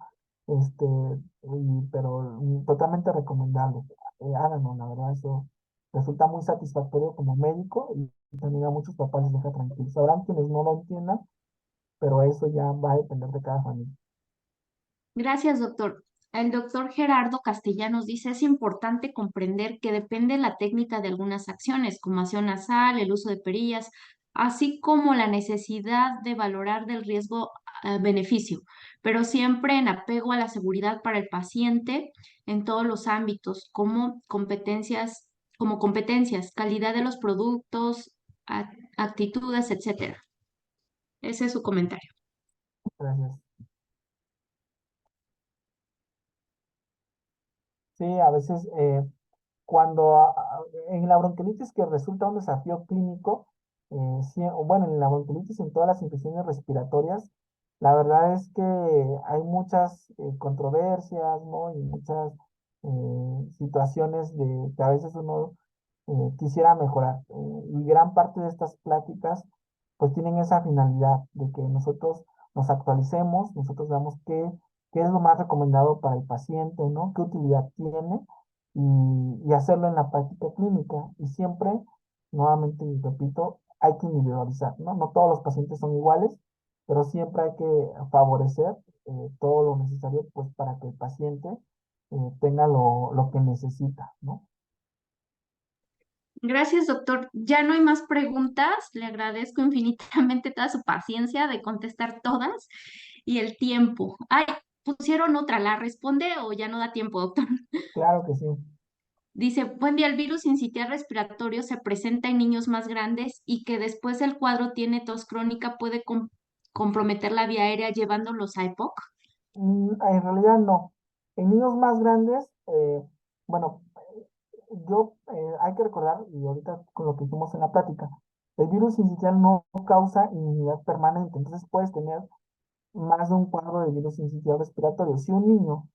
pero totalmente recomendable. Háganlo, la verdad, eso resulta muy satisfactorio como médico y también a muchos papás les deja tranquilos. Habrán quienes no lo entiendan, pero eso ya va a depender de cada familia. Gracias, doctor. El doctor Gerardo Castellanos dice, es importante comprender que depende la técnica de algunas acciones, como acción nasal, el uso de perillas, así como la necesidad de valorar del riesgo-beneficio, pero siempre en apego a la seguridad para el paciente en todos los ámbitos, como competencias, calidad de los productos, actitudes, etcétera. Ese es su comentario. Gracias. Sí, a veces cuando en la bronquiolitis que resulta un desafío clínico, o bueno, en la bronquiolitis y en todas las infecciones respiratorias, la verdad es que hay muchas controversias, ¿no? Y muchas situaciones de que a veces uno quisiera mejorar. Y gran parte de estas pláticas pues tienen esa finalidad de que nosotros nos actualicemos, nosotros veamos qué es lo más recomendado para el paciente, ¿no? ¿Qué utilidad tiene? Y hacerlo en la práctica clínica. Y siempre, nuevamente, y repito, hay que individualizar, ¿no? No todos los pacientes son iguales, pero siempre hay que favorecer todo lo necesario pues para que el paciente tenga lo que necesita, ¿no? Gracias, doctor. Ya no hay más preguntas. Le agradezco infinitamente toda su paciencia de contestar todas y el tiempo. Ay, pusieron otra. ¿La responde o ya no da tiempo, doctor? Claro que sí. Dice, buen día, el virus sincitial respiratorio se presenta en niños más grandes y que después del cuadro tiene tos crónica puede comprometer la vía aérea llevándolos a EPOC. En realidad no. En niños más grandes, bueno, hay que recordar, y ahorita con lo que hicimos en la plática, el virus sincitial no causa inmunidad permanente, entonces puedes tener más de un cuadro de virus sincitial respiratorio. Si un niño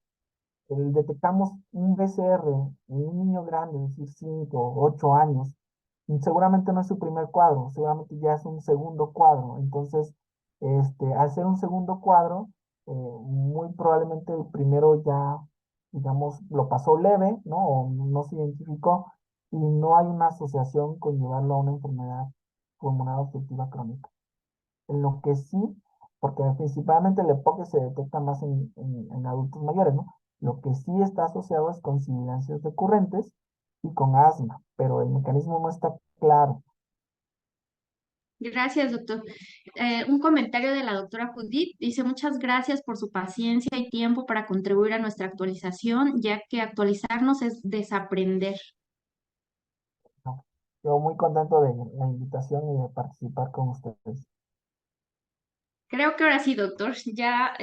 detectamos un BCR en un niño grande, es decir, 5 8 años, seguramente no es su primer cuadro, seguramente ya es un segundo cuadro. Entonces, al ser un segundo cuadro, muy probablemente el primero ya, digamos, lo pasó leve, ¿no? O no se identificó y no hay una asociación con llevarlo a una enfermedad pulmonar obstructiva crónica. En lo que sí, porque principalmente el EPOC se detecta más en adultos mayores, ¿no? Lo que sí está asociado es con sibilancias recurrentes y con asma, pero el mecanismo no está claro. Gracias, doctor. Un comentario de la doctora Judith dice, muchas gracias por su paciencia y tiempo para contribuir a nuestra actualización, ya que actualizarnos es desaprender. ¿No? Yo muy contento de la invitación y de participar con ustedes. Creo que ahora sí, doctor, ya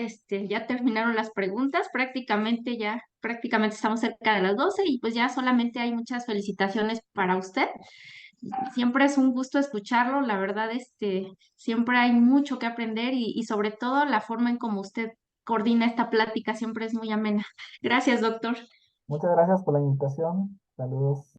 terminaron las preguntas, prácticamente estamos cerca de las 12 y pues ya solamente hay muchas felicitaciones para usted. Siempre es un gusto escucharlo, la verdad, siempre hay mucho que aprender y sobre todo la forma en cómo usted coordina esta plática siempre es muy amena. Gracias, doctor. Muchas gracias por la invitación. Saludos.